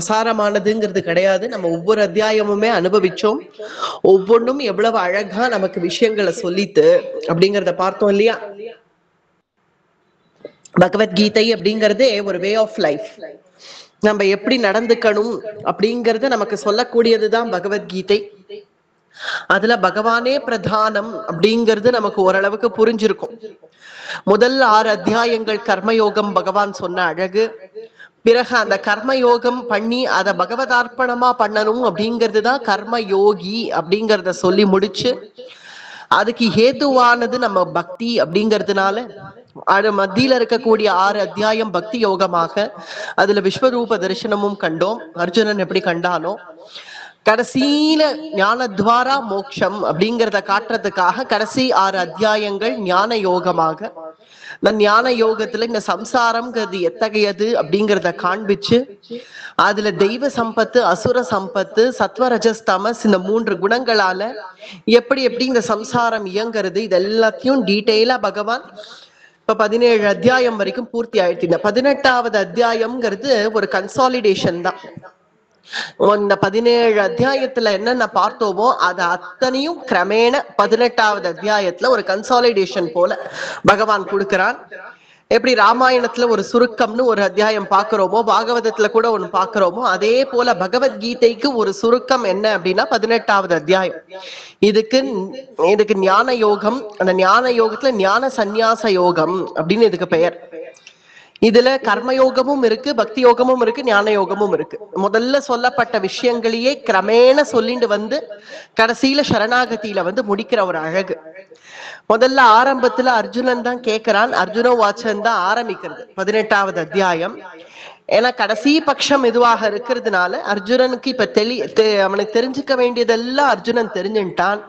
அசாரமானதுங்கிறது கிடையாது. நம்ம ஒவ்வொரு அத்தியாயமுமே அனுபவிச்சோம். ஒவ்வொன்றும் எவ்வளவு அழகா நமக்கு விஷயங்களை சொல்லித்து அப்படிங்கிறத பார்த்தோம் இல்லையா? பகவத்கீதை அப்படிங்கறதே ஒரு வே ஆஃப் லைஃப். நம்ம எப்படி நடந்துக்கணும் அப்படிங்கறத நமக்கு சொல்லக்கூடியதுதான் பகவத்கீதை. அதுல பகவானே பிரதானம் அப்படிங்கிறது நமக்கு ஓரளவுக்கு புரிஞ்சிருக்கும். முதல் 6 அத்தியாயங்கள் கர்மயோகம் பகவான் சொன்ன அழகு. பிறகு அந்த கர்மயோகம் பண்ணி அதை பகவதார்ப்பணமா பண்ணணும் அப்படிங்கிறது தான் கர்ம யோகி அப்படிங்கிறத சொல்லி முடிச்சு, அதுக்கு ஹேதுவானது நம்ம பக்தி அப்படிங்கிறதுனால அது மத்தியில இருக்கக்கூடிய 6 அத்தியாயம் பக்தி யோகமாக அதுல விஸ்வரூப தரிசனமும் கண்டோம். அர்ஜுனன் எப்படி கண்டானோ, கடைசியில ஞானத்வாரா மோட்சம் அப்படிங்கிறத காட்டுறதுக்காக கடைசி 6 அத்தியாயங்கள் ஞான யோகமாக, இந்த ஞான யோகத்துல இந்த சம்சாரம்ங்கிறது எத்தகையது அப்படிங்கிறத காண்பிச்சு, அதுல தெய்வ சம்பத்து, அசுர சம்பத்து, சத்வரஜஸ் தமஸ் இந்த 3 குணங்களால எப்படி எப்படி இந்த சம்சாரம் இயங்குறது, இது எல்லாத்தையும் டீட்டெயிலா பகவான் இப்ப 17 அத்தியாயம் வரைக்கும் பூர்த்தி ஆயிடுச்சு. இந்த 18வது அத்தியாயம்ங்கிறது ஒரு கன்சாலிடேஷன் தான். இந்த 17 அத்தியாயத்துல என்னென்ன பார்த்தோமோ அது அத்தனையும் கிரமேண 18வது அத்தியாயத்துல ஒரு கன்சாலிடேஷன் போல பகவான் கொடுக்கிறான். எப்படி ராமாயணத்துல ஒரு சுருக்கம்னு ஒரு அத்தியாயம் பாக்குறோமோ, பாகவதத்துல கூட ஒண்ணு பாக்குறோமோ, அதே போல பகவத்கீதைக்கு ஒரு சுருக்கம் என்ன அப்படின்னா 18வது அத்தியாயம். இதுக்கு ஞான யோகம். அந்த ஞான யோகத்துல ஞான சந்நியாச யோகம் அப்படின்னு இதுக்கு பெயர். இதுல கர்மயோகமும் இருக்கு, பக்தி யோகமும் இருக்கு, ஞான யோகமும் இருக்கு. முதல்ல சொல்லப்பட்ட விஷயங்களையே கிரமேண சொல்லிட்டு வந்து கடைசியில சரணாகதியில வந்து முடிக்கிற ஒரு அழகு. முதல்ல ஆரம்பத்துல அர்ஜுனன் தான் கேட்கிறான். அர்ஜுன வாச்சன் தான் ஆரம்பிக்கிறது 18வது அத்தியாயம். ஏன்னா கடைசி பட்சம் இதுவாக இருக்கிறதுனால அர்ஜுனனுக்கு இப்ப அவனுக்கு தெரிஞ்சுக்க வேண்டியதெல்லாம் அர்ஜுனன் தெரிஞ்சுட்டான்.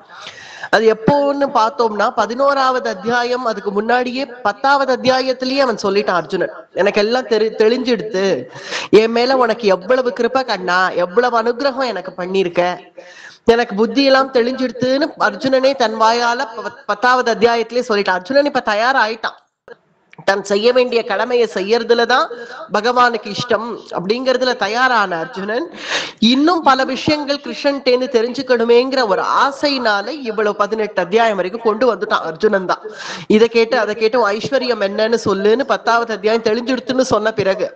அது எப்போன்னு பார்த்தோம்னா 11வது அத்தியாயம், அதுக்கு முன்னாடியே 10வது அத்தியாயத்திலேயே அவன் சொல்லிட்டான் அர்ஜுனன், எனக்கு எல்லாம் தெளிஞ்சிடுத்து, என் மேல உனக்கு எவ்வளவு கிருபை கண்ணா, எவ்வளவு அனுகிரகம் எனக்கு பண்ணிருக்க, எனக்கு புத்தி எல்லாம் தெளிஞ்சிடுத்துன்னு அர்ஜுனனே தன் வாயால 10வது அத்தியாயத்திலேயே சொல்லிட்டான். அர்ஜுனன் இப்ப தயாராயிட்டான். தன் செய்ய வேண்டிய கடமையை செய்யறதுலதான் பகவானுக்கு இஷ்டம் அப்படிங்கறதுல தயாரான அர்ஜுனன் இன்னும் பல விஷயங்கள் கிருஷ்ணன்டேன்னு தெரிஞ்சுக்கணுமேங்கிற ஒரு ஆசையினால இவ்வளவு 18 அத்தியாயம் வரைக்கும் கொண்டு வந்துட்டான் அர்ஜுனன் தான். இதை கேட்டு அதை கேட்டு ஐஸ்வர்யம் என்னன்னு சொல்லுன்னு 10வது அத்தியாயம் தெளிஞ்சுடுத்துன்னு சொன்ன பிறகு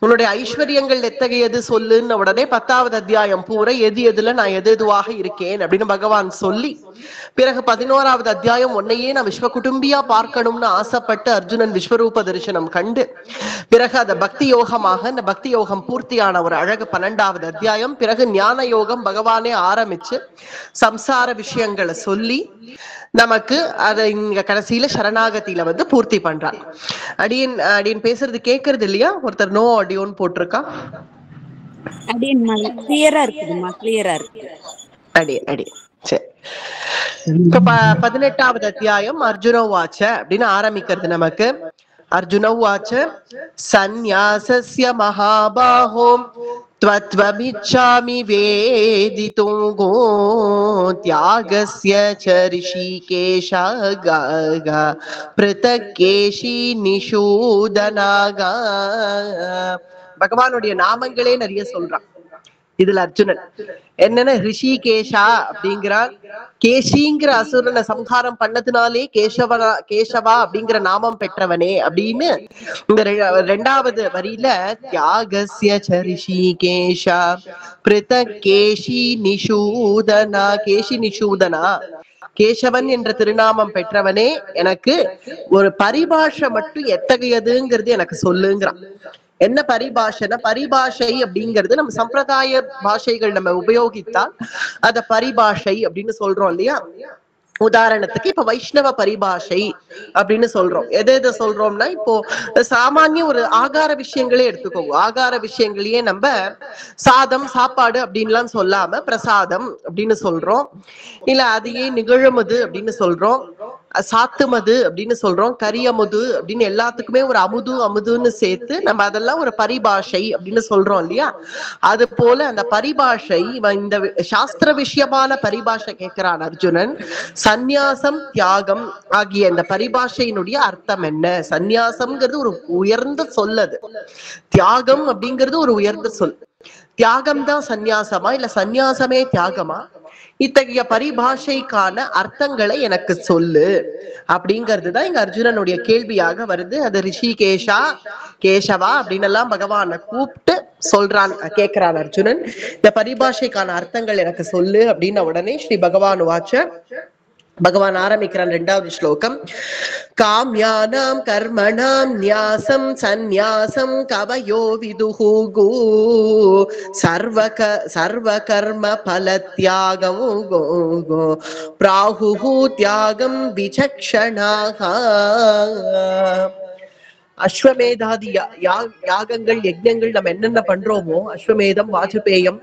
உன்னுடைய ஐஸ்வர்யங்கள் எத்தகையது சொல்லுன்னு உடனே 10வது அத்தியாயம் பூரா எதுல நான் எதுவாக இருக்கேன் அப்படின்னு பகவான் சொல்லி, பிறகு 11வது அத்தியாயம் உன்னையே நான் விஸ்வ குடும்பியா பார்க்கணும்னு ஆசைப்பட்டு அர்ஜுனன் விஸ்வரூப தரிசனம் கண்டு, பிறகு அந்த பக்தி யோகமாக இந்த பக்தி யோகம் பூர்த்தியான ஒரு அழகு 12வது அத்தியாயம். பிறகு ஞான யோகம் பகவானே ஆரம்பிச்சு சம்சார விஷயங்களை சொல்லி நமக்கு அதை இங்க கடைசியில சரணாகதியில வந்து பூர்த்தி பண்றான். அடியன் பேசுறது கேக்குறது இல்லையா? ஒருத்தர் நோ ஆடியோன்னு போட்டிருக்கா. கிளியரா இருக்குதுமா, கிளியரா இருக்கு. அடி சரி. இப்ப 18வது அத்தியாயம் அர்ஜுன வாச்ச அப்படின்னு ஆரம்பிக்கிறது நமக்கு. அர்ஜுன வாச்ச சந்நியாசஸ்ய மகாபாஹோ த்வத்வமிச்சாமி வேதிதோ தியாகஸ்ய ச ரிஷிகேஷ ப்ருதக்கேஷி நிஷூதனாகா. பகவானுடைய நாமங்களே நிறைய சொல்றான் இதுல அர்ஜுனன். என்னன்னா ரிஷிகேஷா அப்படிங்கிறான். கேஷிங்கிற அசுரனை சம்ஹாரம் பண்ணதுனாலே கேசவா அப்படிங்கிற நாமம் பெற்றவனே அப்படின்னு இந்த 2வது வரியில தியாகஸ்ய ச ரிஷிகேஷா ப்ருதக்கேஷி நிஷூதனா. கேஷி நிஷூதனா, கேசவன் என்ற திருநாமம் பெற்றவனே, எனக்கு ஒரு பரிபாஷை மட்டும் எத்தகையதுங்கிறது எனக்கு சொல்லுங்கிறான். என்ன பரிபாஷைனா, பரிபாஷை அப்படிங்கிறது நம்ம சம்பிரதாய பாஷைகள் நம்ம உபயோகித்தால் அத பரிபாஷை அப்படின்னு சொல்றோம் இல்லையா? உதாரணத்துக்கு இப்ப வைஷ்ணவ பரிபாஷை அப்படின்னு சொல்றோம். எதை சொல்றோம்னா, இப்போ சாமானிய ஒரு ஆகார விஷயங்களே எடுத்துக்கோங்க. ஆகார விஷயங்களையே நம்ம சாதம் சாப்பாடு அப்படின்லாம் சொல்லாம பிரசாதம் அப்படின்னு சொல்றோம். இல்ல அதையே நிகழுமது அப்படின்னு சொல்றோம். சாத்துமது அப்படின்னு சொல்றோம், கரியமுது அப்படின்னு எல்லாத்துக்குமே ஒரு அமுதுன்னு சேர்த்து நம்ம அதெல்லாம் ஒரு பரிபாஷை அப்படின்னு சொல்றோம் இல்லையா? அது போல அந்த பரிபாஷை, இந்த சாஸ்திர விஷயமான பரிபாஷை கேட்கிறான் அர்ஜுனன். சந்நியாசம் தியாகம் ஆகிய இந்த பரிபாஷையினுடைய அர்த்தம் என்ன? சந்நியாசம்ங்கிறது ஒரு உயர்ந்த சொல், அது தியாகம் அப்படிங்கிறது ஒரு உயர்ந்த சொல். தியாகம் தான் சந்நியாசமா இல்ல சந்நியாசமே தியாகமா? இத்தகைய பரிபாஷைக்கான அர்த்தங்களை எனக்கு சொல்லு அப்படிங்கிறதுதான் இங்க அர்ஜுனனுடைய கேள்வியாக வருது. அது ரிஷிகேஷா கேசவா அப்படின்னு எல்லாம் பகவானை கூப்பிட்டு சொல்றான், கேட்கிறான் அர்ஜுனன். இந்த பரிபாஷைக்கான அர்த்தங்கள் எனக்கு சொல்லு அப்படின்ன உடனே ஸ்ரீ பகவான் வாச்ச பகவான் ஆரம்பிக்கிறான் 2வது ஸ்லோகம். காம்யானாம் கர்மணாம் நியாசம் சந்நியாசம் கவயோ விதுஹு சர்வ கர்ம பல தியாகம் பிராஹுஹு தியாகம் விசக்ஷணாஹ. அஸ்வமேதாதி யாகங்கள் யஜ்ஞங்கள் நம்ம என்னென்ன பண்றோமோ, அஸ்வமேதம் வாஜபேயம்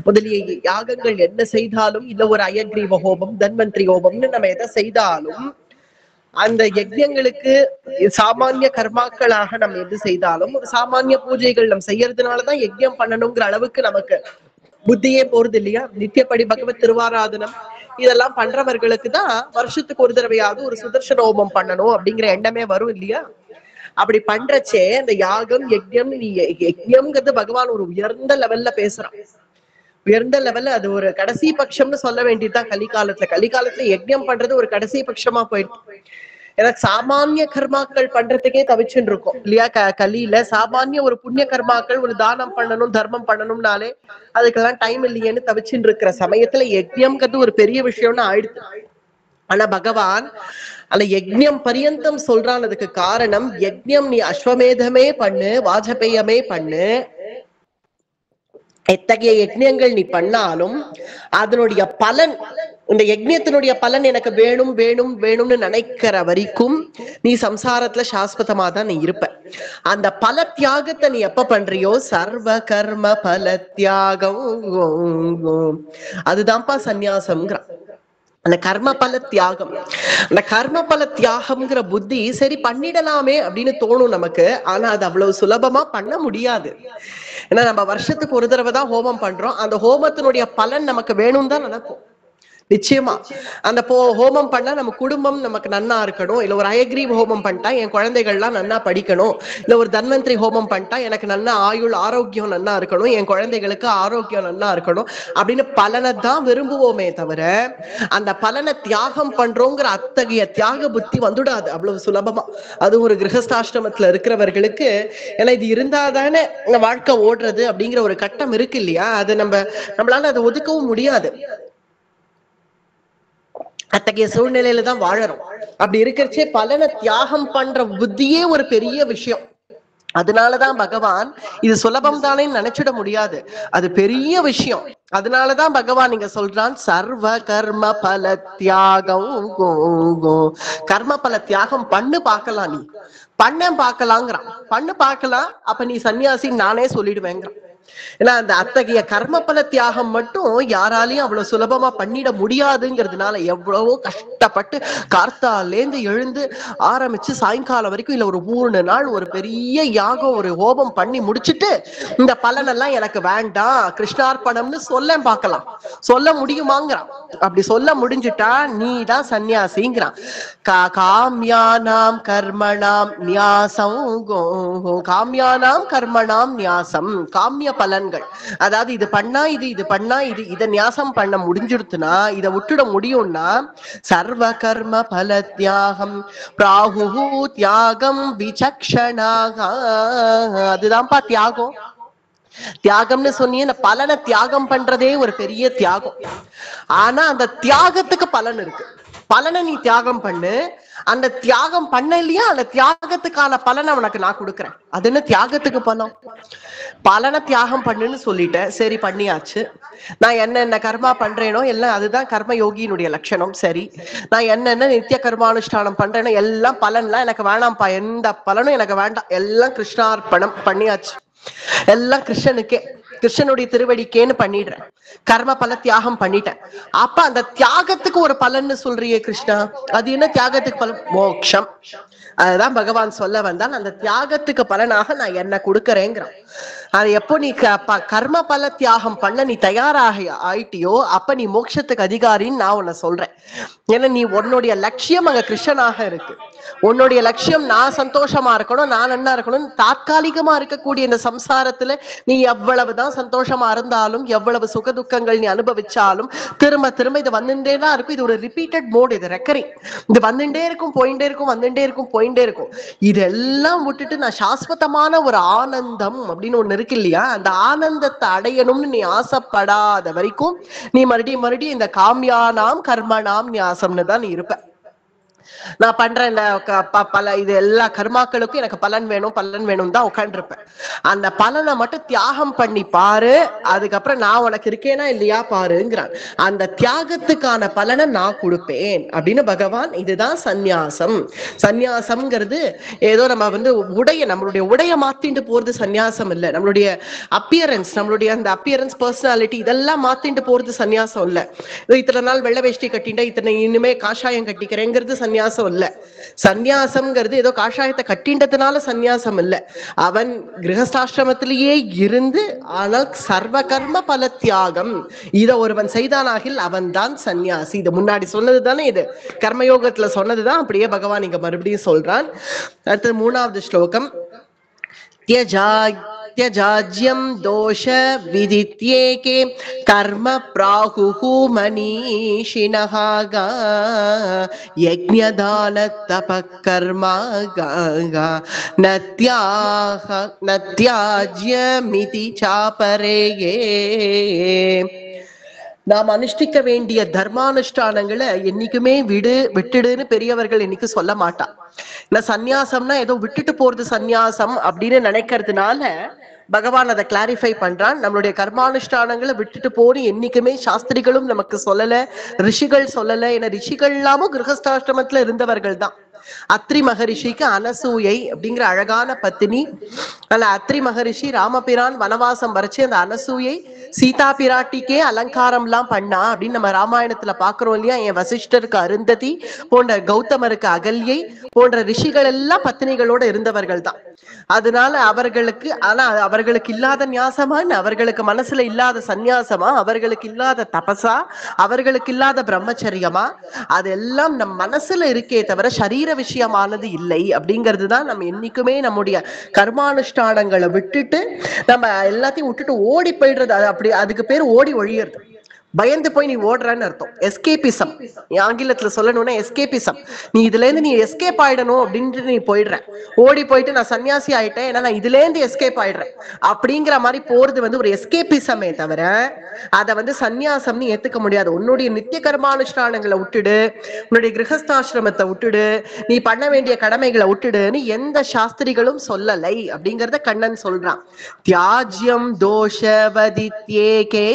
முதலிய யாகங்கள் என்ன செய்தாலும், இல்ல ஒரு அயக்ரீவ ஹோமம் தன்வந்திரி ஹோமம்னு நம்ம எதை செய்தாலும், அந்த யஜ்ஞங்களுக்கு சாமானிய கர்மாக்களாக நம்ம எது செய்தாலும், ஒரு சாமானிய பூஜைகள் நம்ம செய்யறதுனாலதான் யஜ்ஞம் பண்ணணுங்கிற அளவுக்கு நமக்கு புத்தியே போறது இல்லையா? நித்தியப்படி பகவத் திருவாராதனம் இதெல்லாம் பண்றவர்களுக்கு தான் வருஷத்துக்கு ஒரு தடவையாவது ஒரு சுதர்சன ஹோமம் பண்ணணும் அப்படிங்கிற எண்ணமே வரும் இல்லையா? அப்படி பண்றச்சே அந்த யாகம் யஜ்ஞம், யஜ்ஞம்ங்கிறது பகவான் ஒரு உயர்ந்த லெவல்ல பேசுறான். உயர்ந்த லெவல்ல அது ஒரு கடைசி பட்சம்னு சொல்ல வேண்டியதுதான் கலிகாலத்துல யஜ்ஞம் பண்றது ஒரு கடைசி பட்சமா போயிட்டு. ஏன்னா சாமானிய கர்மாக்கள் பண்றதுக்கே தவிச்சுன்னு இருக்கும் இல்லையா? கலியில சாமானிய ஒரு புண்ணிய கர்மாக்கள், ஒரு தானம் பண்ணணும் தர்மம் பண்ணணும்னாலே அதுக்கெல்லாம் டைம் இல்லையேன்னு தவிச்சுன்னு இருக்கிற சமயத்துல யஜ்ஞம்ங்கிறது ஒரு பெரிய விஷயம்னு ஆயிடுது. ஆனா பகவான் அந்த யஜ்ஞம் பரியந்தம் சொல்றான். அதுக்கு காரணம், யஜ்ஞம் நீ அஸ்வமேதமே பண்ணு, வாஜபேயமே பண்ணு, எத்தகைய யஜ்ஞங்கள் நீ பண்ணாலும் அதனுடைய பலன், இந்த யஜ்ஞத்தினுடைய பலன் எனக்கு வேணும் வேணும் வேணும்னு நினைக்கிற வரைக்கும் நீ சம்சாரத்துல சாஸ்வதமா தான் நீ இருப்ப. அந்த பல தியாகத்தை நீ எப்ப பண்றியோ, சர்வ கர்ம பல தியாகம், அதுதான்ப்பா சந்நியாசம்ங்கிறான். அந்த கர்ம பல தியாகம், அந்த கர்ம பல தியாகம்ங்கிற புத்தி சரி பண்ணிடலாமே அப்படின்னு தோணும் நமக்கு. ஆனா அது அவ்வளவு சுலபமா பண்ண முடியாது. ஏன்னா நம்ம வருஷத்துக்கு ஒரு தடவை தான் ஹோமம் பண்றோம். அந்த ஹோமத்தினுடைய பலன் நமக்கு வேணும் தான் நினைப்போம். நிச்சயமா அந்த ஹோமம் பண்ணா நம்ம குடும்பம் நமக்கு நன்னா இருக்கணும், இல்ல ஒரு அயக்ரீவ் ஹோமம் பண்ணிட்டா என் குழந்தைகள்லாம் நன்னா படிக்கணும், இல்ல ஒரு தன்வந்திரி ஹோமம் பண்ணிட்டா எனக்கு நல்ல ஆயுள் ஆரோக்கியம் நன்னா இருக்கணும், என் குழந்தைகளுக்கு ஆரோக்கியம் நன்னா இருக்கணும் அப்படின்னு பலனை தான் விரும்புவோமே தவிர அந்த பலனை தியாகம் பண்றோங்கிற அத்தகைய தியாக புத்தி வந்துடாது அவ்வளவு சுலபமா. அது ஒரு கிரகஸ்தாசிரமத்துல இருக்கிறவர்களுக்கு, ஏன்னா இது இருந்தாதானே வாழ்க்கை ஓடுறது அப்படிங்கிற ஒரு கட்டம் இருக்கு இல்லையா? அது நம்மளால அதை ஒதுக்கவும் முடியாது. அத்தகைய சூழ்நிலையில தான் வாழறோம். அப்படி இருக்கிறச்சே பலனை தியாகம் பண்ற புத்தியே ஒரு பெரிய விஷயம். அதனாலதான் பகவான் இது சுலபம் தானே நினைச்சிட முடியாது, அது பெரிய விஷயம். அதனாலதான் பகவான் இங்க சொல்றான், சர்வ கர்ம பல தியாகம், கர்ம பல தியாகம் பண்ணு பார்க்கலாம், நீ பண்ண பார்க்கலாங்கிறான். பண்ணு பார்க்கலாம், அப்ப நீ சன்னியாசி நானே சொல்லிடுவேங்கிறான். ஏன்னா அந்த அத்தகைய கர்ம பல தியாகம் மட்டும் யாராலையும் அவ்வளவு சுலபமா பண்ணிட முடியாதுங்கிறதுனால எவ்வளவோ கஷ்டப்பட்டு கார்த்தாலேந்து எழுந்து ஆரம்பிச்சு சாயங்காலம் வரைக்கும் இல்ல ஒரு 3 நாள் ஒரு பெரிய யாகம் ஒரு ஹோமம் பண்ணி முடிச்சுட்டு இந்த பலன் எல்லாம் எனக்கு வேண்டாம் கிருஷ்ணார்ப்பணம்னு சொல்ல பார்க்கலாம். சொல்ல முடியுமாங்கிறான். அப்படி சொல்ல முடிஞ்சுட்டா நீ தான் சன்னியாசிங்கிறான். காம்யானாம் கர்மணாம் நியாசம், காம்யானாம் கர்மணாம் நியாசம், காமிய பலன்கள், அதாவது இது பண்ணா இது பண்ணா இதை நியாசம் பண்ண முடிஞ்சிருத்துனா, இதை விட்டுட முடியும்னா சர்வ கர்ம பல தியாகம் பிராஹு தியாகம் விசக்ஷணாக, அதுதான்ப்பா தியாகம். தியாகம்னு சொன்னீங்க, பலனை தியாகம் பண்றதே ஒரு பெரிய தியாகம். ஆனா அந்த தியாகத்துக்கு பலன் இருக்கு. பலனை நீ தியாகம் பண்ணு, அந்த தியாகம் பண்ண இல்லையா அந்த தியாகத்துக்கான பலனை உனக்கு நான் கொடுக்குறேன். அது என்ன தியாகத்துக்கு பலம்? பலனை தியாகம் பண்ணுன்னு சொல்லிட்டேன், சரி பண்ணியாச்சு. நான் என்னென்ன கர்மா பண்றேனோ எல்லாம் அதுதான் கர்ம யோகியினுடைய லட்சணம். சரி, நான் என்னென்ன நித்திய கர்மானுஷ்டானம் பண்றேனோ எல்லாம் பலன்லாம் எனக்கு வேணாம்ப்பா, எந்த பலனும் எனக்கு வேண்டாம், எல்லாம் கிருஷ்ணார்ப்பணம் பண்ணியாச்சு, எல்லாம் கிருஷ்ணனுக்கே. கிருஷ்ணனுடைய திருவடிக்கேன்னு பண்ணிடுறேன், கர்ம பல தியாகம் பண்ணிட்டேன். அப்ப அந்த தியாகத்துக்கு ஒரு பலன்னு சொல்றியே கிருஷ்ணா, அது என்ன தியாகத்துக்கு பலன்? மோட்சம். அதுதான் பகவான் சொல்ல வந்தான், அந்த தியாகத்துக்கு பலனாக நான் என்ன கொடுக்கறேங்கிறான். அது எப்போ நீ கர்ம பல தியாகம் பண்ண நீ தயாராக ஆயிட்டியோ அப்ப நீ மோட்சத்துக்கு அதிகாரின்னு நான் உன்னை சொல்றேன். ஏன்னா நீ உன்னுடைய லட்சியம் அங்க கிருஷ்ணனாக இருக்கு. உன்னுடைய லட்சியம் நான் சந்தோஷமா இருக்கணும், நான் நல்லா இருக்கணும். தாற்காலிகமா இருக்கக்கூடிய இந்த சம்சாரத்துல நீ எவ்வளவுதான் சந்தோஷமா இருந்தாலும், எவ்வளவு சுக துக்கங்கள் நீ அனுபவிச்சாலும் திரும்ப திரும்ப இது வந்துட்டே தான் இருக்கும். இது ஒரு ரிப்பீட்டட் மோட், இது ரெக்கரிங். இது வந்துட்டே இருக்கும், போயிட்டே இருக்கும், வந்துட்டே இருக்கும், போயிட்டே இருக்கும். இதெல்லாம் விட்டுட்டு நான் சாஸ்வதமான ஒரு ஆனந்தம் அப்படின்னு ஒண்ணு இருக்கு இல்லையா, அந்த ஆனந்தத்தை அடையணும்னு நீ ஆசைப்படாத வரைக்கும் நீ மறுபடியும் மறுபடியும் இந்த காமியானாம் கர்மனாம் ஞாசம்னு தான் நீ இருப்ப. நான் பண்றேன் இந்த பல இது எல்லா கர்மாக்களுக்கும் எனக்கு பலன் வேணும் பலன் வேணும் தான் உட்காந்துருப்பேன். அந்த பலனை மட்டும் தியாகம் பண்ணி பாரு, அதுக்கப்புறம் நான் உனக்கு இருக்கேனா இல்லையா பாருங்கிறான். அந்த தியாகத்துக்கான பலனை நான் கொடுப்பேன் அப்படின்னு பகவான். இதுதான் சந்நியாசம். சந்நியாசம்ங்கிறது ஏதோ நம்ம நம்மளுடைய உடைய மாத்திட்டு போறது சந்நியாசம் இல்லை. நம்மளுடைய அப்பியரன்ஸ், நம்மளுடைய அந்த அப்பியரன்ஸ், பர்சனாலிட்டி இதெல்லாம் மாத்திட்டு போறது சந்நியாசம் இல்லை. இத்தனை நாள் வெள்ளை வேஷ்டி கட்டிட்டேன், இத்தனை இனிமே காஷாயம் கட்டிக்கிறேங்கிறது சந்நியாசம் இல்ல. சந்நியாசம்ங்கிறது ஏதோ காஷாயத்தை கட்டின்றதுனால சந்நியாசம் இல்ல. அவன் கிரகஸ்தாசிரமத்திலேயே இருந்து ஆனால் சர்வ கர்ம பல தியாகம் இத ஒருவன் செய்தானாகில் அவன் தான் சந்நியாசி. இது முன்னாடி சொன்னதுதானே, இது கர்மயோகத்துல சொன்னதுதான். அப்படியே பகவான் இங்க மறுபடியும் சொல்றான். அடுத்தது 3வது ஸ்லோகம். त्यजाज्यं दोष विदित्येके कर्म प्राहुः मनीषिणः यज्ञदान तपः कर्म न त्याज्यमिति चापरेये. நாம் அனுஷ்டிக்க வேண்டிய தர்மானுஷ்டானங்களை என்னைக்குமே விட்டுடுன்னு பெரியவர்கள் இன்னைக்கு சொல்ல மாட்டான். சந்நியாசம்னா ஏதோ விட்டுட்டு போறது சந்நியாசம் அப்படின்னு நினைக்கிறதுனால பகவான் அதை கிளாரிஃபை பண்றான். நம்மளுடைய கர்மானுஷ்டானங்களை விட்டுட்டு போன்னு என்னைக்குமே சாஸ்திரிகளும் நமக்கு சொல்லல, ரிஷிகள் சொல்லல. ஏன்னா ரிஷிகள் எல்லாமும் கிரகஸ்தாசிரமத்துல இருந்தவர்கள் தான். அத்ரி மகரிஷிக்கு அனசூயை அப்படிங்கிற அழகான பத்தினி. அல்ல அத்ரி மகரிஷி ராமபிரான் வனவாசம் வரைச்சு அந்த அனசூயை சீதா பிராட்டிக்கே அலங்காரம் எல்லாம் பண்ணா அப்படின்னு நம்ம ராமாயணத்துல பாக்குறோம் இல்லையா. என் வசிஷ்டருக்கு அருந்ததி போன்ற, கௌதமருக்கு அகல்யை போன்ற ரிஷிகள் எல்லாம் பத்தினிகளோட இருந்தவர்கள் தான். அதனால அவர்களுக்கு, ஆனா அவர்களுக்கு இல்லாத ஞாசமா, அவர்களுக்கு மனசுல இல்லாத சந்நியாசமா, அவர்களுக்கு இல்லாத தபசா, அவர்களுக்கு இல்லாத பிரம்மச்சரியமா, அதெல்லாம் நம் மனசுல இருக்கே தவிர சரீர விஷயமானது இல்லை. அப்படிங்கிறது தான் நம்ம என்னைக்குமே நம்முடைய கர்மானுஷ்டானங்களை விட்டுட்டு நம்ம எல்லாத்தையும் விட்டுட்டு ஓடி போயிடுறது. அப்படி அதுக்கு பேர் ஓடி ஒழியறது. பயந்து போய் நீ ஓடுறன்னு அர்த்தம். எஸ்கேபிசம், ஆங்கிலத்துல சொல்லணும்னா எஸ்கேபிசம். நீ இதுல இருந்து நீ எஸ்கேப் ஆயிடணும் அப்படின்ட்டு நீ போயிடுற. ஓடி போயிட்டு நான் சன்னியாசி ஆயிட்டேன், ஏன்னா நான் இதுல இருந்து எஸ்கேப் ஆயிடுறேன் அப்படிங்கிற மாதிரி போறது ஒரு எஸ்கேபிசமே தவிர அதை சன்னியாசம்னு ஏத்துக்க முடியாது. உன்னுடைய நித்திய கர்மானுஷ்டானங்களை விட்டுடு, உன்னுடைய கிரகஸ்தாசிரமத்தை விட்டுடு, நீ பண்ண வேண்டிய கடமைகளை விட்டுடுன்னு எந்த சாஸ்திரிகளும் சொல்லலை அப்படிங்கறத கண்ணன் சொல்றான். தியாஜ்யம் தோஷவதித்யேகே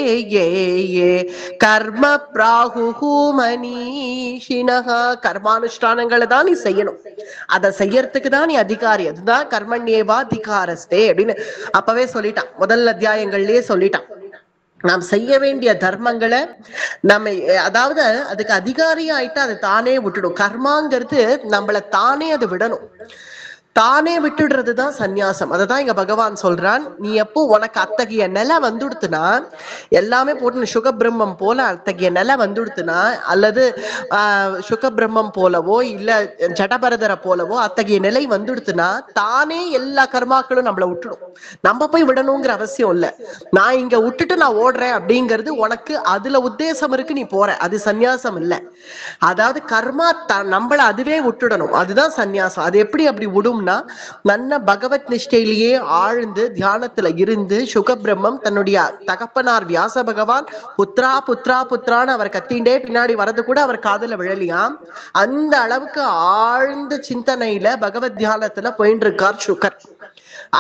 கர்ம பிராஹு மனிஷினஹ. கர்மானுஷ்டானங்களை தான் நீ செய்யணும், அதை செய்யறதுக்கு தான் நீ அதிகாரி. அதுதான் கர்மண்யேவா அதிகாரஸ்தே அப்படின்னு அப்பவே சொல்லிட்டான், முதல் அத்தியாயங்கள்லயே சொல்லிட்டான். நாம் செய்ய வேண்டிய தர்மங்களை நம்ம, அதாவது அதுக்கு அதிகாரியா ஆயிட்டா அது தானே விட்டுடும். கர்மாங்கிறது நம்மளை தானே அது விடணும், தானே விட்டுடுறதுதான் சந்நியாசம். அததான் இங்க பகவான் சொல்றான். நீ எப்போ உனக்கு அத்தகைய நிலை வந்துடுத்துனா, எல்லாமே போட்டு சுகபிரம்மம் போல அத்தகைய நிலை வந்துடுத்துனா, அல்லது சுகபிரம்மம் போலவோ இல்ல ஜடபரதரை போலவோ அத்தகைய நிலை வந்துடுத்துனா தானே எல்லா கர்மாக்களும் நம்மளை விட்டுடும். நம்ம போய் விடணுங்கிற அவசியம் இல்லை. நான் இங்க விட்டுட்டு நான் ஓடுறேன் அப்படிங்கிறது உனக்கு அதுல உத்தேசம் இருக்கு, நீ போற, அது சந்நியாசம் இல்லை. அதாவது கர்மா நம்மள அதுவே விட்டுடணும், அதுதான் சந்நியாசம். அது எப்படி அப்படி விடும்? நல்ல பகவத் நிஷ்டையிலேயே ஆழ்ந்து தியானத்துல இருந்து சுகபிரம்மம் தன்னுடைய தகப்பனார் வியாச பகவான் புத்ரா புத்ரா புத்ரான்னு அவர் கத்திண்டே பின்னாடி வரது கூட அவர் காதுல விழலியாம். அந்த அளவுக்கு ஆழ்ந்த சிந்தனையில பகவத் தியானத்துல போயிட்டு இருக்கார் சுகர்.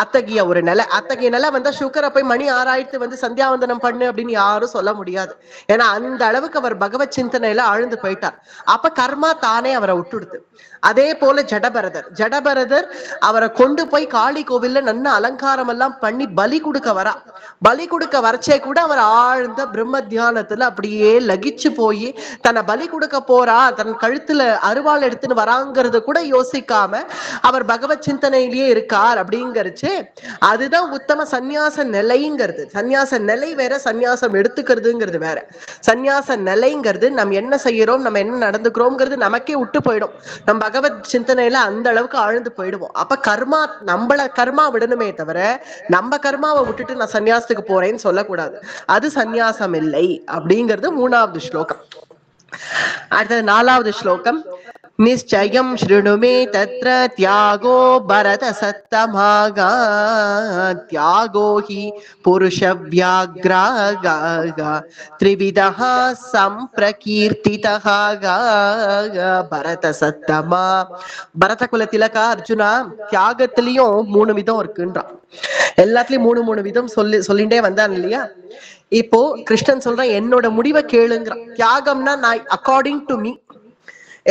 அத்தகைய ஒரு நிலை, அத்தகைய நிலை வந்தா சுக்கரை போய் மணி 6 சந்தியாவந்தனம் பண்ணு அப்படின்னு யாரும் சொல்ல முடியாது. ஏன்னா அந்த அளவுக்கு அவர் பகவத் சிந்தனையில ஆழ்ந்து போயிட்டார். அப்ப கர்மா தானே அவரை விட்டுடுது. அதே போல ஜடபரதர் அவரை கொண்டு போய் காளி கோவில்ல நல்ல அலங்காரம் எல்லாம் பண்ணி பலி கொடுக்க வரா. பலி கொடுக்க வரச்சே கூட அவர் ஆழ்ந்த பிரம்ம தியானத்துல அப்படியே லகிச்சு போய் தன்னை பலி கொடுக்க போறா, தன் கழுத்துல அருவாள் எடுத்துன்னு வராங்கிறது கூட யோசிக்காம அவர் பகவத் சிந்தனையிலேயே இருக்கார் அப்படிங்கிறச்சு. அதுதான் உத்தம சந்நியாச நிலைங்கிறது. சந்நியாச நிலை வேற, சந்நியாசம் எடுத்துக்கிறதுங்கிறது வேற. சந்நியாச நிலைங்கிறது நம்ம என்ன செய்யறோம், நம்ம என்ன நடந்துக்கிறோம்ங்கிறது நமக்கே விட்டு போயிடும். நம்ம பகவத் சிந்தனையில அந்த அளவுக்கு ஆழ்ந்து போயிடுவோம். அப்ப கர்மா, நம்மள கர்மா விடணுமே தவிர நம்ம கர்மாவை விட்டுட்டு நான் சன்னியாசத்துக்கு போறேன்னு சொல்லக்கூடாது. அது சந்நியாசம் இல்லை அப்படிங்கிறது 3வது ஸ்லோகம். அடுத்தது 4வது ஸ்லோகம். நிச்சயம் ஸ்ருணுமே தத்ர தியாகோ பரத சத்தமாகா தியாகோ ஹி புருஷ வியாக்ராகா த்ரிவிதஹ சம்பிரகீர்த்திதஹ பரத சத்தமா. பரத குல திலகா அர்ஜுனா, தியாகத்திலையும் 3 விதம் இருக்குன்றான். எல்லாத்துலயும் 3 விதம் சொல்லிட்டே வந்தான் இல்லையா? இப்போ கிருஷ்ணன் சொல்றான், என்னோட முடிவை கேளுங்கிறான். தியாகம்னா நான் அக்கார்டிங் டு மீ,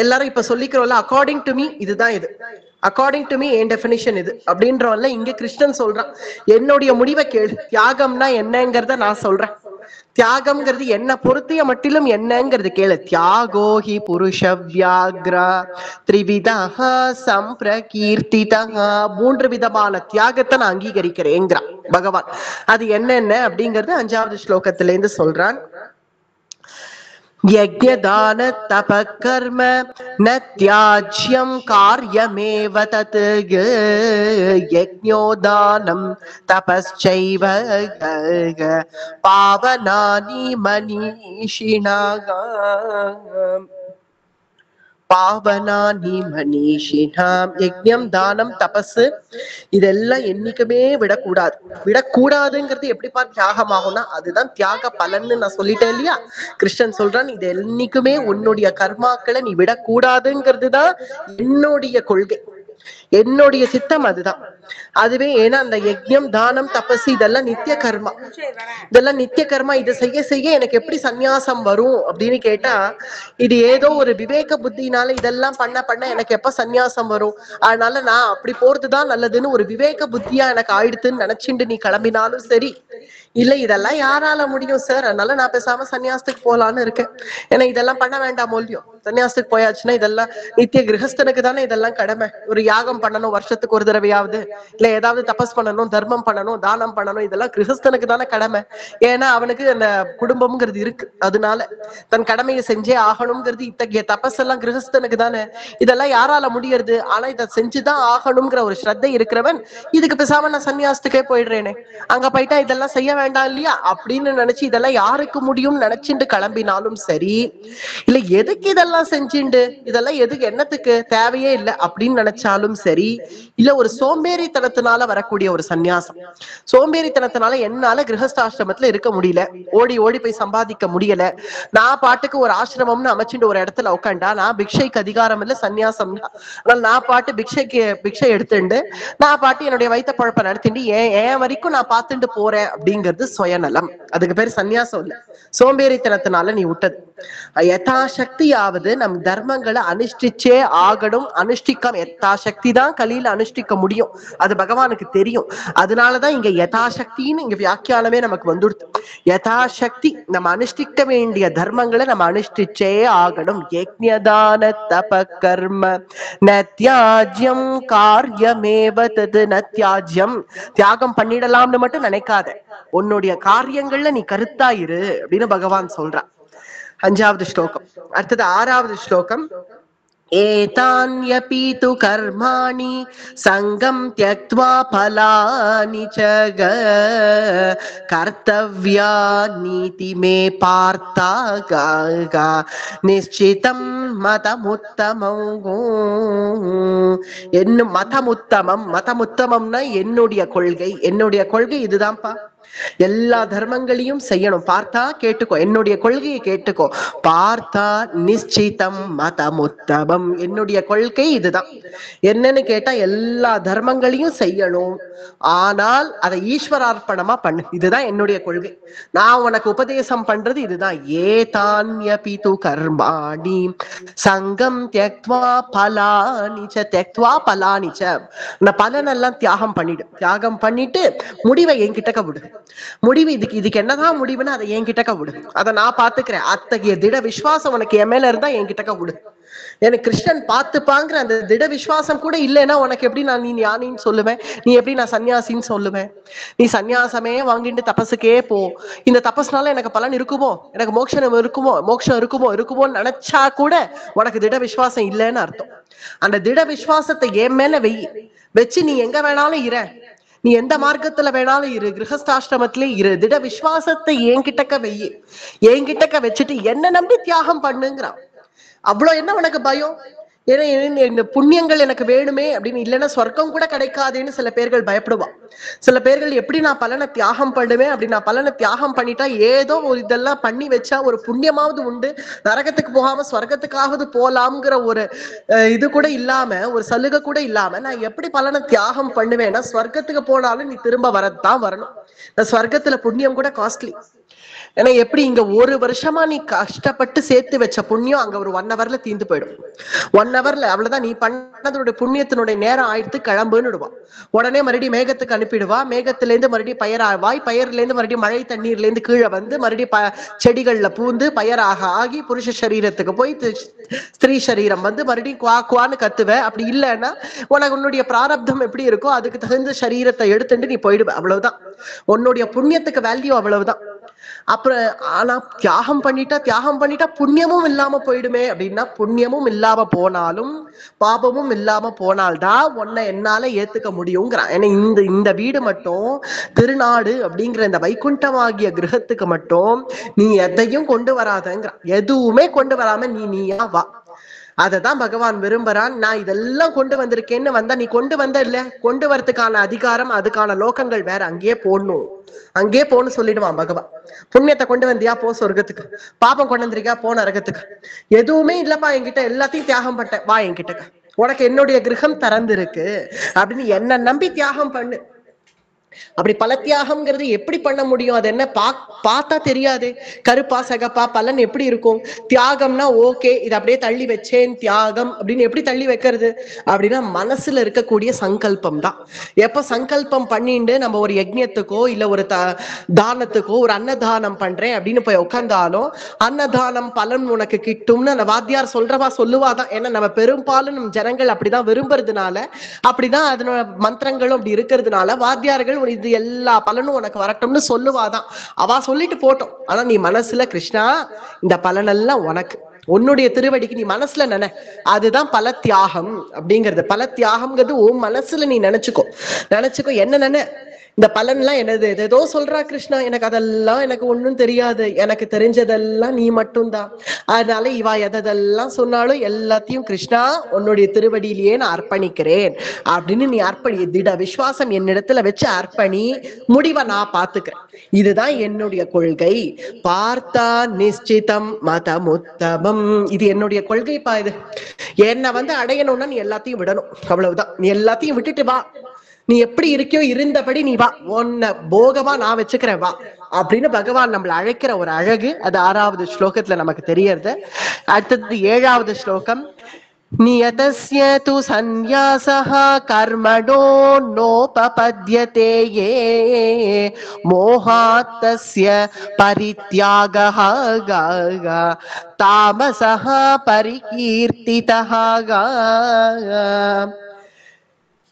எல்லாரும் இப்ப சொல்லிக்கிறோம்ல அக்கார்டிங் டு மீ இதுதான் இது, according to me N definition இது அப்படின்றவன்ல இங்க கிருஷ்ணன் சொல்றான், என்னுடைய முடிவை கேளு. தியாகம்னா என்னங்கிறத நான் சொல்றேன். தியாகம்ங்கிறது என்ன பொறுத்திய மட்டிலும் என்னங்கிறது கேளு. தியாகோஹி புருஷ வியாக்ரா த்ரிவிதஹ சம்பிரகீர்த்திதஹ. 3 விதமான தியாகத்தை நான் அங்கீகரிக்கிறேங்கிறான் பகவான். அது என்னென்ன அப்படிங்கறது 5வது ஸ்லோகத்தில இருந்து சொல்றான். யஜ்ஞதான தப கர்ம ந த்யாஜ்யம் கார்யமேவ தத் யஜ்ஞோதானம் தபஸ்சைவ பாவனானி மனிஷிணாக பாவனானி மனிஷினாம். யஜ்ஞம், தானம், தபசு இதெல்லாம் என்னைக்குமே விடக்கூடாது. விடக்கூடாதுங்கிறது எப்படிப்பா தியாகம் ஆகும்னா அதுதான் தியாக பலன்னு நான் சொல்லிட்டேன் இல்லையா? கிருஷ்ணன் சொல்றான், இது என்னைக்குமே உன்னுடைய கர்மாக்களை நீ விடக்கூடாதுங்கிறது தான் என்னுடைய கொள்கை, என்னுடைய சித்தம் அதுதான். அதுவே ஏன்னா அந்த யஜ்ஞம், தானம், தபசு இதெல்லாம் நித்திய கர்மா, இதெல்லாம் நித்திய கர்மா. இதை செய்ய செய்ய எனக்கு எப்படி சந்நியாசம் வரும் அப்படின்னு கேட்டா, இது ஏதோ ஒரு விவேக புத்தினால இதெல்லாம் பண்ண பண்ண எனக்கு எப்ப சந்நியாசம் வரும், அதனால நான் அப்படி போறதுதான் நல்லதுன்னு ஒரு விவேக புத்தியா எனக்கு ஆயிடுத்துன்னு நினைச்சுட்டு நீ கிளம்பினாலும் சரி, இல்ல இதெல்லாம் யாரால முடியும் சார், அதனால நான் பேசாம சன்னியாசத்துக்கு போலான்னு இருக்கேன், ஏன்னா இதெல்லாம் பண்ண வேண்டாம் மூலியம். சன்னியாசத்துக்கு போயாச்சுன்னா இதெல்லாம் நித்திய கிரகஸ்தனுக்கு தானே இதெல்லாம் கடமை. ஒரு யாகம் பண்ணணும் வருஷத்துக்கு ஒரு தடவையாவது, இல்ல ஏதாவது தபஸ் பண்ணணும், தர்மம் பண்ணணும், தானம் பண்ணணும், இதெல்லாம் கிரகஸ்தனுக்கு தானே கடமை. ஏன்னா அவனுக்கு அந்த குடும்பம்ங்கிறது இருக்கு, அதனால தன் கடமையை செஞ்சே ஆகணுங்கிறது. இத்தகைய தபஸ் எல்லாம் கிரகஸ்தனுக்கு தானே. இதெல்லாம் யாரால முடியறது? ஆனா இதை செஞ்சுதான் ஆகணுங்கிற ஒரு ஸ்ரத்தை இருக்கிறவன் இதுக்கு பேசாம நான் சன்னியாசத்துக்கே போயிடுறேனே, அங்க போயிட்டா இதெல்லாம் செய்ய வேண்டாம் இல்லையா அப்படின்னு நினைச்சு இதெல்லாம் யாருக்கு முடியும் நினைச்சுட்டு கிளம்பினாலும் சரி, இல்ல எதுக்கு இதெல்லாம் செஞ்சுண்டு, இதெல்லாம் எதுக்கு, என்னத்துக்கு, தேவையே இல்லை அப்படின்னு நினைச்சாலும் சரி, இல்ல ஒரு சோம்பேறித்தனத்தினால வரக்கூடிய ஒரு சந்நியாசம், சோம்பேறித்தனத்தினால என்னால கிரகஸ்தாசிரமத்துல இருக்க முடியல, ஓடி ஓடி போய் சம்பாதிக்க முடியல, நான் பாட்டுக்கு ஒரு ஆசிரமம்னு அமைச்சுட்டு ஒரு இடத்துல உட்காண்டா நான் பிக்ஷைக்கு அதிகாரம் இல்ல, சன்னியாசம் தான். ஆனால் நான் பாட்டு பிக்ஷை எடுத்துண்டு நான் பாட்டு என்னுடைய வயிற்ற பழப்ப நடத்திட்டு ஏன் வரைக்கும் நான் பார்த்துட்டு போறேன் அப்படிங்கிறது சுயநலம். அதுக்கு பேர் சன்னியாசம் இல்ல, சோம்பேறித்தனத்தினால நீ விட்டது. யதாசக்தியாவது நம் தர்மங்களை அனுஷ்டிச்சே ஆகணும். அனுஷ்டிக்காம யதாசக்தி தான் கலியில அனுஷ்டிக்க முடியும், அது பகவானுக்கு தெரியும். அதனாலதான் இங்க யதாசக்தின்னு இங்க வியாக்கியானமே நமக்கு வந்துடுது. யதாசக்தி நம்ம அனுஷ்டிக்க வேண்டிய தர்மங்களை நம்ம அனுஷ்டிச்சே ஆகணும். யஜ்ஞதான தப கர்ம ந த்யாஜ்யம் கார்யமேவ தத். ந த்யாஜ்யம், தியாகம் பண்ணிடலாம்னு மட்டும் நினைக்காத, உன்னுடைய காரியங்கள்ல நீ கருத்தா இரு அப்படின்னு பகவான் சொல்றான். 5வது ஸ்லோகம். அடுத்தது 6வது ஸ்லோகம். ஏதான்யபி து கர்மாணி சங்கம் த்யக்த்வா பலானி ச கர்த்தவ்யானீதி மே பார்த்தா நிச்சிதம் மதமுத்தமம். என்னும் மதமுத்தமம், மதமுத்தமம்னா என்னுடைய கொள்கை, என்னுடைய கொள்கை இதுதான்ப்பா, எல்லா தர்மங்களையும் செய்யணும். பார்த்தா கேட்டுக்கோ, என்னுடைய கொள்கையை கேட்டுக்கோ. பார்த்தா நிச்சிதம் மதமுத்தமம், என்னுடைய கொள்கை இதுதான். என்னன்னு கேட்டா எல்லா தர்மங்களையும் செய்யணும், ஆனால் அதை ஈஸ்வரார்ப்பணமா பண்ணு. இதுதான் என்னுடைய கொள்கை. நான் உனக்கு உபதேசம் பண்றது இதுதான். ஏதான்யபிது கர்மாணி சங்கம் தியக்த்வா பலானிச்ச தியக்த்வா பலானிச்ச. அந்த பலனெல்லாம் தியாகம் பண்ணிடு. தியாகம் பண்ணிட்டு முடிவை என்கிட்டக்க விடு. முடிவு இதுக்கு என்னதான் முடிவுன்னு அதை என்கிட்டக்க விடு. அதை நான் பாத்துக்கிறேன். அத்தகைய திட விசுவாசம் உனக்கு என் மேல இருந்தா என்கிட்டக்க விடு. எனக்கு கிருஷ்ணன் பார்த்துப்பாங்கிற அந்த திட விசுவாசம் கூட இல்லைன்னா உனக்கு எப்படி நான் நீ ஞானின்னு சொல்லுவேன்? நீ எப்படி நான் சன்னியாசின்னு சொல்லுவேன்? நீ சன்னியாசமே வாங்கிட்டு தபஸுக்கே போ. இந்த தபஸ்னால எனக்கு பலன் இருக்குமோ, எனக்கு மோட்சம் இருக்குமோன்னு நினைச்சா கூட உனக்கு திட விசுவாசம் இல்லைன்னு அர்த்தம். அந்த திட விசுவாசத்தை என் மேல வச்சு நீ எங்க வேணாலும் இரு, நீ எந்த மார்க்கத்துல வேணாலும் இரு, கிரகஸ்தாசிரமத்திலே இரு, திட விசுவாசத்தை என்கிட்டக்க வச்சுட்டு என்ன நம்பி தியாகம் பண்ணுங்கிறான். அவ்வளவு என்ன உனக்கு பயம்? ஏன்னா இந்த புண்ணியங்கள் எனக்கு வேணுமே அப்படின்னு, இல்லைன்னா சொர்க்கம் கூட கிடைக்காதுன்னு சில பேர்கள் பயப்படுவான். சில பேர்கள் எப்படி நான் பலனை தியாகம் பண்ணுவேன் அப்படி, நான் பலனை தியாகம் பண்ணிட்டா ஏதோ ஒரு இதெல்லாம் பண்ணி வச்சா ஒரு புண்ணியமாவது உண்டு, நரகத்துக்கு போகாம சொர்க்கத்துக்காவது போலாம்ங்கிற ஒரு இது கூட இல்லாம, ஒரு சலுகை கூட இல்லாம நான் எப்படி பலனை தியாகம் பண்ணுவேன்னா, சொர்க்கத்துக்கு போனாலும் நீ திரும்ப வரத்தான் வரணும். இந்த சொர்க்கத்துல புண்ணியம் கூட காஸ்ட்லி. ஏன்னா எப்படி இங்க ஒரு வருஷமா நீ கஷ்டப்பட்டு சேர்த்து வச்ச புண்ணியம் அங்க ஒரு 1 hourல தீந்து போயிடும். 1 hourல அவ்வளவுதான். நீ பண்ணதோட புண்ணியத்தினுடைய நேரம் ஆயிடுத்து, கிளம்புன்னு விடுவா. உடனே மறுபடியும் மேகத்துக்கு அனுப்பிடுவா. மேகத்துல இருந்து மறுபடியும் பயிராவாய், பயிர்ல இருந்து மறுபடியும் மழை தண்ணீர்ல இருந்து கீழே வந்து மறுபடியும் செடிகள்ல பூந்து பயிராக ஆகி புருஷ சரீரத்துக்கு போய் ஸ்திரீ சரீரம் வந்து மறுபடியும் குவான்னு கத்துவ. அப்படி இல்லைன்னா உனக்கு உன்னுடைய பிராரப்தம் எப்படி இருக்கோ அதுக்கு தகுந்த சரீரத்தை எடுத்துட்டு நீ போயிடுவ. அவ்வளவுதான். உன்னுடைய புண்ணியத்துக்கு வேல்யூ அவ்வளவுதான். அப்புறம் ஆனா தியாகம் பண்ணிட்டா புண்ணியமும் இல்லாம போயிடுமே அப்படின்னா, புண்ணியமும் இல்லாம போனாலும் பாபமும் இல்லாம போனால்தான் உன்னை என்னால ஏத்துக்க முடியுங்கிறான். ஏன்னா இந்த வீடு மட்டும், திருநாடு அப்படிங்கிற இந்த வைகுண்டமாகிய கிரகத்துக்கு மட்டும் நீ எதையும் கொண்டு வராதங்கிறான். எதுவுமே கொண்டு வராம நீயா வா. அததான் பகவான் விரும்புறான். நான் இதெல்லாம் கொண்டு வந்திருக்கேன்னு வந்தா, நீ கொண்டு வந்த இல்ல, கொண்டு வரதுக்கான அதிகாரம், அதுக்கான லோகங்கள் வேற, அங்கேயே போன்னு சொல்லிடுவான் பகவான். புண்ணியத்தை கொண்டு வந்தியா போ சொர்க்கத்துக்கு, பாப்பம் கொண்டு வந்திருக்கியா போ நரகத்துக்கு. எதுவுமே இல்லப்பா என்கிட்ட, எல்லாத்தையும் தியாகம் பண்ணிட்டேன், வா என்கிட்ட, உனக்கு என்னுடைய கிரகம் திறந்திருக்கு அப்படின்னு என்ன நம்பி தியாகம் பண்ணு. அப்படி பல தியாகம்ங்கிறது எப்படி பண்ண முடியும்? அது என்ன பார்த்தா தெரியாது. கருப்பா சகப்பா பலன் எப்படி இருக்கும்? தியாகம்னா ஓகே, இது அப்படியே தள்ளி வச்சேன் தியாகம் அப்படின்னு எப்படி தள்ளி வைக்கிறது அப்படின்னா, மனசுல இருக்கக்கூடிய சங்கல்பம் தான். எப்ப சங்கல்பம் பண்ணிட்டு நம்ம ஒரு யஜ்ஞத்துக்கோ இல்ல ஒரு தானத்துக்கோ, ஒரு அன்னதானம் பண்றேன் அப்படின்னு போய் உட்கார்ந்தாலும் அன்னதானம் பலன் உனக்கு கிட்டும்னு அந்த வாத்தியார் சொல்லுவாதான். ஏன்னா நம்ம பெரும்பாலும் நம்ம ஜனங்கள் அப்படிதான் விரும்புறதுனால, அப்படிதான் அதனோட மந்திரங்களும் அப்படி இருக்கிறதுனால வாத்தியார்கள் இது எல்லா பலனும் உனக்கு வரட்டும்னு சொல்லுவாதான். அவ சொல்லிட்டு போட்டோம். ஆனா நீ மனசுல கிருஷ்ணா இந்த பலனெல்லாம் உனக்கு, உன்னுடைய திருவடிக்கு நீ மனசுல அதுதான் பல தியாகம் அப்படிங்கிறது. பல தியாகம்ங்கிறது உன் மனசுல நீ நினைச்சுக்கோ. என்ன இந்த பலன்லாம் என்னது, ஏதோ சொல்றா கிருஷ்ணா, எனக்கு அதெல்லாம் எனக்கு ஒண்ணும் தெரியாது, எனக்கு தெரிஞ்சதெல்லாம் நீ மட்டும்தான், அதனால இவா எதெல்லாம் சொன்னாலும் எல்லாத்தையும் கிருஷ்ணா உன்னுடைய திருவடியிலேயே நான் அர்ப்பணிக்கிறேன் அப்படின்னு நீ திட விசுவாசம் என்னிடத்துல வச்சு அர்ப்பணி, முடிவை நான் பாத்துக்கிறேன். இதுதான் என்னுடைய கொள்கை. பார்த்தா நிச்சிதம் மதமுத்தமம், இது என்னுடைய கொள்கைப்பா. இது என்ன அடையணும்னா நீ எல்லாத்தையும் விடணும், அவ்வளவுதான். நீ எல்லாத்தையும் விட்டுட்டு வா, நீ எப்படி இருக்கியோ இருந்தபடி நீ வா, உன்னை போகமா நான் வச்சுக்கிறேன் வா அப்படின்னு பகவான் நம்மளை அழைக்கிற ஒரு அழகு. அது 6வது ஸ்லோகத்துல நமக்கு தெரியறது. அடுத்தது 7வது ஸ்லோகம். நியதஸ்ய து சந்நியாசஹ கர்மணோ நோபபத்யதே யே மோஹாத்தஸ்ய பரித்யாகஹ தாமசஹ பரிகீர்த்திதஹ.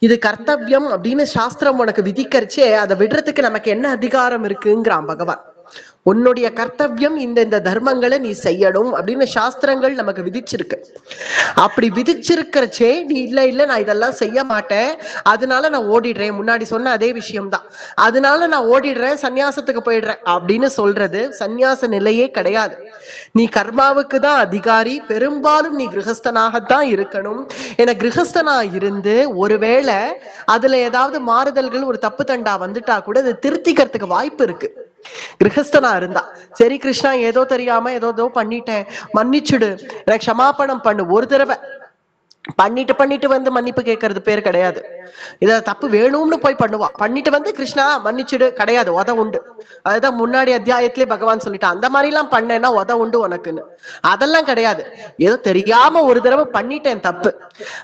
இது கர்த்தவியம் அப்படின்னு சாஸ்திரம் உனக்கு விதிக்கரிச்சே, அதை விடுறதுக்கு நமக்கு என்ன அதிகாரம் இருக்குங்கிறான் பகவான். உன்னுடைய கர்த்தவியம் இந்த தர்மங்களை நீ செய்யணும் அப்படின்னு சாஸ்திரங்கள் நமக்கு விதிச்சிருக்கு. அப்படி விதிச்சிருக்கிறச்சே நீ இல்ல நான் இதெல்லாம் செய்ய மாட்டேன், அதனால நான் ஓடிடுறேன், முன்னாடி சொன்ன அதே விஷயம்தான், அதனால நான் ஓடிடுறேன், சன்னியாசத்துக்கு போயிடுறேன் அப்படின்னு சொல்றது சன்னியாச நிலையே கிடையாது. நீ கர்மாவுக்கு தான் அதிகாரி. பெரும்பாலும் நீ கிரகஸ்தனாகத்தான் இருக்கணும். என கிரகஸ்தனா இருந்து ஒருவேளை அதுல ஏதாவது மாறுதல்கள், ஒரு தப்பு தண்டா வந்துட்டா கூட அதை திருத்திக்கிறதுக்கு வாய்ப்பு இருக்கு. கிரகஸ்தனா இருந்தா சரி கிருஷ்ணா ஏதோ தெரியாம ஏதோ பண்ணிட்டேன், மன்னிச்சுடு, எனக்கு க்ஷமாபணம் பண்ணு, ஒரு தடவை பண்ணிட்டு வந்து மன்னிப்பு கேட்கறது பேர் கிடையாது. இத தப்பு வேணும்னு போய் பண்ணுவா, பண்ணிட்டு வந்து கிருஷ்ணா மன்னிச்சுடு கிடையாது, உத உண்டு. அதுதான் முன்னாடி அத்தியாயத்திலே பகவான் சொல்லிட்டான், அந்த மாதிரி எல்லாம் பண்ணேன்னா உத உண்டு உனக்குன்னு. அதெல்லாம் கிடையாது, ஏதோ தெரியாம ஒரு தடவை பண்ணிட்டேன் தப்பு.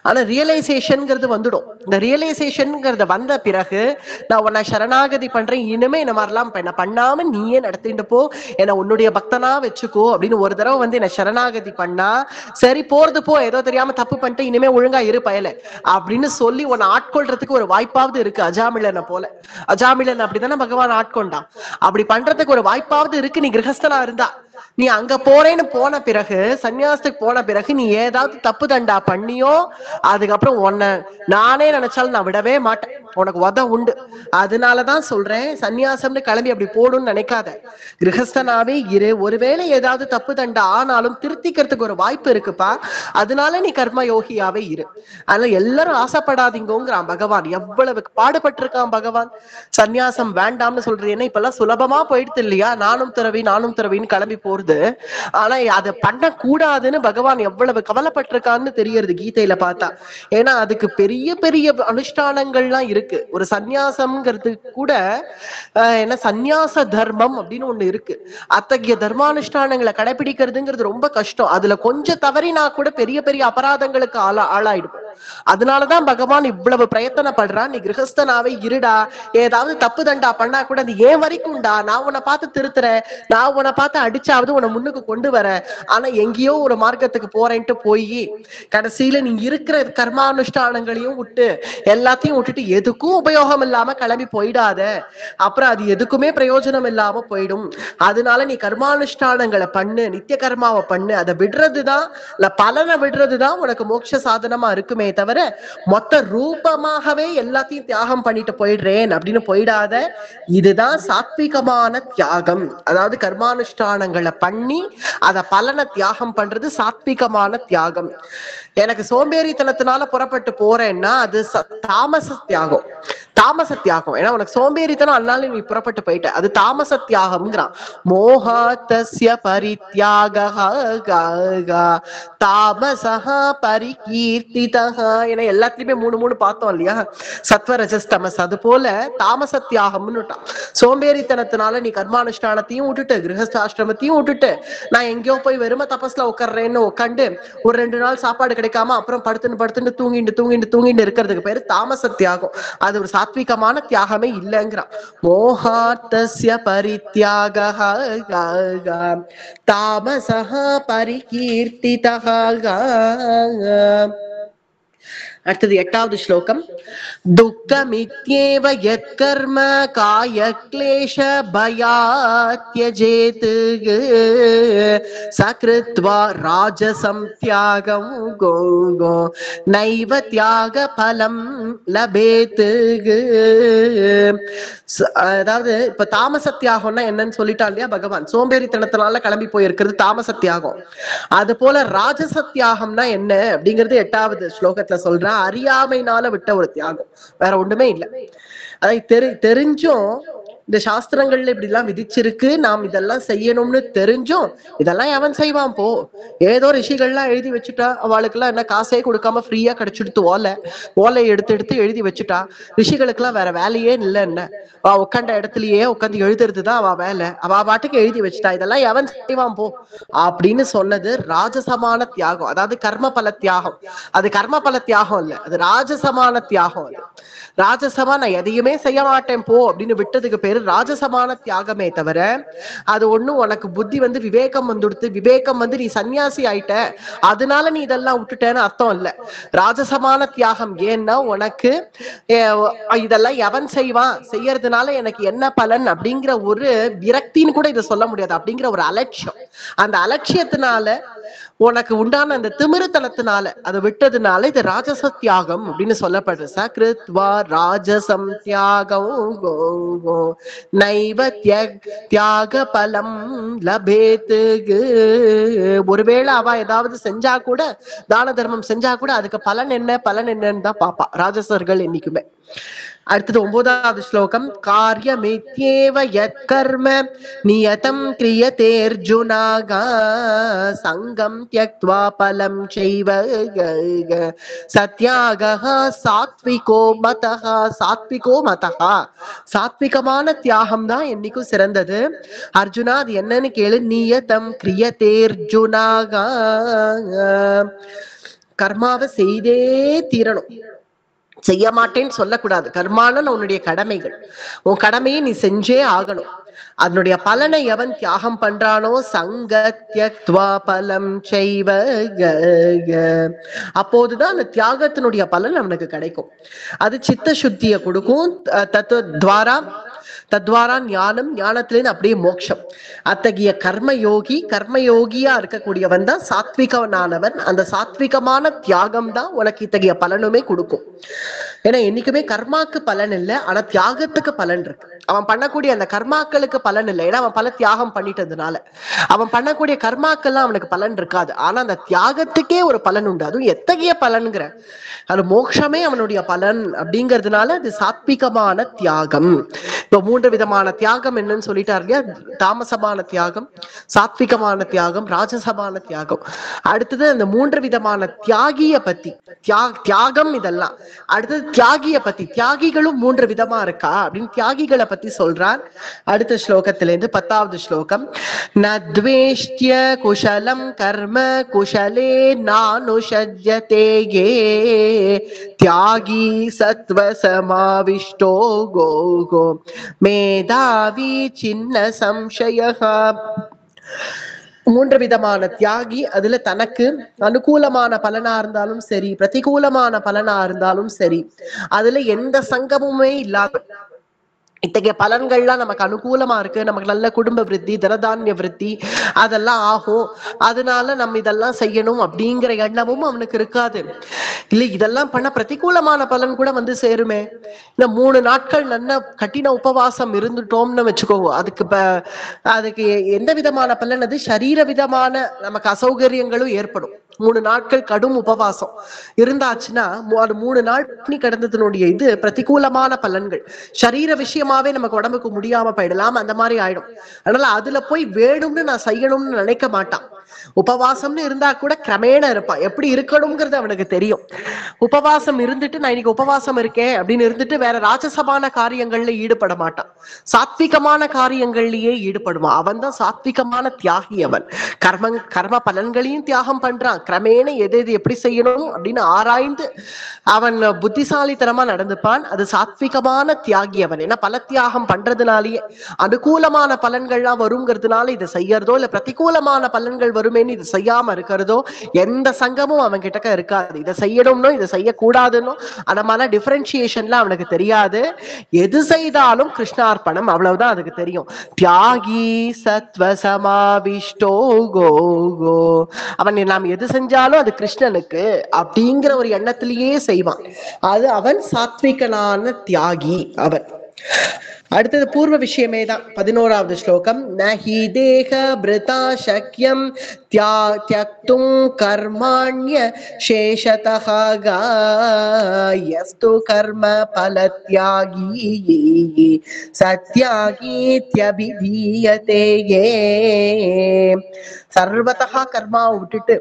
ஆனா ரியலைசேஷன்ங்கிறது வந்துடும். இந்த ரியலைசேஷன்ங்கிறத வந்த பிறகு நான் உன்னை சரணாகதி பண்றேன், இனிமே இந்த மாதிரிலாம் என்ன பண்ணாம நீயே நடத்திட்டு போ, என்ன உன்னுடைய பக்தனா வச்சுக்கோ அப்படின்னு ஒரு தடவை வந்து என்ன சரணாகதி பண்ணா, சரி போறது போ, ஏதோ தெரியாம தப்பு பண்ணிட்டு இனிமே ஒழுங்கா இரு பயல அப்படின்னு சொல்லி உன்னை ஆட்கொள்றதுக்கு ஒரு வாய்ப்பாவது இருக்கு. அஜாமிலனை போல, அஜாமிலன் அப்படித்தானே பகவான் ஆட்கொண்டான். அப்படி பண்றதுக்கு ஒரு வாய்ப்பாவது இருக்கு. நீ கிரகஸ்தனா இருந்தா, நீ அங்க போறேன்னு போன பிறகு, சன்னியாசத்துக்கு போன பிறகு நீ ஏதாவது தப்பு தண்டா பண்ணியோ, அதுக்கப்புறம் உன்னை நானே நினைச்சாலும் நான் விடவே மாட்டேன், உனக்கு உத உண்டு. அதனாலதான் சொல்றேன், சன்னியாசம்னு கிளம்பி அப்படி போடும்னு நினைக்காத, கிரகஸ்தனாவே இரு. ஒருவேளை ஏதாவது தப்பு தண்டா ஆனாலும் திருத்திக்கிறதுக்கு ஒரு வாய்ப்பு இருக்குப்பா, அதனால நீ கர்ம யோகியாவே இரு. அதனால எல்லாரும் ஆசைப்படாதீங்கிறான் பகவான். எவ்வளவு பாடுபட்டிருக்கான் பகவான் சன்னியாசம் வேண்டாம்னு சொல்றது. ஏன்னா இப்பெல்லாம் சுலபமா போயிடுது இல்லையா, நானும் துறவின்னு கிளம்பி போறது. ஆனா அதை பண்ண கூடாதுன்னு பகவான் எவ்வளவு கவலைப்பட்டிருக்கான்னு தெரியறது கீதையில பார்த்தா. ஏன்னா அதுக்கு பெரிய பெரிய அனுஷ்டானங்கள்லாம் இருக்கு. ஒரு சந்நியாசம்ங்கிறது கூட என்ன சந்நியாச தர்மம் அப்படின்னு ஒண்ணு இருக்கு. அத்தகைய தர்மானுஷ்டானங்களை கடைபிடிக்கிறதுங்கிறது ரொம்ப கஷ்டம். அதுல கொஞ்சம் தவறினா கூட பெரிய பெரிய அபராதங்களுக்கு ஆளாயிடும். அதனாலதான் பகவான் இவ்வளவு பிரயத்தனப்படுறான், நீ கிரகஸ்தனாவே இருடா, ஏதாவது தப்பு தண்டா பண்ணா கூட அது ஏன் வரைக்கும்டா, நான் உன்னை பார்த்து திருத்துறேன், நான் உன்னை பார்த்து அடிச்சாவது உன்னை முன்னுக்கு கொண்டு வர. ஆனா எங்கேயோ ஒரு மார்க்கத்துக்கு போறேன்ட்டு போய் கடைசியில நீ இருக்கிற கர்மானுஷ்டானங்களையும் விட்டு எல்லாத்தையும் விட்டுட்டு எதுக்கும் உபயோகம் இல்லாம கிளம்பி போயிடாத, அப்புறம் அது எதுக்குமே பிரயோஜனம் இல்லாம போயிடும். அதனால நீ கர்மானுஷ்டானங்களை பண்ணு, நித்திய கர்மாவை பண்ணு. அதை விடுறதுதான் இல்ல பலனை விடுறதுதான் உனக்கு மோட்ச சாதனமா இருக்குமே தவிர மொத்த ரூபமாகவே எல்லாத்தையும் தியாகம் பண்ணிட்டு போயிடுறேன் அப்படின்னு போயிடாத. இதுதான் சாத்விகமான தியாகம். அதாவது கர்மானுஷ்டானங்களை பண்ணி அத பலனை தியாகம் பண்றது சாத்விகமான தியாகம். எனக்கு சோம்பேறித்தனத்தினால புறப்பட்டு போறேன்னா அது தாமச தியாகம். தாமச தியாகம். ஏன்னா உனக்கு சோம்பேறித்தனம் அதனால நீ புறப்பட்டு போயிட்ட, அது தாமச தியாகம்ங்கிறான். மோகாத்தஸ்ய பரித்யாகஹ தாமசஹ பரிகீர்த்திதஹ. ஏன்னா எல்லாத்துலயுமே மூணு பார்த்தோம் இல்லையா, சத்வரஜஸ் தமஸ். அது போல தாமச தியாகம்னு. சோம்பேறித்தனத்தினால நீ கர்மானுஷ்டானத்தையும் விட்டுட்டு கிரகஸ்தாசிரமத்தையும் விட்டுட்டு நான் எங்கேயோ போய் வெறும தபஸ்ல உட்கார்றேன்னு உட்காந்து ஒரு 2 நாள் சாப்பாடு கிடைக்காம அப்புறம் படுத்துன்னு தூங்கிட்டு இருக்கிறதுக்கு பேரு தாமச தியாகம். அது ஒரு சாத்விகமான தியாகமே இல்லைங்கிறான். மோகார்த்தஸ்ய பரித்யாகஹ தாமசஹ பரிகீர்த்திதஹ. அடுத்தது 8வது ஸ்லோகம். துக்கமித்யேவ யத்கர்ம காய க்லேஷ பயாத்யஜேத் சக்ருத்வா ராஜசம் தியாகம் கோ நைவ தியாக பலம் லபேத். அதாவது இப்ப தாமச தியாகம்னா என்னன்னு சொல்லிட்டா இல்லையா பகவான், சோம்பேறித்தனத்தினால கிளம்பி போயிருக்கிறது தாமச தியாகம். அது போல ராஜச தியாகம்னா என்ன அப்படிங்கிறது 8வது ஸ்லோகத்துல சொல்ற. அறியாமைனால விட்ட ஒரு தியாகம், வேற ஒண்ணுமே இல்லை. அதை தெரிஞ்சும் இந்த சாஸ்திரங்கள்ல இப்படி எல்லாம் விதிச்சிருக்கு, நாம் இதெல்லாம் செய்யணும்னு தெரிஞ்சும் இதெல்லாம் எவன் செய்வான் போ. ஏதோ ரிஷிகள்லாம் எழுதி வச்சுட்டா, அவளுக்கெல்லாம் என்ன காசே கொடுக்காம ஃப்ரீயா கிடைச்சிடுத்து ஓலை எடுத்து எழுதி வச்சுட்டா. ரிஷிகளுக்கெல்லாம் வேற வேலையே இல்லை, என்ன உட்காண்ட இடத்துலயே உட்காந்து எழுதுறதுதான் அவ வேலை. அவ பாட்டுக்கு எழுதி வச்சுட்டா, இதெல்லாம் எவன் செய்வான் போ அப்படின்னு சொன்னது ராஜசமான தியாகம். அதாவது கர்ம பல தியாகம். அது கர்ம பல தியாகம் இல்ல, அது ராஜசமான தியாகம். அது ராஜசமா நான் எதையுமே செய்ய மாட்டேன் போ அப்படின்னு விட்டதுக்கு பேரு ராஜசமான தியாகமே தவிர அது ஒண்ணும் உனக்கு புத்தி வந்து விவேகம் வந்துடுத்து, விவேகம் வந்து நீ சன்னியாசி ஆயிட்ட அதனால நீ இதெல்லாம் விட்டுட்டேன்னு அர்த்தம் இல்ல. ராஜசமான தியாகம் ஏன்னா உனக்கு இதெல்லாம் எவன் செய்வான், செய்யறதுனால எனக்கு என்ன பலன் அப்படிங்கிற ஒரு விரக்தின்னு கூட இதை சொல்ல முடியாது, அப்படிங்கிற ஒரு அலட்சியம். அந்த அலட்சியத்தினால உனக்கு உண்டான அந்த திமிருத்தனத்தினால அதை விட்டதுனால இது ராஜச தியாகம் அப்படின்னு சொல்லப்படுற. சக்ருத்வா ராஜசம் தியாகம் நைவ தியாக பலம் லபேத். ஒருவேளை அவ ஏதாவது செஞ்சா கூட, தான தர்மம் செஞ்சா கூட அதுக்கு பலன் என்னன்னு தான் பாப்பா ராஜசர்கள் என்னைக்குமே. அடுத்தது 9வது ஸ்லோகம். காரியமித்யேவ யத்கர்ம நியதம் கிரியதே அர்ஜுனாக சங்கம் த்யக்த்வா பலம் சைவ சத்யாகஹ சாத்விகோ மதஹ. சாத்விகோ மதஹ, சாத்விகமான தியாகம் தான் என்னைக்கும் சிறந்தது. அர்ஜுனா அது என்னன்னு கேளு. நியதம் கிரியதே அர்ஜுனாக, கர்மாவை செய்தே தீரணும், செய்ய மாட்டேன்னு சொல்லக்கூடாது. கர்மான உன்னுடைய கடமைகள், உன் கடமையை நீ செஞ்சே ஆகணும். அதனுடைய பலனை எவன் தியாகம் பண்றானோ சங்கத்யக்த்வா பலம் சைவ, அப்போதுதான் அந்த தியாகத்தினுடைய பலன் அவனுக்கு கிடைக்கும். அது சித்த சுத்தியை கொடுக்கும். தத்வாரா ஞானம், ஞானத்திலேருந்து அப்படியே மோட்சம். அத்தகைய கர்மயோகியா இருக்கக்கூடியவன் தான் சாத்விகனானவன். அந்த சாத்விகமான தியாகம் தான் உனக்கு இத்தகைய பலனுமே கொடுக்கும். ஏன்னா என்னைக்குமே கர்மாக்கு பலன் இல்லை, ஆனா தியாகத்துக்கு பலன் இருக்கு. அவன் பண்ணக்கூடிய அந்த கர்மாக்களுக்கு பலன் இல்லை, ஏன்னா அவன் பல தியாகம் பண்ணிட்டதுனால. அவன் பண்ணக்கூடிய கர்மாக்கள்லாம் அவனுக்கு பலன் இருக்காது, ஆனா அந்த தியாகத்துக்கே ஒரு பலன் உண்டு. அதுவும் எத்தகைய பலன்கிற, அது மோட்சமே அவனுடைய பலன் அப்படிங்கிறதுனால அது சாத்விகமான தியாகம். இப்போ 3 விதமான தியாகம் என்னன்னு சொல்லிட்டாரு இல்லையா? தாமசமான தியாகம், சாத்விகமான தியாகம், ராஜசமான தியாகம். அடுத்தது அந்த 3 விதமான தியாகிய பத்தி, தியாகம் இதெல்லாம். அடுத்தது தியாகிய பத்தி, தியாகிகளும் 3 விதமா இருக்கா அப்படின்னு தியாகிகளை பத்தி சொல்றார். அடுத்த ஸ்லோகத்திலிருந்து 10வது ஸ்லோகம். நத்வேஷ்ட்ய குஷலம் கர்ம குஷலே நானுஷஜ்யதே யே தியாகி சத்வ சமாவிஷ்டோ கோகோ மேதாவி சின்ன சம்சயஹ. 3 விதமான தியாகி. அதுல தனக்கு அனுகூலமான பலனா இருந்தாலும் சரி, பிரதிகூலமான பலனா இருந்தாலும் சரி, அதுல எந்த சங்கமுமே இல்லாத இத்தகைய பலன்கள்லாம் நமக்கு அனுகூலமா இருக்கு, நமக்கு நல்ல குடும்ப விருத்தி, தனதானிய விருத்தி அதெல்லாம் ஆகும், அதனால நம்ம இதெல்லாம் செய்யணும் அப்படிங்கிற எண்ணமும் அவனுக்கு இருக்காது. இல்லை, இதெல்லாம் பண்ண பிரதிகூலமான பலன் கூட வந்து சேருமே. இந்த 3 நாட்கள் நல்ல கடின உபவாசம் இருந்துட்டோம்னு வச்சுக்கோங்க, அதுக்கு எந்த விதமான பலன்? அது சரீர விதமான நமக்கு அசௌகரியங்களும் ஏற்படும். 3 நாட்கள் கடும் உபவாசம் இருந்தாச்சுன்னா அது 3 நாள் பண்ணி கிடந்ததுனுடைய இது பிரதிகூலமான பலன்கள். சரீர விஷயமாவே நமக்கு உடம்புக்கு முடியாம போயிடலாம், அந்த மாதிரி ஆயிடும். அதனால அதுல போய் வேணும்னு நான் செய்யணும்னு நினைக்க மாட்டான். உபவாசம்னு இருந்தா கூட கிரமேண இருப்பான். எப்படி இருக்கணும்ங்கிறது அவனுக்கு தெரியும். உபவாசம் இருந்துட்டு நான் இன்னைக்கு உபவாசம் இருக்கேன் அப்படின்னு இருந்துட்டு வேற ராஜசமான காரியங்கள்ல ஈடுபட மாட்டான். சாத்விகமான காரியங்கள்லயே ஈடுபடுவான். அவன் தான் சாத்விகமான தியாகி. அவன் கர்ம பலன்களையும் தியாகம் பண்றான். கிரமேண எது எப்படி செய்யணும் அப்படின்னு ஆராய்ந்து அவன் புத்திசாலித்தனமா நடந்துப்பான். அது சாத்விகமான தியாகி அவன். ஏன்னா பல தியாகம் பண்றதுனாலேயே அனுகூலமான பலன்கள்லாம் வருங்கிறதுனால இதை செய்யறதோ இல்ல பிரதிகூலமான பலன்கள் வருமேன்னு இது செய்யாம இருக்கிறதோ எந்த சங்கமும் அவன் கிட்டக்க இருக்காது. இதை செய்யணும்னோ இதை செய்யக்கூடாதுன்னு அந்த மாதிரி டிஃபரன்சியேஷன்லாம் அவனுக்கு தெரியாது. எது செய்தாலும் கிருஷ்ணார்ப்பணம், அவ்வளவுதான் அதுக்கு தெரியும். தியாகி சத்வ சமாவிஷ்டோ கோகோ. அவன் நாம் எது செஞ்சாலும் அது கிருஷ்ணனுக்கு அப்படிங்கிற ஒரு எண்ணத்திலேயே செய்வான். அது அவன் சாத்விகனான தியாகி அவன். அடுத்தது பூர்வ விஷயமே தான். 11வது ஸ்லோகம். நஹி தேக பிருதா சக்யம் தியக்தும் கர்மாண்ய சேஷதஹ யஸ்து கர்ம பலத்யாகி சத்யாகீத்யபிதீயதே யே. சர்வதஹ கர்மாவை விட்டுட்டு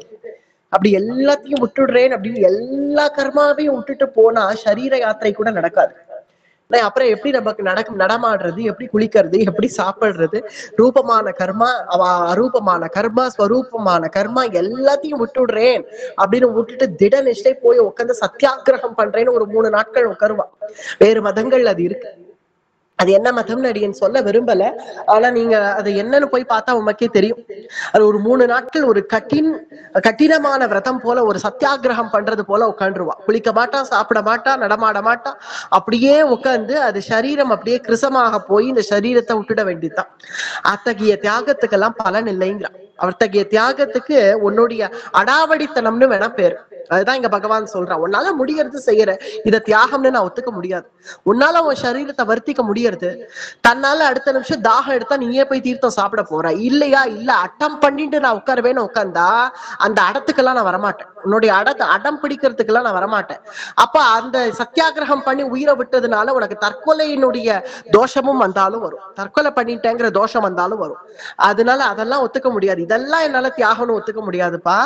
அப்படி எல்லாத்தையும் விட்டுடுறேன் அப்படின்னு எல்லா கர்மாவையும் விட்டுட்டு போனா சரீர யாத்திரை கூட நடக்காது. அப்புறம் எப்படி நமக்கு நடமாடுறது, எப்படி குளிக்கிறது, எப்படி சாப்பிடுறது, ரூபமான கர்மா அரூபமான கர்மா ஸ்வரூபமான கர்மா எல்லாத்தையும் விட்டுடுறேன் அப்படின்னு விட்டுட்டு திட நிஷ்டை போய் உட்காந்து சத்தியாகிரகம் பண்றேன்னு ஒரு 3 நாட்கள் உட்காருவான். வேறு மதங்கள் அது இருக்கு. அது என்ன மதம்னு அடியேன் சொல்ல விரும்பல, ஆனா நீங்க அது என்னன்னு போய் பார்த்தா உமக்கே தெரியும். அது ஒரு 3 நாட்கள் ஒரு கடினமான விரதம் போல, ஒரு சத்தியாகிரகம் பண்றது போல உட்காந்துருவா. குளிக்க மாட்டா, சாப்பிட மாட்டா, நடமாட மாட்டா, அப்படியே உட்காந்து அது சரீரம் அப்படியே கிருசமாக போய் இந்த சரீரத்தை விட்டுட வேண்டியதுதான். அத்தகைய தியாகத்துக்கெல்லாம் பலன் இல்லைங்கிறான். அத்தகைய தியாகத்துக்கு உன்னுடைய அடாவடித்தனம்னு வேணா பேரு. அதுதான் இங்க பகவான் சொல்றான். உன்னால முடியறது செய்யற இத தியாகம்னு நான் ஒத்துக்க முடியாது. உன்னால உன் சரீரத்தை வர்த்திக்க முடியறது முடியறது. தன்னால அடுத்த நிமிஷம் தாகம் எடுத்தா நீயே போய் தீர்த்தம் சாப்பிட போற இல்லையா? இல்ல அட்டம் பண்ணிட்டு நான் உட்காருவேன்னு உட்கார்ந்தா அந்த அடத்துக்கெல்லாம் நான் வரமாட்டேன். உன்னுடைய அடம் பிடிக்கிறதுக்கெல்லாம் நான் வரமாட்டேன். அப்ப அந்த சத்தியாகிரகம் பண்ணி உயிரை விட்டதுனால உனக்கு தற்கொலையினுடைய தோஷமும் வந்தாலும் வரும், தற்கொலை பண்ணிட்டேங்கிற தோஷம் வந்தாலும் வரும். அதனால அதெல்லாம் ஒத்துக்க முடியாது. இதெல்லாம் என்னால தியாகம்னு ஒத்துக்க முடியாதுப்பா.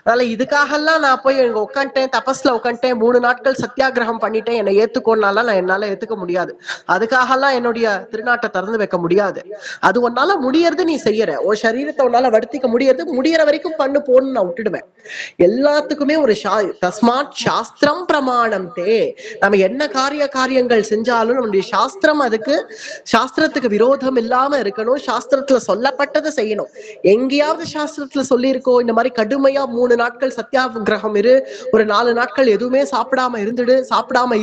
அதனால இதுக்காகலாம் நான் போய் எங்க உட்காந்துட்டேன், தபஸ்ல உட்காந்துட்டேன், 3 நாட்கள் சத்தியாகிரகம் பண்ணிட்டேன், என்னை ஏத்துக்கோனால நான் என்னால ஏத்துக்க முடியாது. அதுக்காகலாம் என்னுடைய திருநாட்டை திறந்து வைக்க முடியாது. அது உன்னால முடியறது நீ செய்யற, உன் சரீரத்தை உன்னால வருத்திக்க முடியறது, முடியற வரைக்கும் பண்ணு போன்னு நான் விட்டுடுவேன். எல்லாத்துக்குமே ஒரு தஸ்மாத் சாஸ்திரம் பிரமாணம் தே. நம்ம என்ன காரியங்கள் செஞ்சாலும் நம்முடைய சாஸ்திரம் அதுக்கு சாஸ்திரத்துக்கு விரோதம் இல்லாம இருக்கணும். சாஸ்திரத்துல சொல்லப்பட்டதை செய்யணும். எங்கேயாவது சாஸ்திரத்துல சொல்லி இருக்கோ இந்த மாதிரி கடுமையா 3 நாட்கள் சத்தியாகிரகம் இரு, ஒரு 4 நாட்கள் எதுவுமே சாப்பிடாம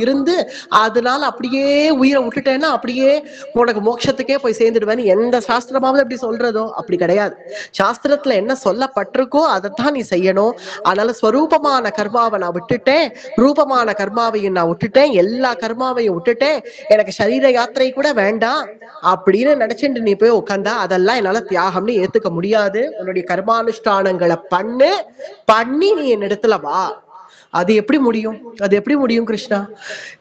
இருந்து அதனால அப்படியே உயிரை விட்டுட்டேன்னா அப்படியே உனக்கு மோட்சத்துக்கே போய் சேர்ந்துடுவேன்னு எந்த சாஸ்திரமாவது அப்படி சொல்றதோ? அப்படி கிடையாது. சாஸ்திரத்துல என்ன சொல்லப்பட்டிருக்கோ அதைத்தான் நீ செய்யணும். அதனால ஸ்வரூபமான கர்மாவை நான் விட்டுட்டேன், ரூபமான கர்மாவையும் நான் விட்டுட்டேன், எல்லா கர்மாவையும் விட்டுட்டேன், எனக்கு சரீர யாத்திரை கூட வேண்டாம் அப்படின்னு நினைச்சுட்டு நீ போய் உட்கார்ந்தா அதெல்லாம் என்னால தியாகம்னு ஏத்துக்க முடியாது. உன்னுடைய கர்மானுஷ்டானங்களை பண்ணி நீ என்னிடத்துல வா. அது எப்படி முடியும் கிருஷ்ணா?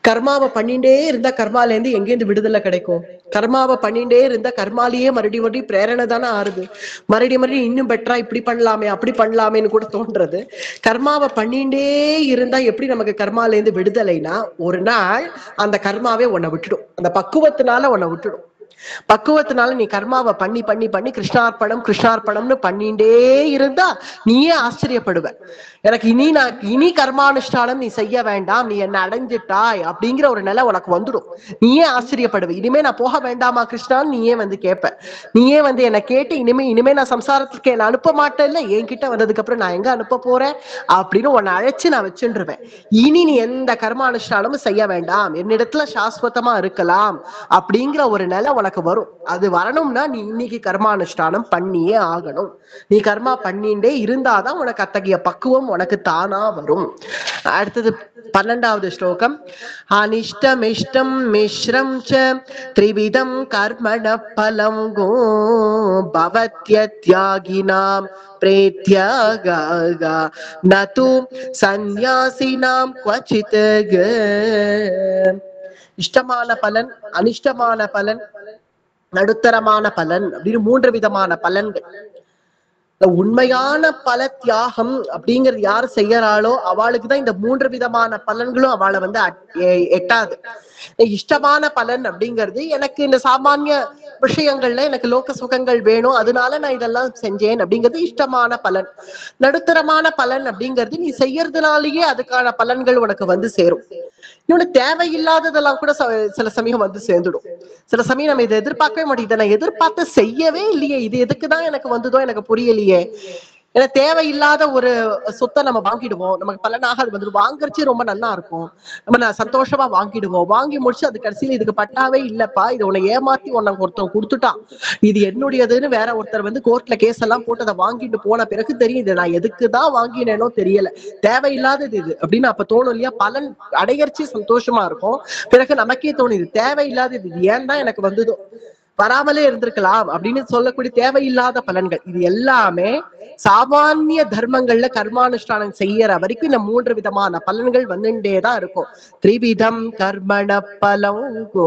கர்மாவை பண்ணிட்டே இருந்தா கர்மால இருந்து எங்கேருந்து விடுதலை கிடைக்கும்? கர்மாவை பண்ணிட்டே இருந்தா கர்மாலேயே மறுபடியும் பிரேரணை தானே ஆறுது. மறுபடியும் இன்னும் பெட்டரா இப்படி பண்ணலாமே அப்படி பண்ணலாமேன்னு கூட தோன்றது. கர்மாவை பண்ணிட்டே இருந்தா எப்படி நமக்கு கர்மால இருந்து விடுதலைனா, ஒரு நாள் அந்த கர்மாவே உன்னை விட்டுடும், அந்த பக்குவத்தினால உன்னை விட்டுடும். பக்குவத்தினால நீ கர்மாவை பண்ணி கிருஷ்ணார்ப்பணம்னு பண்ணிட்டே இருந்தா நீயே ஆச்சரியப்படுவ. எனக்கு இனி கர்மானுஷ்டானம் நீ செய்ய வேண்டாம், நீ என்ன அடைஞ்சிட்டாய் அப்படிங்கிற ஒரு நிலை உனக்கு வந்துடும். நீயே ஆச்சரியப்படுவ. இனிமே நான் போக வேண்டாமா கிருஷ்ணான்னு நீயே கேட்ப. நீயே என்னை கேட்டு இனிமே நான் சம்சாரத்துக்கு என்ன அனுப்ப மாட்டேன், இல்ல என்கிட்ட வந்ததுக்கு அப்புறம் நான் எங்க அனுப்ப போறேன் அப்படின்னு உன்னை அழைச்சு நான் வச்சுருவேன். இனி நீ எந்த கர்மானுஷ்டானமும் செய்ய வேண்டாம், என்னிடத்துல சாஸ்வதமா இருக்கலாம் அப்படிங்கிற ஒரு நிலை உனக்கு வரும். அது வரணும்னா நீ இன்னைக்கு கர்மானுஷ்டானம் பண்ணியே ஆகணும். நீ கர்மா பண்ணிண்டே இருந்தாதான் உனக்கு அத்தகைய பக்குவம் உனக்கு தானா வரும். அடுத்தது 12வது ஸ்லோகம். அனிஷ்டமிஷ்டம் மிஸ்ரம் ச த்ரிவிதம் கர்மண பலம் கோ பவத்யத்யாகினாம் பிரேத்யக நது சந்நியாசினாம் க்வசித். இஷ்டமான பலன், அனிஷ்டமான பலன், நடுத்தரமான பலன் அப்படின்னு 3 விதமான பலன்கள். உண்மையான பல தியாகம் அப்படிங்கிறது யார் செய்யறாளோ அவளுக்குதான் இந்த 3 விதமான பலன்களும் அவளை எட்டாது. இஷ்டமான பலன் அப்படிங்கிறது எனக்கு இந்த சாமானிய விஷயங்கள்ல எனக்கு லோக சுகங்கள் வேணும், அதனால நான் இதெல்லாம் செஞ்சேன் அப்படிங்கிறது இஷ்டமான பலன். நடுத்தரமான பலன் அப்படிங்கிறது நீ செய்யறதுனாலேயே அதுக்கான பலன்கள் உனக்கு சேரும். இன்னொன்னு தேவையில்லாததெல்லாம் கூட சில சமயம் சேர்ந்துடும். சில சமயம் நம்ம இதை எதிர்பார்க்கவே மாட்டோம், இதை நான் எதிர்பார்த்து செய்யவே இல்லையே, இது எதுக்குதான் எனக்கு வந்ததோ எனக்கு புரியலையே. ஏன்னா தேவையில்லாத ஒரு சொத்தை நம்ம வாங்கிடுவோம், நமக்கு பலனாக அது வாங்குறச்சு ரொம்ப நல்லா இருக்கும், நம்ம சந்தோஷமா வாங்கிடுவோம். வாங்கி முடிச்சு அது கடைசியில இதுக்கு பட்டாவே இல்லப்பா, இது உன்னை ஏமாத்தி ஒருத்தன் கொடுத்துட்டான், இது என்னுடையதுன்னு வேற ஒருத்தர் கோர்ட்ல கேஸ் எல்லாம் போட்டு அதை வாங்கிட்டு போன பிறகு தெரியும் இது நான் எதுக்குதான் வாங்கினேனோ தெரியல, தேவையில்லாதது இது அப்படின்னு அப்ப தோணும் இல்லையா? பலன் அடையறச்சு சந்தோஷமா இருக்கும். பிறகு நமக்கே தோணும் இது தேவையில்லாதது, இது ஏன் தான் எனக்கு வந்ததோ, வராமலே இருந்திருக்கலாம் அப்படின்னு சொல்லக்கூடிய தேவையில்லாத பலன்கள். இது எல்லாமே சாமானிய தர்மங்கள்ல கர்மானுஷ்டானம் செய்யற வரைக்கும் இந்த 3 விதமான பலன்கள் வந்துட்டேதான் இருக்கும். த்ரிவிதம் கர்மண பலம் கோ.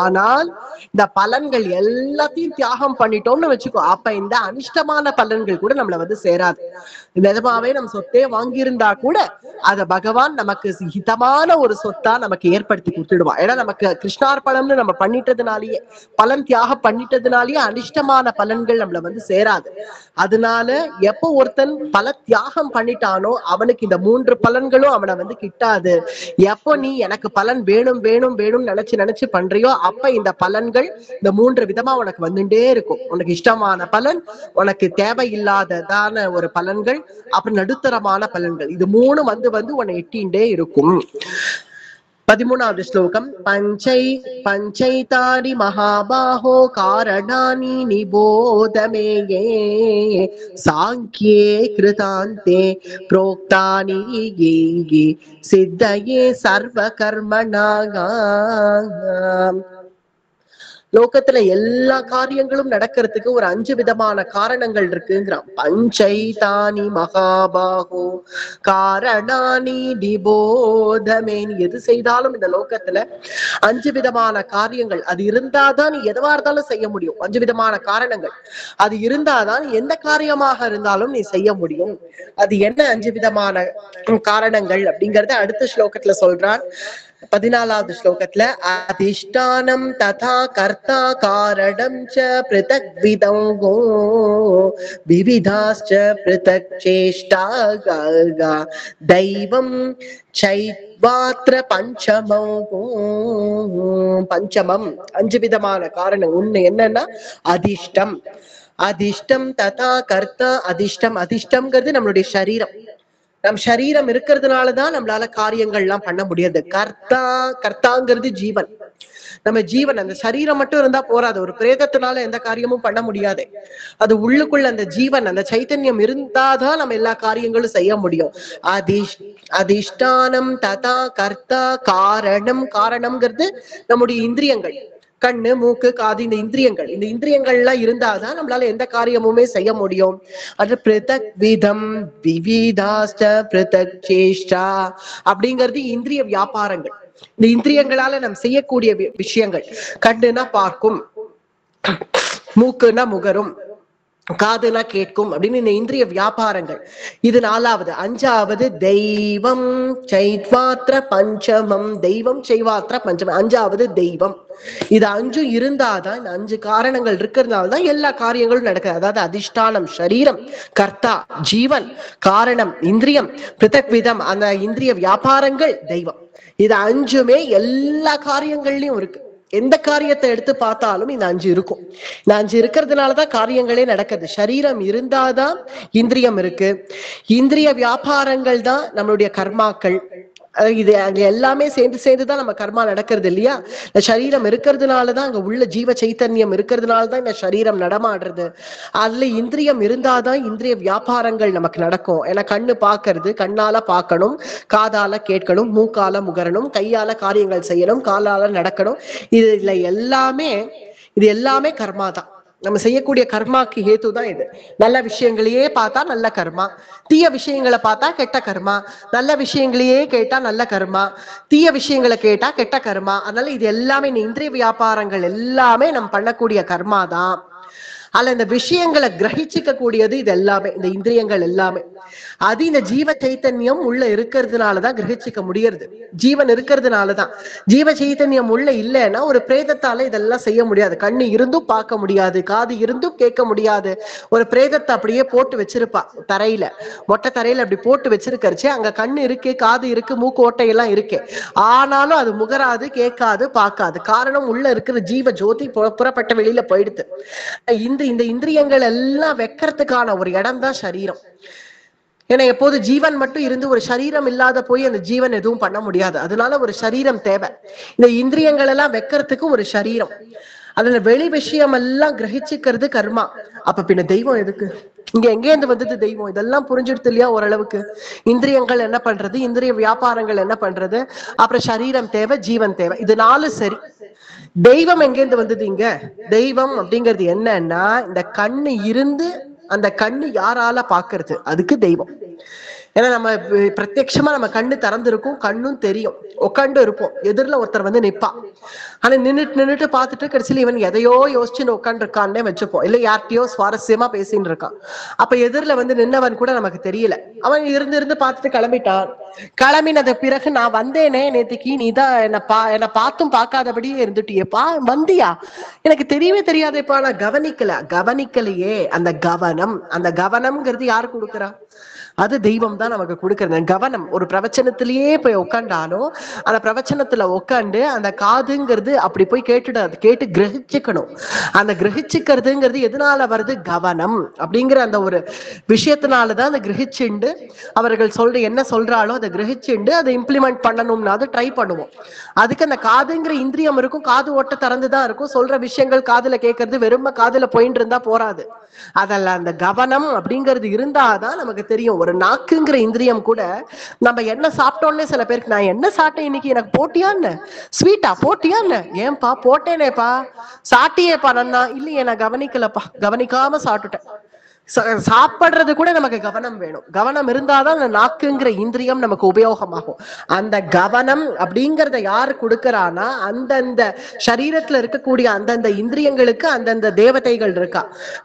ஆனால் இந்த பலன்கள் எல்லாத்தையும் தியாகம் பண்ணிட்டோம்னு வச்சுக்கோ, அப்ப இந்த அனிஷ்டமான பலன்கள் கூட நம்மள சேராது. நிஜமாவே நம்ம சொத்தே வாங்கியிருந்தா கூட அத பகவான் நமக்கு ஹிதமான ஒரு சொத்தா நமக்கு ஏற்படுத்தி கொடுத்துடுவான். ஏன்னா நமக்கு கிருஷ்ணார்ப்பணம்னு நம்ம பண்ணிட்டதுனாலேயே, பலன் தியாகம் பண்ணிட்டதுனாலேயே அனிஷ்டமான பலன்கள் நம்மள சேராது. அதனால எப்போ ஒருத்தன் பல தியாகம் பண்ணிட்டானோ அவனுக்கு இந்த 3 பலன்களும் அவனை கிட்டாது. எப்போ நீ எனக்கு பலன் வேணும் வேணும் வேணும் நினைச்சு பண்றியோ அப்ப இந்த பலன்கள் இந்த 3 விதமா உனக்கு வந்துட்டே இருக்கும். உனக்கு இஷ்டமான பலன், உனக்கு தேவையில்லாததான ஒரு பலன்கள், அப்புறம் நடுத்தரமான பலன்கள். இது 3 உன்னை எட்டின்டே இருக்கும். 13வது ஸ்லோகம். பஞ்சைதாரி மகாபாஹோ காரணானி நிபோதமேயே சாங்கியே கிருதாந்தே ப்ரோக்தானி யேகி சித்தயே சர்வ கர்மணாக. லோகத்துல எல்லா காரியங்களும் நடக்கிறதுக்கு ஒரு 5 விதமான காரணங்கள் இருக்குங்கிறான். பஞ்சைதானி மகாபாகோ காரணானி நிபோதமே. நீ எது செய்தாலும் இந்த லோகத்துல 5 விதமான காரியங்கள் அது இருந்தாதான் நீ எதுவா இருந்தாலும் செய்ய முடியும். 5 விதமான காரணங்கள் அது இருந்தாதான் எந்த காரியமாக இருந்தாலும் நீ செய்ய முடியும். அது என்ன 5 விதமான காரணங்கள் அப்படிங்கறத அடுத்த ஸ்லோகத்துல சொல்றான். 14வது ஸ்லோகத்துல அதிஷ்டானம் ததா கர்த்தா காரணம் ச ப்ருதக் விதங்கோ விவிதாஸ்ச ப்ருதக் சேஷ்டா தெய்வம் சைத்வாத்ர பஞ்சமம். 5 விதமான காரணம். ஒண்ணு என்னன்னா அதிஷ்டம். அதிஷ்டம் ததா கர்த்தா. அதிஷ்டம், அதிஷ்டம்ங்கிறது நம்மளுடைய சரீரம். நம் சரீரம் இருக்கிறதுனாலதான் நம்மளால காரியங்கள் எல்லாம் பண்ண முடியாது. கர்த்தா, கர்த்தாங்கிறது ஜீவன். நம்ம ஜீவன், அந்த சரீரம் மட்டும் இருந்தா போறாது. ஒரு பிரேதத்தினால எந்த காரியமும் பண்ண முடியாது. அது உள்ளுக்குள்ள அந்த ஜீவன், அந்த சைத்தன்யம் இருந்தாதான் நம்ம எல்லா காரியங்களும் செய்ய முடியும். அதிஷ்டானம் ததா கர்த்தா காரணம். காரணம்ங்கிறது நம்முடைய இந்திரியங்கள், கண்ணு, மூக்கு, காது, இந்த இந்திரியங்கள்லாம் இருந்தாதான் நம்மளால எந்த காரியமுமே செய்ய முடியும். அது ப்ருதக் விதம் விவிதாஸ்ட ப்ருதக் சேஷ்டா அப்படிங்கிறது இந்திரிய வியாபாரங்கள். இந்த இந்திரியங்களால நம்ம செய்யக்கூடிய விஷயங்கள். கண்ணுனா பார்க்கும், மூக்குனா முகரும், காதுனா கேட்கும் அப்படின்னு இந்த இந்திரிய வியாபாரங்கள். இது 4வது. 5வது தெய்வம் சைத்வாத்ர பஞ்சமம். தெய்வம் சைவாத்ர பஞ்சமம். 5வது தெய்வம். இது 5 இருந்தாதான், இந்த 5 காரணங்கள் இருக்கிறதுனாலதான் எல்லா காரியங்களும் நடக்குது. அதாவது அதிஷ்டானம் சரீரம், கர்த்தா ஜீவன், காரணம் இந்திரியம், பிருத்தக் விதம் அந்த இந்திரிய வியாபாரங்கள், தெய்வம். இது 5மே எல்லா காரியங்கள்லயும் இருக்கு. எந்த காரியத்தை எடுத்து பார்த்தாலும் இந்த 5 இருக்கும். இந்த 5 இருக்கிறதுனாலதான் காரியங்களே நடக்குது. சரீரம் இருந்தாதான் இந்திரியம் இருக்கு. இந்திரிய வியாபாரங்கள் தான் நம்மளுடைய கர்மாக்கள். இது அங்க எல்லாமே சேர்ந்துதான் நம்ம கர்மா நடக்கிறது இல்லையா? இந்த சரீரம் இருக்கிறதுனாலதான், அங்க உள்ள ஜீவ சைத்தன்யம் இருக்கிறதுனாலதான் இந்த சரீரம் நடமாடுறது. அதுல இந்திரியம் இருந்தாதான் இந்திரிய வியாபாரங்கள் நமக்கு நடக்கும். ஏன்னா கண்ணு பாக்குறது, கண்ணால பார்க்கணும், காதால கேட்கணும், மூக்கால முகரணும், கையால காரியங்கள் செய்யணும், காலால நடக்கணும். இது எல்லாமே கர்மா தான். நம்ம செய்யக்கூடிய கர்மாக்கு ஹேத்து தான் இது. நல்ல விஷயங்களையே பார்த்தா நல்ல கர்மா, தீய விஷயங்களை பார்த்தா கெட்ட கர்மா, நல்ல விஷயங்களையே கேட்டா நல்ல கர்மா, தீய விஷயங்களை கேட்டா கெட்ட கர்மா. அதனால இது எல்லாமே, இந்த இந்திரிய வியாபாரங்கள் எல்லாமே நம்ம பண்ணக்கூடிய கர்மா தான். அதுல இந்த விஷயங்களை கிரகிச்சிக்க கூடியது இது எல்லாமே, இந்த இந்திரியங்கள் எல்லாமே. அது இந்த ஜீவ சைத்தன்யம் உள்ள இருக்கிறதுனாலதான் கிரகிச்சிக்க முடியறது. ஜீவன் இருக்கிறதுனாலதான். ஜீவ சைத்தன்யம் உள்ள இல்லைன்னா ஒரு பிரேதத்தால இதெல்லாம் செய்ய முடியாது. கண்ணு இருந்தும் பார்க்க முடியாது, காது இருந்தும் கேட்க முடியாது. ஒரு பிரேதத்தை அப்படியே போட்டு வச்சிருப்பா தரையில, மொட்டை தரையில அப்படி போட்டு வச்சிருக்கச்சு, அங்க கண்ணு இருக்கு, காது இருக்கு, மூக்கு ஓட்டையெல்லாம் இருக்கு. ஆனாலும் அது முகராது, கேட்காது, பார்க்காது. காரணம் உள்ள இருக்கிற ஜீவ ஜோதி புறப்பட்ட வெளியில போயிடுது. இந்த இந்திரியங்கள் எல்லாம் வைக்கிறதுக்கான ஒரு இடம் தான் சரீரம். ஏன்னா எப்போது ஜீவன் மட்டும் இருந்து ஒரு சரீரம் இல்லாத போய் அந்த ஜீவன் எதுவும் பண்ண முடியாது. அதனால ஒரு சரீரம் தேவை. இந்த இந்திரியங்கள் எல்லாம் வைக்கிறதுக்கு ஒரு சரீரம். அதுல வெளி விஷயம் எல்லாம் கிரகிச்சுக்கிறது கர்மா. அப்ப பின்ன தெய்வம் எதுக்கு? இங்க எங்கேருந்து வந்தது தெய்வம்? இதெல்லாம் புரிஞ்சுடுது இல்லையா ஓரளவுக்கு? இந்திரியங்கள் என்ன பண்றது, இந்திரிய வியாபாரங்கள் என்ன பண்றது, அப்புறம் சரீரம் தேவை, ஜீவன் தேவை. இது 4 சரி. தெய்வம் எங்கேருந்து வந்தது இங்க? தெய்வம் அப்படிங்கிறது என்னன்னா, இந்த கண்ணு இருந்து அந்த கண்ணு யாரால பாக்குறது, அதுக்கு தெய்வம். ஏன்னா நம்ம பிரத்யட்சமா நம்ம கண்ணு திறந்திருக்கும், கண்ணும் தெரியும், உட்காந்து இருப்போம், எதிரில ஒருத்தர் வந்து நிப்பா. ஆனா நின்னுட்டு பார்த்துட்டு கடைசியில இவன் எதையோ யோசிச்சுன்னு உட்காந்து இருக்கான்னே வச்சுப்போம். இல்ல யார்கிட்டயோ சுவாரஸ்யமா பேசின்னு இருக்கான். அப்ப எதிரில வந்து நின்னவன் கூட நமக்கு தெரியல. அவன் இருந்து பார்த்துட்டு கிளம்பிட்டான். கிளம்பினது பிறகு நான் வந்தேனே நேத்திக்கு, நீதான் என்ன பார்த்தும் பார்க்காதபடியே இருந்துட்டியேப்பா, வந்தியா? எனக்கு தெரியவே தெரியாதேப்பா, நான் கவனிக்கலையே. அந்த கவனம்ங்கிறது யாரு கொடுக்குறா? அது தெய்வம் தான் நமக்கு கொடுக்கறது. கவனம் ஒரு பிரவச்சனத்திலேயே போய் உட்காண்டாலும் அந்த பிரவச்சனத்துல உட்காந்து அந்த காதுங்கிறது அப்படி போய் கேட்டு கிரகிச்சுக்கணும். அந்த கிரகிச்சுக்கிறதுங்கிறது எதனால வருது? கவனம் அப்படிங்கிற அந்த ஒரு விஷயத்தினாலதான் அந்த கிரகிச்சுண்டு அவர்கள் என்ன சொல்றாலோ அதை கிரகிச்சுண்டு அதை இம்ப்ளிமெண்ட் பண்ணணும்னா அதை ட்ரை பண்ணுவோம். அதுக்கு அந்த காதுங்கிற இந்திரியம் இருக்கும், காது ஓட்ட திறந்துதான் இருக்கும். சொல்ற விஷயங்கள் காதுல கேட்கறது வெறும காதுல போயிட்டு இருந்தா போராது. அதெல்லாம் அந்த கவனம் அப்படிங்கிறது இருந்தாதான் நமக்கு தெரியும். ஒரு நாக்குங்கிற இந்திரியம் கூட நம்ம என்ன சாப்பிட்டோன்னே சில பேருக்கு, நான் என்ன சாப்பிட்டேன் இன்னைக்கு, எனக்கு போட்டியான்னு, ஸ்வீட்டா போட்டியான்னு, ஏன்பா போட்டேனேப்பா, சாட்டியேப்பா நன்னா, இல்லையே நான் கவனிக்கலப்பா, கவனிக்காம சாப்பிட்டுட்டேன். சாப்பிடுறது கூட நமக்கு கவனம் வேணும். கவனம் இருந்தாதான் அந்த நாக்குங்கிற இந்திரியம் நமக்கு உபயோகமாகும். அந்த கவனம் அப்படிங்கறத யாரு கொடுக்கறானா, அந்தந்த சரீரத்துல இருக்கக்கூடிய அந்தந்த இந்திரியங்களுக்கு அந்தந்த தேவதைகள் இருக்கா.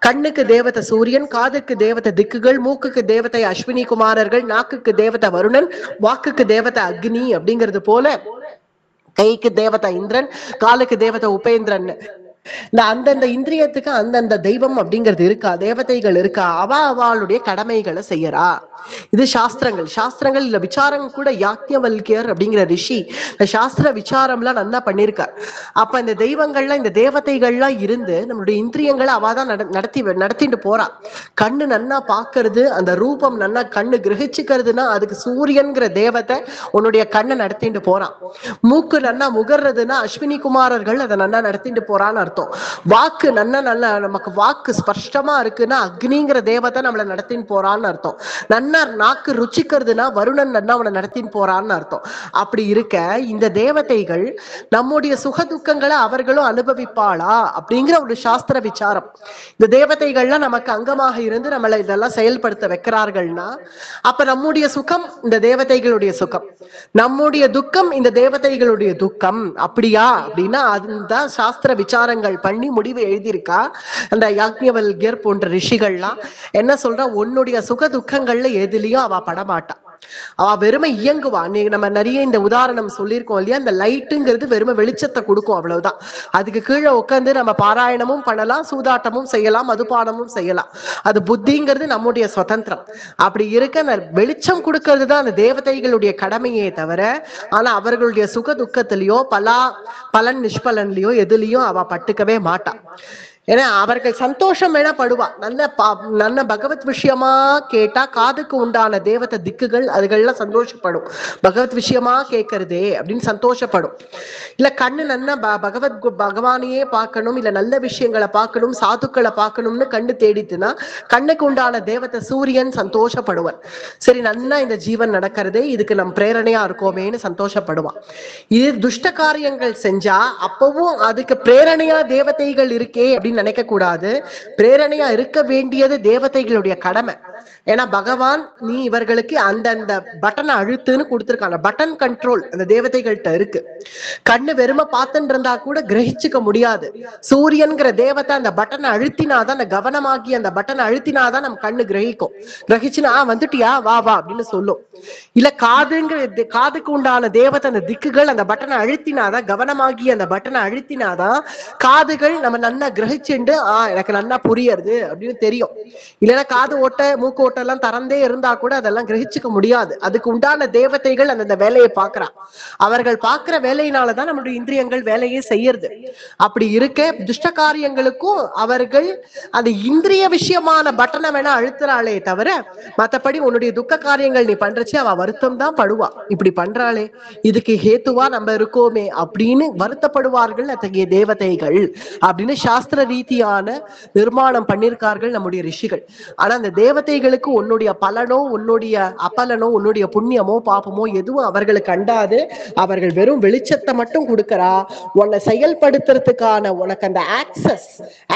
கண்ணுக்கு தேவதை சூரியன், காதுக்கு தேவதை திக்குகள், மூக்குக்கு தேவதை அஸ்வினி குமாரர்கள், நாக்குக்கு தேவதை வருணன், வாக்குக்கு தேவதை அக்னி அப்படிங்கிறது போல கைக்கு தேவதை இந்திரன், காலுக்கு தேவதை உபேந்திரன். இந்த அந்தந்த இந்திரியத்துக்கு அந்தந்த தெய்வம் அப்படிங்கிறது இருக்கா, தேவதைகள் இருக்கா. அவளுடைய கடமைகளை செய்யறா. இது சாஸ்திரங்கள். சாஸ்திரங்கள் இல்ல விசாரம் கூட யாக்ஞவல்கியர் அப்படிங்கிற ரிஷி இந்த சாஸ்திர விசாரம்லாம் நல்லா பண்ணிருக்கார். அப்ப இந்த தெய்வங்கள்லாம் இந்த தேவதைகள்லாம் இருந்து நம்மளுடைய இந்திரியங்களை அவாதான் நடத்திட்டு போறா. கண்ணு நன்னா பாக்குறது, அந்த ரூபம் நன்னா கண்ணு கிரகிச்சுக்கிறதுனா அதுக்கு சூரியன்கிற தேவதை உன்னுடைய கண்ணை நடத்திட்டு போறான். மூக்கு நன்னா முகர்றதுன்னா அஸ்வினி குமாரர்கள் அதை நன்னா நடத்திட்டு போறான்னு அர்த்தம். வாக்கு நன்னா நல்லா நமக்கு வாக்கு ஸ்பஷ்டமா இருக்குன்னா அக்னிங்கிற தேவதை நம்மளை நடத்தின்னு போறான்னு அர்த்தம். நன்னா நாக்கு ருச்சிக்கிறதுனா வருணன் நன்னா அவனை நடத்தின்னு போறான்னு அர்த்தம். அப்படி இருக்க இந்த தேவதைகள் நம்முடைய சுக துக்கங்களை அவர்களும் அனுபவிப்பாளா அப்படிங்கிற ஒரு சாஸ்திர விசாரம். இந்த தேவதைகள்லாம் நமக்கு அங்கமாக இருந்து நம்மளை இதெல்லாம் செயல்படுத்த வைக்கிறார்கள்னா அப்ப நம்முடைய சுகம் இந்த தேவதைகளுடைய சுகம், நம்முடைய துக்கம் இந்த தேவதைகளுடைய துக்கம். அப்படியா அப்படின்னா அதுதான் சாஸ்திர விசாரங்கள் பண்ணி முடிவு எழுதியிருக்கா. அந்த யாக்ஞவல்கியர் போன்ற ரிஷிகள்லாம் என்ன சொல்றா, உன்னுடைய சுக துக்கங்கள்ல எதுலயும் அவ படமாட்டா, அவ வெறுமை இயங்குவா. நம்ம நிறைய இந்த உதாரணம் சொல்லியிருக்கோம் இல்லையா, இந்த லைட்டுங்கிறது வெறுமை வெளிச்சத்தை கொடுக்கும், அவ்வளவுதான். அதுக்கு கீழே உட்காந்து நம்ம பாராயணமும் பண்ணலாம், சூதாட்டமும் செய்யலாம், மதுபானமும் செய்யலாம். அது புத்திங்கிறது நம்முடைய சுதந்திரம். அப்படி இருக்க வெளிச்சம் கொடுக்கறது தான் அந்த தேவதைகளுடைய கடமையே தவிர, ஆனா அவர்களுடைய சுக துக்கத்திலயோ பலன் நிஷ்பலன்லயோ எதுலயும் அவ பட்டுக்கவே மாட்டா. ஏன்னா அவர்கள் சந்தோஷம் வேணா படுவா. நல்ல பகவத் விஷயமா கேட்டா காதுக்கு உண்டான தேவதை திக்குகள் அதுகள்லாம் சந்தோஷப்படும். பகவத் விஷயமா கேட்கறதே அப்படின்னு சந்தோஷப்படும். இல்ல கண்ணு நன்னா பகவானையே பார்க்கணும், இல்ல நல்ல விஷயங்களை பார்க்கணும், சாதுக்களை பார்க்கணும்னு கண்ணு தேடித்துனா கண்ணுக்கு உண்டான தேவதை சூரியன் சந்தோஷப்படுவார். சரி நன்னா இந்த ஜீவன் நடக்கிறதே இதுக்கு நம் பிரேரணையா இருக்கோமேன்னு சந்தோஷப்படுவான். இது துஷ்ட காரியங்கள் செஞ்சா அப்பவும் அதுக்கு பிரேரணையா தேவதைகள் இருக்கே அப்படின்னு நினைக்க கூடாது. பிரேரணையா இருக்க வேண்டியது தேவதைகளுடைய கடமை. ஏன்னா பகவான் நீ இவர்களுக்கு அந்தந்த பட்டனை அழுத்துன்னு கொடுத்திருக்காங்க. பட்டன் கண்ட்ரோல் அந்த தேவதைகள்கிட்ட இருக்கு. கண்ணு வெறுமை பார்த்துட்டு இருந்தா கூட கிரகிச்சுக்க முடியாது. சூரியன்கிற தேவதை அந்த பட்டனை அழுத்தினாதான், அந்த கவனமாகி அந்த பட்டனை அழுத்தினாதான் நம்ம கண்ணு கிரகிக்கும். கிரகிச்சுனா வந்துட்டியா வா வா அப்படின்னு சொல்லும். இல்ல காதுக்கு உண்டான தேவதை அந்த திக்குகள் அந்த பட்டனை அழுத்தினாதான், கவனமாகி அந்த பட்டனை அழுத்தினாதான் காதுகள் நம்ம நல்லா கிரகிச்சுண்டு எனக்கு நல்லா புரியுது அப்படின்னு தெரியும். இல்லைன்னா காது ஓட்ட மூக்கு ஓட்ட எல்லாம் திறந்தே இருந்தா கூட அதெல்லாம் கிரகிச்சுக்க முடியாது. அதுக்கு உண்டான தேவதைகள் அந்த வேலையை பாக்குறா. அவர்கள் பாக்குற வேலையினாலதான் நம்மளுடைய இந்திரியங்கள் வேலையே செய்யறது. அப்படி இருக்க துஷ்ட காரியங்களுக்கும் அவர்கள் அந்த இந்திரிய விஷயமான பட்டனை வேணா அழுத்துறாளே தவிர மத்தபடி உன்னுடைய துக்க காரியங்கள் நீ பண்றச்சு அவ வருத்தம் தான் படுவா. இப்படி பண்றாளே இதுக்கு ஹேத்துவா நம்ம இருக்கோமே அப்படின்னு வருத்தப்படுவார்கள் அத்தகைய தேவதைகள் அப்படின்னு சாஸ்திர ரீதியான நிர்மாணம் பண்ணிருக்கார்கள் நம்முடைய ரிஷிகள். ஆனா அந்த தேவதைகளுக்கு உன்னுடைய பலனோ உன்னுடைய அப்பலனோ உன்னுடைய புண்ணியமோ பாப்பமோ எதுவும் அவர்களுக்கு அண்டாது. அவர்கள் வெறும் வெளிச்சத்தை மட்டும் கொடுக்கறா. உன்னை செயல்படுத்துறதுக்கான உனக்கு அந்த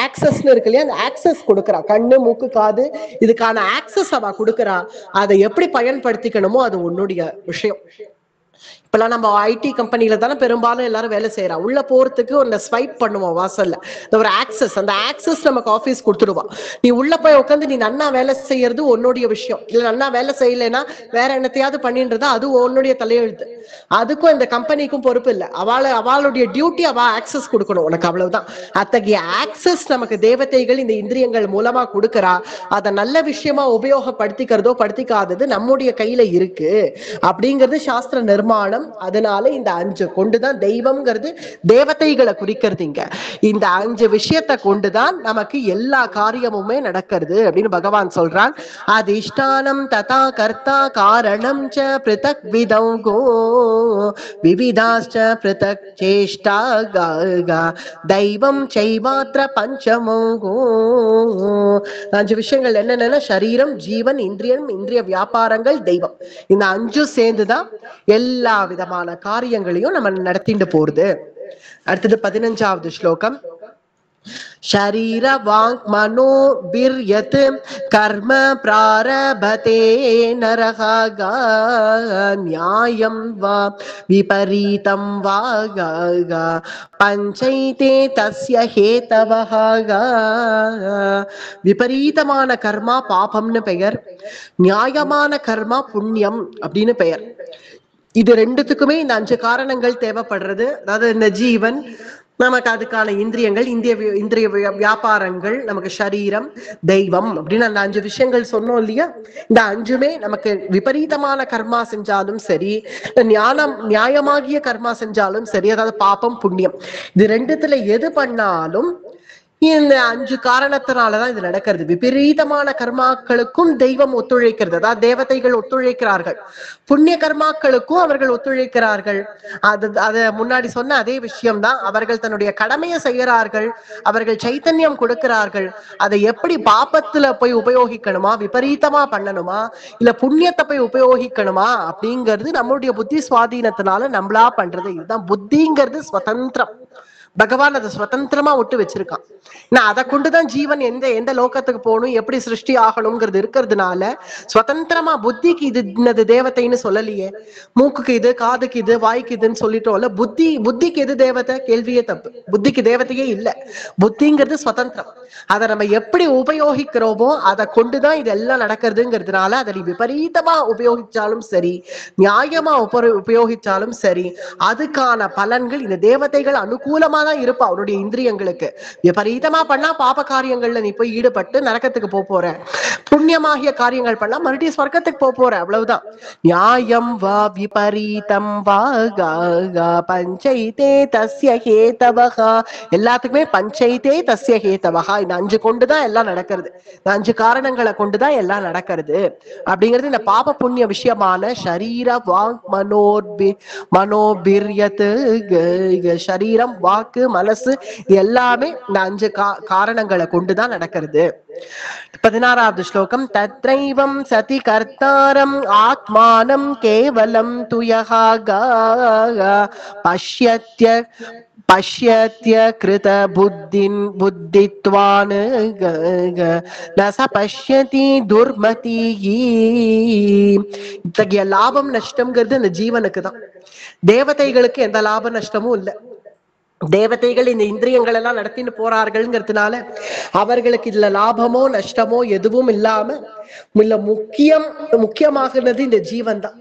ஆக்சஸ்ன்னு இருக்கு இல்லையா, அந்த ஆக்சஸ் கொடுக்கறா. கண்ணு மூக்கு காது இதுக்கான ஆக்சஸ் அவ கொடுக்கறா. அதை எப்படி பயன்படுத்திக்கணுமோ அது உன்னுடைய விஷயம். இப்பெல்லாம் நம்ம ஐடி கம்பெனில தானே பெரும்பாலும் எல்லாரும் வேலை செய்யறா. உள்ள போறதுக்கு ஒரு ஸ்வைப் பண்ணுவோம் வாசல்ல, ஒரு ஆக்சஸ். அந்த ஆக்சஸ் நமக்கு ஆபீஸ் கொடுத்துடுவான். நீ உள்ள போய் உட்காந்து நீ நன்னா வேலை செய்யறது உன்னுடைய விஷயம். இல்ல நன்னா வேலை செய்யலைன்னா வேற என்னத்தையாவது பண்ணின்றதா அது உன்னுடைய தலையெழுத்து. அதுக்கும் இந்த கம்பெனிக்கும் பொறுப்பு இல்லை. அவளுடைய டியூட்டி அவ ஆக்சஸ் கொடுக்கணும் உனக்கு, அவ்வளவுதான். அத்தகைய ஆக்சஸ் நமக்கு தேவதைகள் இந்த இந்திரியங்கள் மூலமா கொடுக்கறா. அதை நல்ல விஷயமா உபயோகப்படுத்திக்கிறதோ படுத்திக்காதது நம்முடைய கையில இருக்கு அப்படிங்கிறது சாஸ்திர நிர்மாணம் நிர்மாணம். அதனால இந்த 5 கொண்டுதான் தெய்வம்ங்கிறது தேவதைகளை குறிக்கிறது. இங்க இந்த 5 விஷயத்தை கொண்டுதான் நமக்கு எல்லா காரியமுமே நடக்கிறது அப்படின்னு பகவான் சொல்றான். அதிஷ்டானம் ததா கர்த்தா காரணம் ச பிருதக் விதௌகோ விவிதாச்ச பிருதக் சேஷ்டா தெய்வம் சைவாத்ர பஞ்சமோகோ. 5 விஷயங்கள் என்னென்ன? சரீரம், ஜீவன், இந்திரியம், இந்திரிய வியாபாரங்கள், தெய்வம். இந்த 5 சேர்ந்துதான் எல்லா விதமான காரியங்களையும் நம்ம நடத்திட்டு போறது. அடுத்தது 15வது ஸ்லோகம். ஷரீர வாங் மனோ பிர்யத் கர்ம பிராரபதே நரஹ நியாயம் வா விபரீதம் வா பஞ்சைதே தஸ்ய ஹேதவஹ. விபரீதமான கர்மா பாபம்னு பெயர், நியாயமான கர்மா புண்ணியம் அப்படின்னு பெயர். இது ரெண்டுத்துக்குமே இந்த 5 காரணங்கள் தேவைப்படுறது. அதாவது இந்த ஜீவன், நமக்கு அதுக்கான இந்திரியங்கள், இந்திரிய வியாபாரங்கள், நமக்கு சரீரம், தெய்வம் அப்படின்னு அந்த 5 விஷயங்கள் சொன்னோம் இல்லையா? இந்த 5மே நமக்கு விபரீதமான கர்மா செஞ்சாலும் சரி, நியாயமாகிய கர்மா செஞ்சாலும் சரி, அதாவது பாபம் புண்ணியம், இது ரெண்டுத்துல எது பண்ணாலும் இந்த 5 காரணத்தினாலதான் இது நடக்கிறது. விபரீதமான கர்மாக்களுக்கும் தெய்வம் ஒத்துழைக்கிறது, அதாவது தேவதைகள் ஒத்துழைக்கிறார்கள். புண்ணிய கர்மாக்களுக்கும் அவர்கள் ஒத்துழைக்கிறார்கள். அது முன்னாடி சொன்ன அதே விஷயம்தான். அவர்கள் தன்னுடைய கடமையை செய்யறார்கள், அவர்கள் சைத்தன்யம் கொடுக்கிறார்கள். அதை எப்படி பாபத்துல போய் உபயோகிக்கணுமா, விபரீதமா பண்ணணுமா, இல்ல புண்ணியத்தை போய் உபயோகிக்கணுமா அப்படிங்கிறது நம்மளுடைய புத்தி சுவாதீனத்தினால நம்மளா பண்றது. இதுதான் புத்திங்கிறது. சுதந்திரம். பகவான் அதை சுதந்திரமா விட்டு வச்சிருக்கான். அதை கொண்டுதான் ஜீவன் எந்த லோகத்துக்கு போகணும், எப்படி சிருஷ்டி ஆகணுங்கிறது இருக்கிறதுனால சுதந்திரமா. புத்திக்கு இது தேவதைன்னு சொல்லலையே. மூக்குக்கு இது, காதுக்கு இது, வாய்க்கு இதுன்னு சொல்லிட்டோம்ல. புத்திக்கு எது தேவதை? கேள்வியே தப்பு. புத்திக்கு தேவதையே இல்லை. புத்திங்கிறது சுதந்திரம். அதை நம்ம எப்படி உபயோகிக்கிறோமோ அதை கொண்டுதான் இதெல்லாம் நடக்கிறதுங்கிறதுனால அதை நீ விபரீதமா உபயோகிச்சாலும் சரி, நியாயமா உபயோகிச்சாலும் சரி, அதுக்கான பலன்கள் இந்த தேவதைகள் அனுகூலமா தான் இருப்பா. அவருடைய இந்திரியங்களுக்கு விபரீதமா பண்ணா பாப காரியங்கள்ல நீ போய் ஈடுபட்டு நரகத்துக்கு போற, புண்ணியமாகிய காரியங்கள் பண்ணா மறுபடியும் சொர்க்கத்துக்கு போற, அவ்வளவுதான். நியாயம் வா விபரீதம் வா பஞ்சைதே தஸ்ய ஹேதவஹ. எல்லாத்துக்குமே பஞ்சைதே தஸ்ய ஹேதவஹ. இந்த 5 கொண்டுதான் எல்லாம் நடக்கிறது. இந்த 5 காரணங்களை கொண்டுதான் எல்லாம் நடக்கிறது அப்படிங்கிறது இந்த பாப புண்ணிய விஷயமான ஷரீர வாங் மனோபிர்யத். சரீரம், வாக்கு, மனசு எல்லாமே இந்த 5 காரணங்களை கொண்டுதான் நடக்கிறது. 16வது ஸ்லோகம். தத்ரைவம் சதி கர்த்தாரம் ஆத்மானம் கேவலம் துயஹா பஷ்யத்ய கிருத புத்தித்வான் நச பஷ்யதி துர்மதி. இத்தகைய லாபம் நஷ்டம்ங்கிறது இந்த ஜீவனுக்கு தான். தேவதைகளுக்கு எந்த லாப நஷ்டமும் இல்லை. தேவதைகள் இந்த இந்திரியங்கள் எல்லாம் நடத்தின்னு போறார்கள்ங்கிறதுனால அவர்களுக்கு இதுல லாபமோ நஷ்டமோ எதுவும் இல்லாம இல்ல முக்கியமாகிறது இந்த ஜீவன் தான்.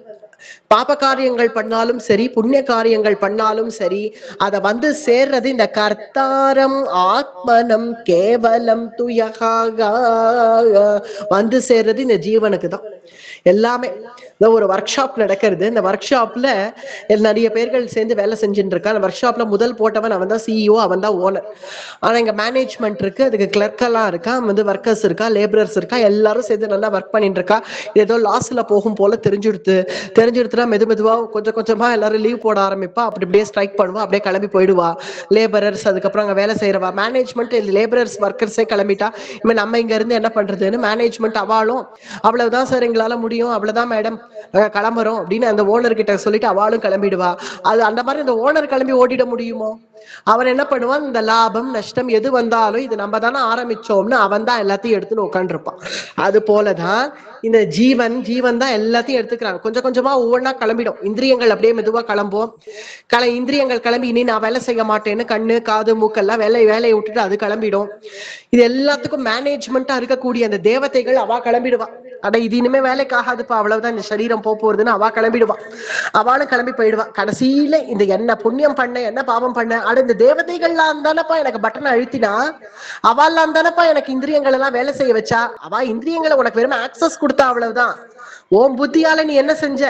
பாப காரியங்கள் பண்ணாலும் சரி, புண்ணிய காரியங்கள் பண்ணாலும் சரி, அத சேர்றது இந்த கர்த்தாரம் ஆத்மனம் கேவலம் துயகாக சேர்றது இந்த ஜீவனுக்கு தான். எல்லாமே ஒரு ஒர்க் ஷாப் நடக்கிறது. இந்த ஒர்க் ஷாப்ல நிறைய பேர்கள் சேர்ந்து வேலை செஞ்சுட்டு இருக்கா. அந்த ஒர்க் ஷாப்ல முதல் போட்டவன் அவன் தான் சிஇஓ, அவன் தான் ஓனர். ஆனா இங்க மேனேஜ்மெண்ட் இருக்கு, அதுக்கு கிளர்க் எல்லாம் இருக்கா, ஒர்க்கர்ஸ் இருக்கா, லேபரர்ஸ் இருக்கா, எல்லாரும் சேர்ந்து நல்லா ஒர்க் பண்ணிட்டு இருக்கா. ஏதோ லாஸ்ல போகும் போல தெரிஞ்சுடுத்துனா மெதுவா கொஞ்சமா எல்லாரும் லீவ் போட ஆரம்பிப்பா. அப்படியே ஸ்ட்ரைக் பண்ணுவா, அப்படியே கிளம்பி போயிடுவா லேபரர்ஸ். அதுக்கப்புறம் அங்க வேலை செய்யறவா மேனேஜ்மெண்ட், லேபரர்ஸ் ஒர்க்கர்ஸே கிளம்பிட்டா. இவன் நம்ம இங்க இருந்து என்ன பண்றதுன்னு மேனேஜ்மெண்ட் அவாளும் அவ்வளவுதான் சார் எங்களால முடியும், அவ்வளவுதான் மேடம் கிளம்புறோம் அப்படின்னு அந்த ஓனர் கிட்ட சொல்லிட்டு அவளும் கிளம்பிடுவா. அது அந்த மாதிரி அந்த ஓனர் கிளம்பி ஓடிட முடியுமோ? அவன் என்ன பண்ணுவான், இந்த லாபம் நஷ்டம் எது வந்தாலும் இது நம்ம தானே ஆரம்பிச்சோம்னு அவன் தான் எல்லாத்தையும் எடுத்துன்னு உட்காந்துருப்பான். அது போலதான் இந்த ஜீவன் தான் எல்லாத்தையும் எடுத்துக்கிறாங்க. கொஞ்சம் கொஞ்சமா ஒவ்வொன்னா கிளம்பிடும். இந்திரியங்கள் அப்படியே மெதுவா கிளம்பும். இந்திரியங்கள் கிளம்பி இனி நான் வேலை செய்ய மாட்டேன்னு கண்ணு காது மூக்கெல்லாம் வேலையை விட்டுட்டு அது கிளம்பிடும். இது எல்லாத்துக்கும் மேனேஜ்மெண்டா இருக்கக்கூடிய அந்த தேவதைகள் அவ கிளம்பிடுவான். அட இது இனிமே வேலைக்கு ஆகாதுப்பா, அவ்வளவுதான், இந்த சரீரம் போறதுன்னு அவ கிளம்பிடுவான். அவளும் கிளம்பி போயிடுவான். கடைசியில இந்த என்ன புண்ணியம் பண்ண என்ன பாவம் பண்ண, அட இந்த தேவதைகள்லாம் தானப்பா எனக்கு பட்டனை அழுத்தினா, அவெல்லாம் தானப்பா எனக்கு இந்திரியங்கள் எல்லாம் வேலை செய்ய வச்சா. அவ இந்திரியங்களை உனக்கு வெறும் ஆக்சஸ் கொடுத்தா, அவ்வளவுதான். ஓம் புத்தியால நீ என்ன செஞ்ச?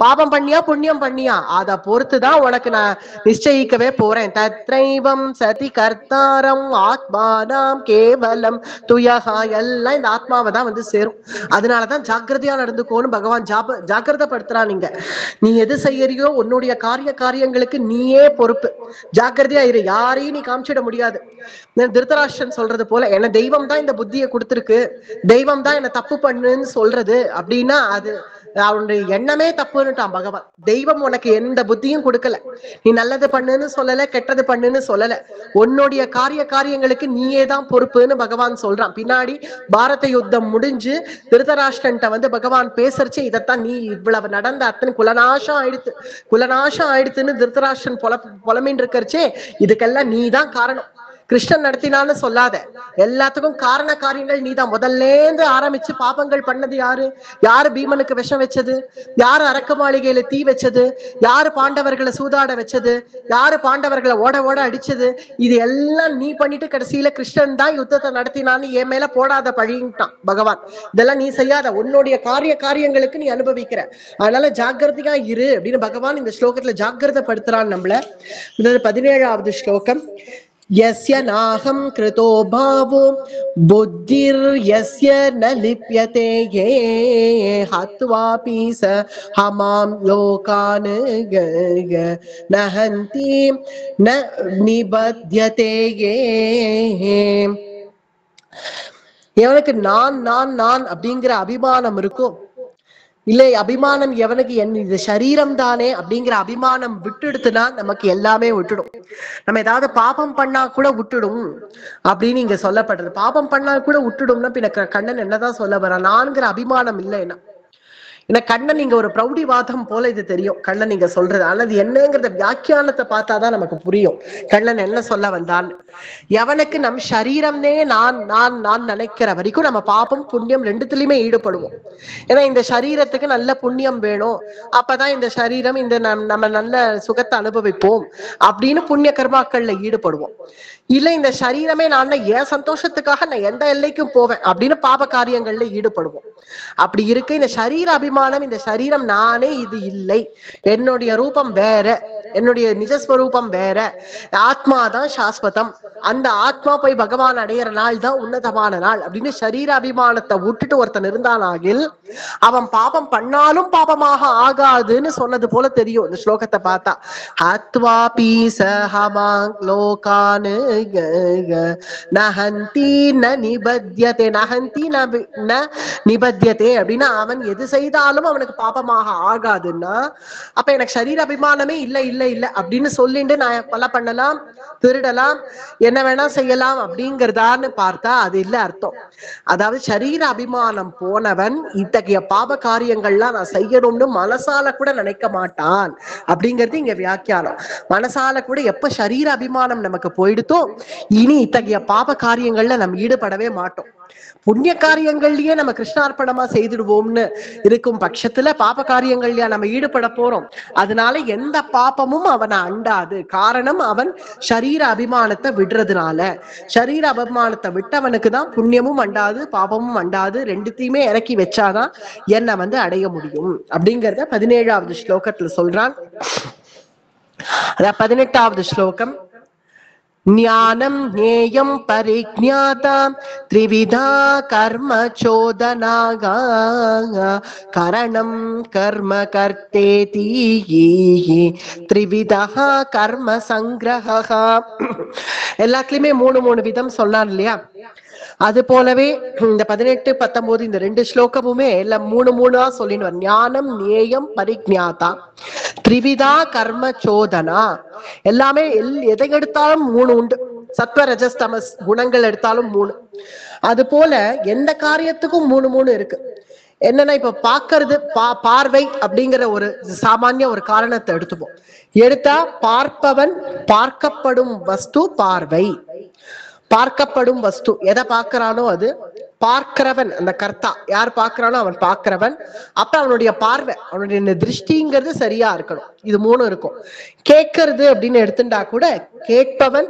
பாபம் பண்ணியா புண்ணியம் பண்ணியா அத பொறுத்துதான் உனக்கு நான் நிச்சயிக்கவே போறேன். தத்ரைவம் சதி கர்த்தாரம் ஆத்மானாம் கேவலம் துயகா, எல்லாம் இந்த ஆத்மாவை தான் வந்து சேரும். அதனாலதான் ஜாக்கிரதையா நடந்துக்கோன்னு பகவான் ஜாக்கிரதைப்படுத்துறான். நீ எது செய்யறியோ உன்னுடைய காரியங்களுக்கு நீயே பொறுப்பு. ஜாக்கிரதையா இரு, யாரையும் நீ காமிச்சிட முடியாது. திருதராஷ்டிரன் சொல்றது போல, என்ன தெய்வம் தான் இந்த புத்தியை கொடுத்திருக்கு, தெய்வம் தான் என்ன தப்பு பண்ணுன்னு சொல்றது அப்படின்னா அது அவனுடைய எண்ணமே தப்புன்னுட்டான் பகவான். தெய்வம் உனக்கு எந்த புத்தியும் கொடுக்கல, நீ நல்லது பண்ணுன்னு சொல்லல, கெட்டது பண்ணுன்னு சொல்லல. உன்னுடைய காரியங்களுக்கு நீயே தான் பொறுப்புன்னு பகவான் சொல்றான். பின்னாடி பாரத யுத்தம் முடிஞ்சு திருதராஷ்டிரன்ட்ட வந்து பகவான் பேசறச்சு இதைத்தான், நீ இவ்வளவு நடந்த அத்தனை குலநாசம் ஆயிடுத்துன்னு திருதராஷ்டிரன் புலமின் இருக்கறச்சே இதுக்கெல்லாம் நீ தான் காரணம், கிருஷ்ணன் நடத்தினான்னு சொல்லாத, எல்லாத்துக்கும் காரியங்கள் நீதான். முதல்லேந்து ஆரம்பிச்சு பாபங்கள் பண்ணது யாரு பீமனுக்கு விஷம் வச்சது, யாரு அரக்க மாளிகையில தீ வச்சது, யாரு பாண்டவர்களை சூதாட வச்சது, யாரு பாண்டவர்களை ஓட அடிச்சது, இது எல்லாம் நீ பண்ணிட்டு கடைசியில கிருஷ்ணன் தான் யுத்தத்தை நடத்தினான்னு என் மேல போடாத பழிட்டான் பகவான். இதெல்லாம் நீ செய்யாத, உன்னுடைய காரியங்களுக்கு நீ அனுபவிக்கிற, அதனால ஜாக்கிரதையா இரு அப்படின்னு பகவான் இந்த ஸ்லோகத்துல ஜாக்கிரதைப்படுத்துறான் நம்மள. 17வது ஸ்லோகம். यस्य नाहं कृतो भावो बुद्धिर्यस्य न लिप्यते ये हत्वापि स हमां लोकान् न हन्ति न निबध्यते ये. எவனுக்கு நான் அப்படிங்கிற அபிமானம் இருக்கும் இல்லை, அபிமானம் எவனுக்கு இது சரீரம் தானே அப்படிங்கிற அபிமானம் விட்டுடுத்துனா நமக்கு எல்லாமே விட்டுடும். நம்ம ஏதாவது பாபம் பண்ணா கூட விட்டுடும் அப்படின்னு இங்க சொல்லப்படுறது. பாபம் பண்ணா கூட விட்டுடும்னா பின்ன கண்ணன் என்னதான் சொல்ல வர, நான்கிற அபிமானம் இல்லைன்னா. ஏன்னா கண்ணன் நீங்க ஒரு பிரௌடிவாதம் போல இது தெரியும் கண்ணன் நீங்க சொல்றது, ஆனா அது என்னங்கிறத வியாக்கியானத்தை பார்த்தாதான் நமக்கு புரியும் கண்ணன் என்ன சொல்ல வந்தான்னு. எவனுக்கு நம் சரீரம்னே நான் நினைக்கிற வரைக்கும் நம்ம பாபம் புண்ணியம் ரெண்டுத்துலயுமே ஈடுபடுவோம். ஏன்னா இந்த சரீரத்துக்கு நல்ல புண்ணியம் வேணும், அப்பதான் இந்த சரீரம் இந்த நம்ம நல்ல சுகத்தை அனுபவிப்போம் அப்படின்னு புண்ணிய கர்மாக்கள்ல ஈடுபடுவோம். இல்ல இந்த சரீரமே நான் என் சந்தோஷத்துக்காக நான் எந்த எல்லைக்கும் போவேன் அப்படின்னு பாப காரியங்கள்ல ஈடுபடுவோம். அப்படி இருக்கு இந்த சரீர அபிமானம், இந்த சரீரம் நானே, இது இல்லை, என்னுடைய ரூபம் வேற, என்னுடைய நிஜஸ்வரூபம் வேற, ஆத்மாதான் சாஸ்வதம், அந்த ஆத்மா போய் பகவான் அடையிற நாள் தான் உன்னதமான நாள் அப்படின்னு சரீர அபிமானத்தை விட்டுட்டு ஒருத்தன் இருந்தானாகில் அவன் பாபம் பண்ணாலும் பாபமாக ஆகாதுன்னு சொன்னது போல தெரியும் இந்த ஸ்லோகத்தை பார்த்தா. ஹத்வா பீசஹமாங் லோகானு நஹந்தி ந நிபத்யதே, நஹந்தி ந நிபத்யதே அப்படின்னா அவன் எது செய்தாலும் அவனுக்கு பாபமாக ஆகாதுன்னா அப்ப எனக்கு சரீர அபிமானமே இல்லை அப்படின்னு சொல்லிட்டு நான் கொலை பண்ணலாம், திருடலாம், என்ன வேணா செய்யலாம் அப்படிங்கிறதான்னு பார்த்தா அது இல்ல அர்த்தம். அதாவது சரீர அபிமானம் போனவன் இத்தகைய பாப காரியங்கள்லாம் நான் செய்யணும்னு மனசால கூட நினைக்க மாட்டான் அப்படிங்கிறது இங்க வியாக்கியானம். மனசால கூட எப்ப சரீர அபிமானம் நமக்கு போயிடுத்தோ இனி இத்தகைய பாப காரியங்கள்ல நம்ம ஈடுபடவே மாட்டோம். புண்ணிய காரியங்கள்லயே நம்ம கிருஷ்ணார்ப்பணமா செய்திடுவோம்னு இருக்கும் பட்சத்துல பாப காரியங்கள்லயா நம்ம ஈடுபட போறோம். அதனால எந்த பாபமும் அவனை அண்டாது. காரணம் அவன் சரீர அபிமானத்தை விடுறதுனால. சரீர அபிமானத்தை விட்டவனுக்கு தான் புண்ணியமும் அண்டாது பாபமும் அண்டாது, ரெண்டுத்தையுமே இறக்கி வச்சாதான் என்னை வந்து அடைய முடியும் அப்படிங்கறத 17வது ஸ்லோகத்துல சொல்றான். அதான் 18வது ஸ்லோகம். ஞானம் ஞேயம் பரிஜ்ஞாதா த்ரிவிதா கர்ம சோதனாகா கரணம் கர்ம கர்த்தேதி த்ரிவிதா கர்ம சங்கிரஹா. எல்லாத்துலயுமே மூணு விதம் சொன்னான் இல்லையா? அது போலவே இந்த 18, 19 இந்த 2 ஸ்லோகமுமே எல்லாம் மூணா சொல்லிடுவார். ஞானம் நேயம் பரிஜ்ஞாதா த்ரிவிதா கர்ம சோதனா. எல்லாமே எதை எடுத்தாலும் 3 உண்டு. சத்வ ரஜஸ் தமஸ் குணங்கள் எடுத்தாலும் 3. அது போல எந்த காரியத்துக்கும் 3 இருக்கு. என்னன்னா இப்ப பாக்குறது பார்வை அப்படிங்கிற ஒரு சாமானிய ஒரு காரணத்தை எடுத்தா பார்ப்பவன், பார்க்கப்படும் வஸ்து பார்வை, பார்க்கப்படும் வஸ்து எதை பார்க்கிறானோ அது, பார்க்கிறவன் அந்த கர்த்தா யார் பார்க்கிறானோ அவன் பார்க்கிறவன். அப்ப அவனுடைய பார்வை, அவனுடைய திருஷ்டிங்கிறது சரியா இருக்கணும். இது 3 இருக்கும். கேட்கறது அப்படின்னு எடுத்துட்டா கூட கேட்பவன்,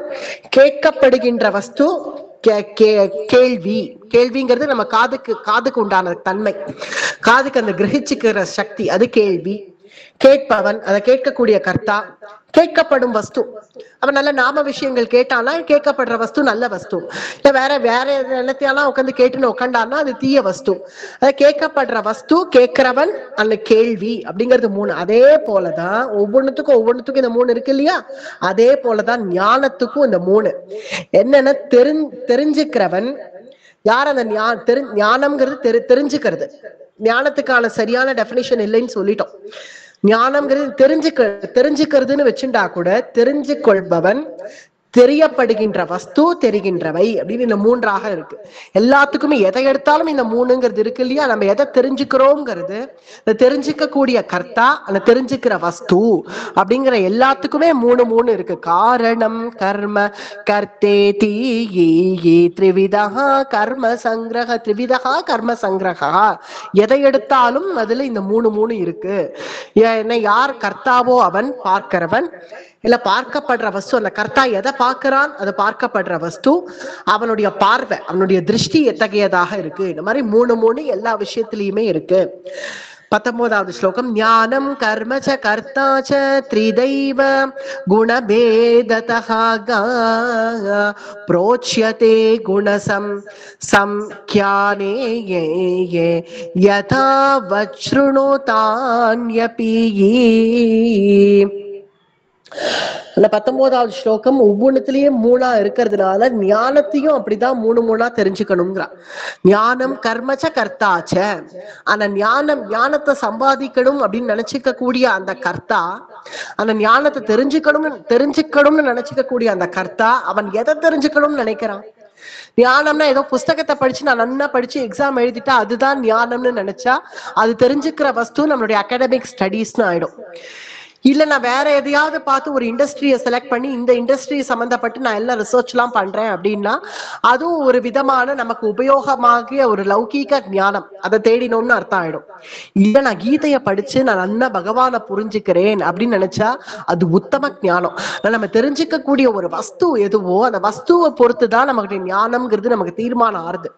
கேட்கப்படுகின்ற வஸ்து, கேள்விங்கிறது நம்ம காதுக்கு உண்டான தன்மை, காதுக்கு அந்த கிரகிச்சுக்கிற சக்தி, அது கேள்வி. கேட்பவன், அதை கேட்கக்கூடிய கர்த்தா, கேட்கப்படும் வஸ்து. அவன் நல்ல நாம விஷயங்கள் கேட்டானா கேட்கப்படுற வஸ்து நல்ல வஸ்து. இல்ல வேற வேற எல்லாத்தையெல்லாம் உட்காந்து கேட்டுன்னு உட்காண்டான்னா அது தீய வஸ்து. அதை கேட்கப்படுற வஸ்து, கேட்கிறவன், அந்த கேள்வி அப்படிங்கிறது 3. அதே போலதான் ஒவ்வொன்றுத்துக்கும் இந்த 3 இருக்கு இல்லையா? அதே போலதான் ஞானத்துக்கும் இந்த 3. என்னன்னா தெரிஞ்சுக்கிறவன் யார்? அந்த ஞானம்ங்கிறது தெரிஞ்சுக்கிறது. ஞானத்துக்கான சரியான டெபினிஷன் இல்லைன்னு சொல்லிட்டோம். ஞானம்ங்கிறது தெரிஞ்சுக்கிறதுன்னு வச்சுட்டா கூட தெரிஞ்சு கொள்பவன், தெரியப்படுகின்ற வஸ்து, தெரிகின்றவை அப்படின்னு இந்த 3ஆக இருக்கு. எல்லாத்துக்குமே எதை எடுத்தாலும் இந்த 3ங்கிறது இருக்கு இல்லையா? நம்ம எதை தெரிஞ்சுக்கிறோம்ங்கிறது, இந்த தெரிஞ்சுக்க கூடிய கர்த்தா, அந்த தெரிஞ்சுக்கிற வஸ்து அப்படிங்கிற எல்லாத்துக்குமே 3 இருக்கு. காரணம் கர்ம கர்த்தே தீ த்ரிவிதா கர்ம சங்கிரக, த்ரிவிதா கர்ம சங்கிரகா. எதை எடுத்தாலும் அதுல இந்த 3 இருக்கு. என்ன யார் கர்த்தாவோ அவன் பார்க்கிறவன், இல்ல பார்க்கப்படுற வஸ்து. அந்த கர்த்தா எதை பார்க்கிறான்? அது பார்க்கப்படுற வஸ்து. அவனுடைய பார்வை, அவனுடைய திருஷ்டி எத்தகையதாக இருக்கு. இந்த மாதிரி 3 எல்லா விஷயத்திலயுமே இருக்கு. 19வது ஸ்லோகம். ஞானம் கர்ம ச கர்த்தா ச த்ரிதைவ குணபேததஹ ப்ரோச்யதே குணசம் சம்க்யானே யதா வச்ருணோதான்யபி. அந்த 19வது ஸ்லோகம் ஒவ்வொன்றுத்திலயும் 3 இருக்கிறதுனால ஞானத்தையும் அப்படிதான் 3 தெரிஞ்சுக்கணுங்கிறான். ஞானம் கர்மச்ச கர்த்தாச்ச. அந்த ஞானத்தை சம்பாதிக்கணும் அப்படின்னு நினைச்சுக்க கூடிய அந்த கர்த்தா, அந்த ஞானத்தை தெரிஞ்சுக்கணும்னு நினைச்சுக்க கூடிய அந்த கர்த்தா, அவன் எதை தெரிஞ்சுக்கணும்னு நினைக்கிறான்? ஞானம்னா ஏதோ புஸ்தகத்தை படிச்சு நான் நல்லா படிச்சு எக்ஸாம் எழுதிட்டா அதுதான் ஞானம்னு நினைச்சா அது தெரிஞ்சுக்கிற வஸ்து நம்மளுடைய அகாடமிக் ஸ்டடீஸ்னு ஆயிடும். இல்ல நான் வேற எதையாவது பார்த்து ஒரு இண்டஸ்ட்ரியை செலக்ட் பண்ணி இந்த இண்டஸ்ட்ரி சம்பந்தப்பட்டு நான் எல்லாம் ரிசர்ச் எல்லாம் பண்றேன் அப்படின்னா அதுவும் ஒரு விதமான நமக்கு உபயோகமாகிய ஒரு லௌகீக ஞானம், அதை தேடினோம்னு அர்த்தம் ஆயிடும். இல்ல நான் கீதைய படிச்சு நான் நல்லா பகவானை புரிஞ்சுக்கிறேன் அப்படின்னு நினைச்சா அது உத்தம ஞானம். நம்ம தெரிஞ்சுக்க கூடிய ஒரு வஸ்து எதுவோ அந்த வஸ்துவை பொறுத்துதான் நமக்கு ஞானம்ங்கிறது நமக்கு தீர்மானம் ஆறுது.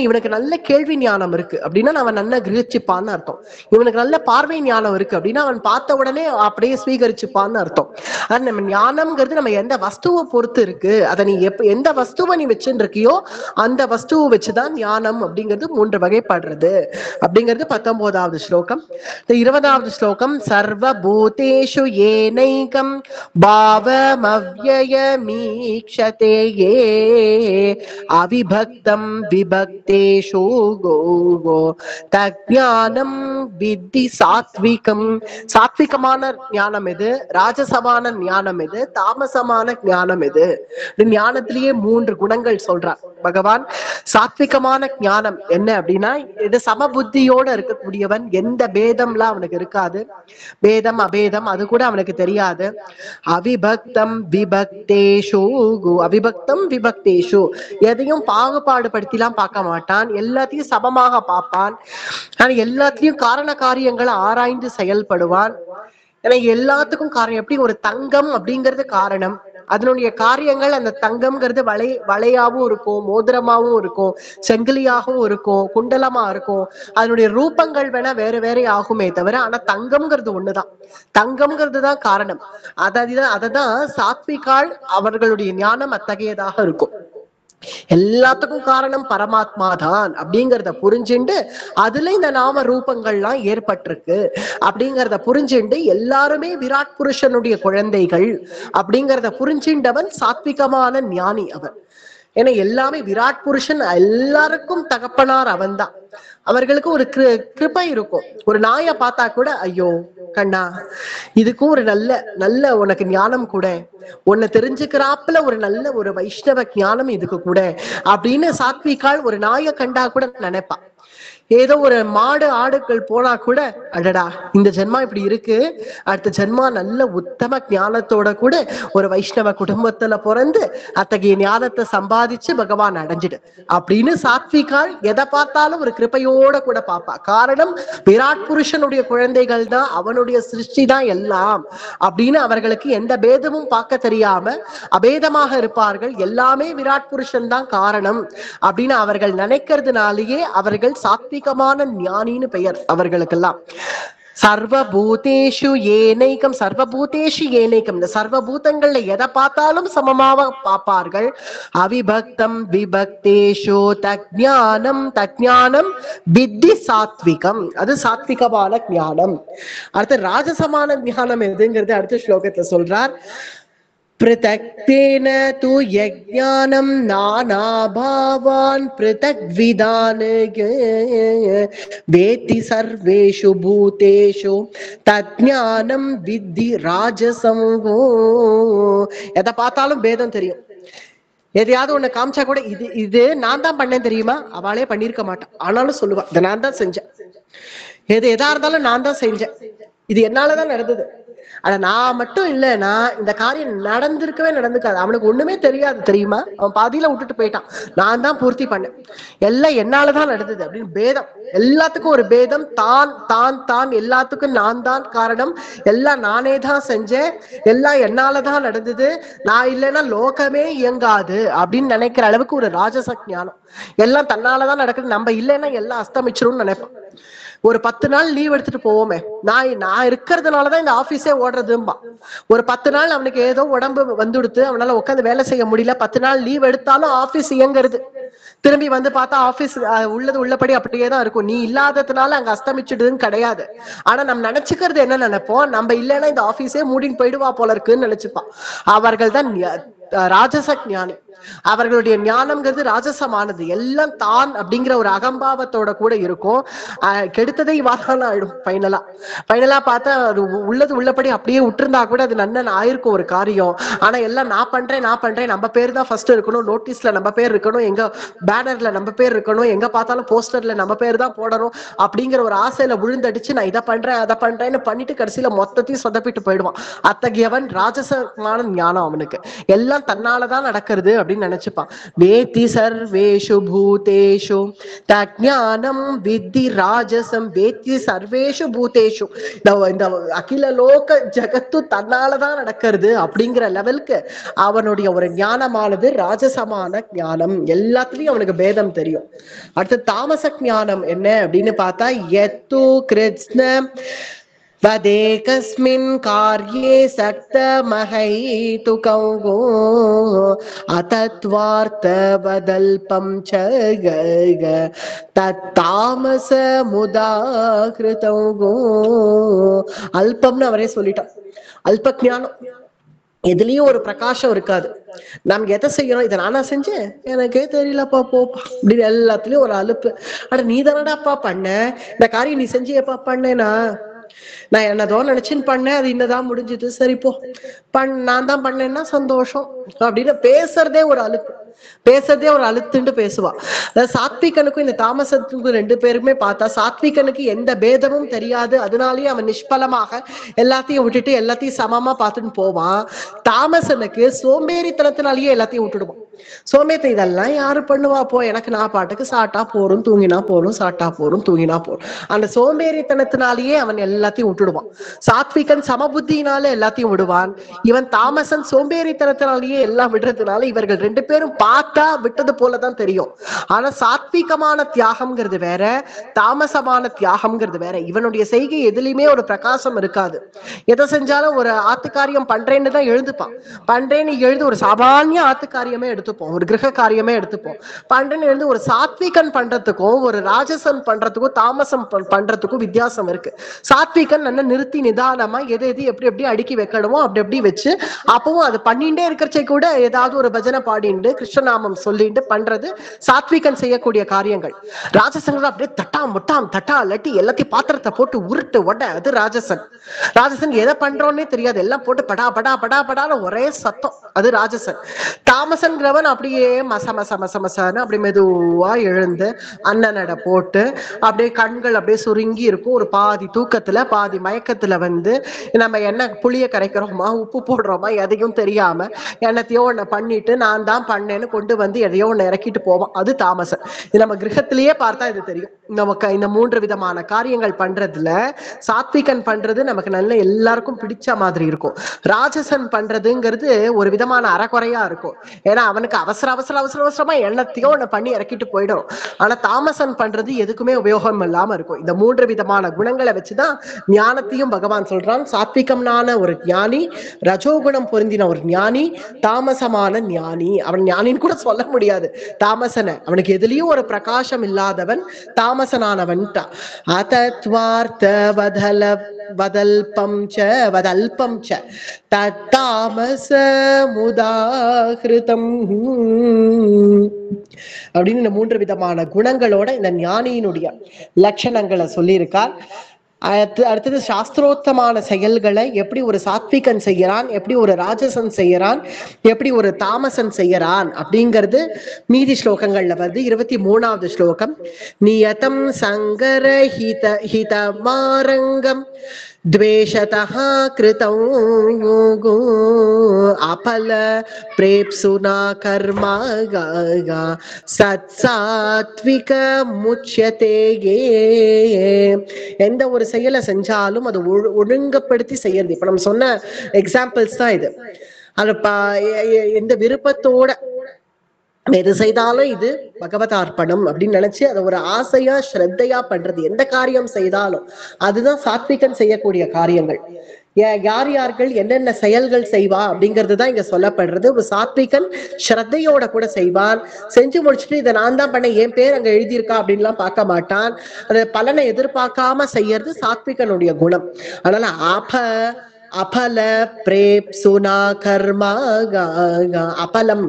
இவனுக்கு நல்ல கேள்வி ஞானம் இருக்கு அப்படின்னா அவன் நல்லா கிரகிச்சுப்பான்னு அர்த்தம். இவனுக்கு நல்ல பார்வை ஞானம் இருக்கு அப்படின்னா அவன் பார்த்த உடனே அப்படியே ஸ்வீகரிச்சுப்பான்னு அர்த்தம். அது நம்ம ஞானம்ங்கிறது நம்ம எந்த வஸ்துவை பொறுத்து இருக்கு. அதை நீ எந்த வஸ்துவை நீ வச்சுட்டு இருக்கியோ அந்த வஸ்துவை வச்சுதான் ஞானம் அப்படிங்கிறது 3 வகைப்படுறது அப்படிங்கிறது 19வது ஸ்லோகம். 20வது ஸ்லோகம். சர்வ பூதேஷு ஏனைகம் பாவமவ்யயமீக்ஷதே யே அவிபக்தம் விபக்தேஷு கோ தஜ்ஞானம் வித்தி சாத்விகம். சாத்விகமான ஞானம் எது, ராஜசமான ஞானம் எது, தாமசமான ஞானம் எது? ஞானத்திலேயே 3 குணங்கள் சொல்றார் பகவான். சாத்விகமான ஞானம் என்ன அப்படின்னா இது சமபுத்தியோட இருக்கக்கூடியவன், எந்த பேதம்லாம் அவனுக்கு இருக்காது, பேதம் அபேதம் அது கூட அவனுக்கு தெரியாது. அவிபக்தம் விபக்தேஷு, அவிபக்தம் விபக்தேஷு, எதையும் பாகுபாடு படுத்திலாம் பார்க்க மாட்டான், எல்லாத்தையும் சமமாக பார்ப்பான். ஆனா எல்லாத்தையும் காரண காரியங்களை ஆராய்ந்து செயல்படுவான். ஏன்னா எல்லாத்துக்கும் காரணம் எப்படி ஒரு தங்கம் அப்படிங்கிறது காரணம், அதனுடைய காரியங்கள் அந்த தங்கம்ங்கிறது வளையாவும் இருக்கும், மோதிரமாவும் இருக்கும், செங்கிலியாகவும் இருக்கும், குண்டலமா இருக்கும். அதனுடைய ரூபங்கள் வேணா வேற வேற ஆகுமே தவிர ஆனா தங்கம்ங்கிறது ஒண்ணுதான். தங்கம்ங்கிறது தான் காரணம். அததான் சாத்விகால் அவர்களுடைய ஞானம் அத்தகையதாக இருக்கும். எல்லாத்துக்கும் காரணம் பரமாத்மா தான் அப்படிங்கிறத புரிஞ்சுண்டு அதுல இந்த நாம ரூபங்கள்லாம் ஏற்பட்டிருக்கு அப்படிங்கிறத புரிஞ்சுண்டு எல்லாருமே விராட் புருஷனுடைய குழந்தைகள் அப்படிங்கிறத புரிஞ்சுண்டவன் சாத்விகமான ஞானி அவன். ஏன்னா எல்லாமே விராட் புருஷன், எல்லாருக்கும் தகப்பனார் அவன் தான். அவர்களுக்கு ஒரு கிருபை இருக்கும். ஒரு நாயை பார்த்தா கூட ஐயோ கண்ணா இதுக்கும் ஒரு நல்ல உனக்கு ஞானம் கூட, உன்னை தெரிஞ்சுக்கிறாப்புல ஒரு நல்ல ஒரு வைஷ்ணவ ஞானம் இதுக்கு கூட அப்படின்னு சாத்விகால் ஒரு நாயை கண்டா கூட நினைப்பா. ஏதோ ஒரு மாடு ஆடுகள் போனா கூட அடடா இந்த ஜென்மா இப்படி இருக்கு, அடுத்த ஜென்மா நல்ல உத்தம ஞானத்தோட கூட ஒரு வைஷ்ணவ குடும்பத்துல பிறந்து அத்தகைய ஞானத்தை சம்பாதிச்சு பகவான் அடைஞ்சிடு அப்படின்னு சாத்விகால் எதை பார்த்தாலும் ஒரு கிருபையோட கூட பார்ப்பா. காரணம் விராட் புருஷனுடைய குழந்தைகள் தான், அவனுடைய சிருஷ்டி தான் எல்லாம் அப்படின்னு அவர்களுக்கு எந்த பேதமும் பார்க்க தெரியாம அபேதமாக இருப்பார்கள். எல்லாமே விராட் புருஷன் தான் காரணம் அப்படின்னு அவர்கள் நினைக்கிறதுனாலேயே அவர்கள் சாத்விகமான ஞானின்னு பெயர் அவர்களுக்கெல்லாம். சர்வபூதேஷு ஏனைக்கம், சர்வபூதேஷு ஏனைக்கம், இந்த சர்வபூதங்கள்ல எதை பார்த்தாலும் சமமாக பார்ப்பார்கள். அவிபக்தம் விபக்தேஷு தஜ்ஞானம், தஜ்ஞானம் வித்தி சாத்விகம், அது சாத்விகமான ஞானம். அடுத்து ராஜசமான ஞானம் எதுங்கிறது அடுத்த ஸ்லோகத்துல சொல்றார். பிரதக்தேன து யஜ்ஞானம் நானாபாவான் பிரதக்விதான் வேத்தி சர்வேஷு பூதேஷு தஜ்ஞானம் வித்தி ராஜசம். எதை பார்த்தாலும் பேதம் தெரியும். எதையாவது ஒண்ணு காமிச்சா கூட இது இது நான் தான் பண்ணேன் தெரியுமா, அவளே பண்ணிருக்க மாட்டான், ஆனாலும் சொல்லுவா இதை நான் தான் செஞ்சேன். எதா இருந்தாலும் நான் தான் செஞ்சேன், இது என்னாலதான் நடந்தது. ஆனா நான் மட்டும் இல்லைன்னா இந்த காரியம் நடந்திருக்கவே நடந்துக்காது. அவனுக்கு ஒண்ணுமே தெரியாது தெரியுமா, அவன் பாதியில விட்டுட்டு போயிட்டான், நான் தான் பூர்த்தி பண்ணேன், எல்லாம் என்னாலதான் நடந்தது அப்படின்னு பேதம். எல்லாத்துக்கும் ஒரு பேதம், தான் தான் தான், எல்லாத்துக்கும் நான் தான் காரணம், எல்லாம் நானே தான் செஞ்சேன், எல்லாம் என்னாலதான் நடந்தது, நான் இல்லைன்னா லோகமே இயங்காது அப்படின்னு நினைக்கிற அளவுக்கு ஒரு ராஜச ஞானம். எல்லாம் தன்னாலதான் நடக்குது, நம்ம இல்லைன்னா எல்லாம் அஸ்தமிச்சிரும்னு நினைப்போம். ஒரு 10 நாள் லீவ் எடுத்துட்டு போவோமே, நான் இருக்கிறதுனாலதான் இந்த ஆபீஸே ஓடுறதும்பா. ஒரு 10 நாள் அவனுக்கு ஏதோ உடம்பு வந்துடுத்து, அவனால உட்காந்து வேலை செய்ய முடியல, 10 நாள் லீவ் எடுத்தாலும் ஆபீஸ் இயங்குறது. திரும்பி வந்து பார்த்தா ஆபீஸ் உள்ளது உள்ளபடி அப்படியே தான் இருக்கும். நீ இல்லாததுனால அங்க அஸ்தமிச்சுடுதுன்னு கிடையாது. ஆனா நம்ம நினைச்சுக்கிறது என்ன நினைப்போம், நம்ம இல்லைன்னா இந்த ஆபீஸே மூடின்னு போயிடுவா போல இருக்குன்னு நினைச்சுப்பான். அவர்கள் தான் ராஜச ஞானி. அவர்களுடைய ஞானம்ங்கிறது ராஜசமானது. எல்லாம் தான் அப்படிங்கிற ஒரு அகம்பாவத்தோட கூட இருக்கும். கெடுத்ததை வாதான ஆயிடும். ஃபைனலா பார்த்தா அது உள்ளது உள்ளபடி அப்படியே விட்டுருந்தா கூட அது நன்னன் ஆயிருக்கும் ஒரு காரியம். ஆனா எல்லாம் நான் பண்றேன் நம்ம பேர் தான் ஃபர்ஸ்ட் இருக்கணும், நோட்டீஸ்ல நம்ம பேர் இருக்கணும், எங்க பேனர்ல நம்ம பேர் இருக்கணும், எங்க பார்த்தாலும் போஸ்டர்ல நம்ம பேர் தான் போடணும் அப்படிங்கிற ஒரு ஆசையில விழுந்தடிச்சு நான் இதை பண்றேன் அதை பண்றேன்னு பண்ணிட்டு கடைசியில மொத்தத்தையும் சொதப்பிட்டு போயிடுவான். அத்தகையவன் ராஜசமான ஞானம் அவனுக்கு. எல்லாம் தன்னாலதான் நடக்கிறது அப்படின்னு நினைச்சுப்பான். வேத்தி சர்வேஷு பூதேஷு தஜ்ஞானம் வித்தி ராஜசம். வேத்தி சர்வேஷு பூதேஷு, இந்த அகில லோக ஜகத்து தன்னாலதான் நடக்கிறது அப்படிங்கிற லெவலுக்கு அவனுடைய ஒரு ஞானமானது ராஜசமான ஞானம். எல்லாத்துலயும் அவனுக்கு பேதம் தெரியும். அடுத்து தாமச ஞானம் என்ன அப்படின்னு பார்த்தா, யத்து கிருஷ்ண வதேகஸ்மின் கார்யே சக்தமஹைதுகௌ அதத்வார்த்த வதல்பம் ச தத்தாமச முதாகிருதௌ. அல்பம்னு அவரே சொல்லிட்டான். அல்ப ஞானம், எதுலயும் ஒரு பிரகாசம் இருக்காது. நமக்கு எதை செய்யணும், இதை நானா செஞ்சேன் எனக்கே தெரியலப்பா போப்பா அப்படின்னு எல்லாத்துலயும் ஒரு அலுப்பு. அட நீ தானடாப்பா பண்ண, இந்த காரியம் நீ செஞ்சியப்பா பண்ணேனா, நான் என்னதோ நினைச்சுன்னு பண்ணேன், அது இன்னதான் முடிஞ்சது, சரி போ நான் தான் பண்ணேன்னா சந்தோஷம் அப்படின்னு பேசுறதே ஒரு அலுப்பு, பேசுறதே ஒரு அழுத்துண்டு பேசுவா. அதாவது சாத்விகனுக்கும் இந்த தாமசத்துக்கும் ரெண்டு பேருமே பார்த்தா, சாத்விகனுக்கு எந்த பேதமும் தெரியாது, அதனாலயே அவன் நிஷ்பலமாக எல்லாத்தையும் விட்டுட்டு எல்லாத்தையும் சமமா பார்த்துட்டு போவான். தாமசனுக்கு சோம்பேறித்தனத்தினாலேயே எல்லாத்தையும் விட்டுடுவான். சோம்பேறி இதெல்லாம் யாரு பண்ணுவா போ, எனக்கு நான் பாட்டுக்கு சாட்டா போறோம் தூங்கினா போறோம், சாட்டா போறோம் தூங்கினா போறோம். அந்த சோம்பேறித்தனத்தினாலேயே அவன் எல்லாத்தையும் விட்டுடுவான். சாத்விகன் சமபுத்தினால எல்லாத்தையும் விடுவான். இவன் தாமசன் சோம்பேறித்தனத்தினாலேயே எல்லாம் விடுறதுனால இவர்கள் ரெண்டு பேரும் பார்த்தா விட்டது போலதான் தெரியும். ஆனா சாத்விகமான தியாகம்ங்கிறது வேற, தாமசமான தியாகம்ங்கிறது வேற. இவனுடைய செய்கை எதுலையுமே ஒரு பிரகாசம் இருக்காது. எதை செஞ்சாலும் ஒரு ஆத்துக்காரியம் பண்றேன்னு தான் எழுதுப்பான். பண்றேன்னு எழுது ஒரு சாமானிய ஆத்துக்காரியமே எடுத்துப்போம், ஒரு கிரக காரியமே எடுத்துப்போம். பண்றேன்னு எழுந்து ஒரு சாத்விகன் பண்றதுக்கும் ஒரு ராஜசன் பண்றதுக்கும் தாமசம் பண்றதுக்கும் வித்தியாசம் இருக்கு. சாத்விகன் நல்ல நிறுத்தி நிதானமா எது எது எப்படி எப்படி அடுக்கி வைக்கணுமோ அப்படி எப்படி வச்சு, அப்பவும் அது பண்ணிட்டே இருக்கிறச்சே கூட ஏதாவது ஒரு பஜனை பாடிண்டு கிருஷ்ணநாமம் சொல்லிட்டு பண்றது சாத்விகன் செய்யக்கூடிய காரியங்கள். ராஜசன் அப்படியே தட்டா லட்டி எல்லாத்தையும் பாத்திரத்தை போட்டு உருட்டு ஒட, அது ராஜசன். ராஜசன் எதை பண்றோன்னே தெரியாது, எல்லாம் போட்டு படா படா படா படான ஒரே சத்தம், அது ராஜசன். தாமசன்கிறவன் அப்படியே மசமசன்னு அப்படி மெதுவா எழுந்து அண்ணனட போட்டு அப்படியே கண்கள் அப்படியே சுருங்கி இருக்கும். ஒரு பாதி தூக்கத்துல பாதி மயக்கத்துல வந்து நம்ம என்ன புளிய கரைக்கிறோமா உப்பு போடுறோமா எதையும் தெரியாம என்னத்தையோ ஒண்ணு பண்ணிட்டு நான் தான் பண்ணேன்னு கொண்டு வந்து எதையோ ஒண்ணு இறக்கிட்டு போவோம், அது தாமசன். இது நம்ம கிரகத்திலேயே பார்த்தா இது தெரியும். நமக்கு இந்த 3 விதமான காரியங்கள் பண்றதுல சாத்விகன் பண்றது நமக்கு நல்ல எல்லாருக்கும் பிடிச்ச மாதிரி இருக்கும். ராஜசன் பண்றதுங்கிறது ஒரு விதமான அறக்குறையா இருக்கும். ஏன்னா அவனை பகவானுக்கு அவசரமா எண்ணத்தையோ ஒண்ணு பண்ணி இறக்கிட்டு போயிடும். ஆனா தாமசன் பண்றது எதுக்குமே உபயோகம் இல்லாம இருக்கும். இந்த 3 விதமான குணங்களை வச்சுதான் ஞானத்தையும் பகவான் சொல்றான். சாத்விகம்னான ஒரு ஞானி, ரஜோகுணம் பொருந்தின ஒரு ஞானி, தாமசமான ஞானி. அவன் ஞானின்னு கூட சொல்ல முடியாது தாமசனை. அவனுக்கு எதுலயும் ஒரு பிரகாசம் இல்லாதவன் தாமசனானவன். அதத்வார்த்த வதல்பம் ச தத்தாமச முதாகிருதம் அப்படின்னு இந்த 3 விதமான குணங்களோட இந்த ஞானியினுடைய லட்சணங்களை சொல்லியிருக்கார். அடுத்தது சாஸ்திரோத்தமான செயல்களை எப்படி ஒரு சாத்விகன் செய்யறான், எப்படி ஒரு ராஜசன் செய்யறான், எப்படி ஒரு தாமசன் செய்யறான் அப்படிங்கிறது மீதி ஸ்லோகங்கள்ல வருது. 23வது ஸ்லோகம். நியதம் சங்கர ஹிதமாரங்கம் द्वेषतः कृतं योगो अपल प्रेप्सुना कर्मा சத்சாத்விக முச்யதே. எந்த ஒரு செயலை செஞ்சாலும் அது ஒழுங்கப்படுத்தி செய்யறது. இப்ப நம்ம சொன்ன எக்ஸாம்பிள்ஸ் தான் இது. அது எந்த விருப்பத்தோட எது செய்தாலும் இது பகவதார்ப்பணம் அப்படின்னு நினைச்சு அதை ஒரு ஆசையா ஸ்ரத்தையா பண்றது. எந்த காரியம் செய்தாலும் அதுதான் சாத்விகன் செய்யக்கூடிய காரியங்கள். யார் யார்கள் என்னென்ன செயல்கள் செய்வா அப்படிங்கிறது தான் இங்க சொல்லப்படுறது. ஒரு சாத்விகன் ஸ்ரத்தையோட கூட செய்வான். செஞ்சு முடிச்சுட்டு இதை நான் தான் பண்ண, என் பேர் அங்க எழுதியிருக்கா அப்படின்லாம் பார்க்க மாட்டான். அந்த பலனை எதிர்பார்க்காம செய்யறது சாத்விகனுடைய குணம். அதனால அபல பிரேப்சுனா கர்மா அபலம்,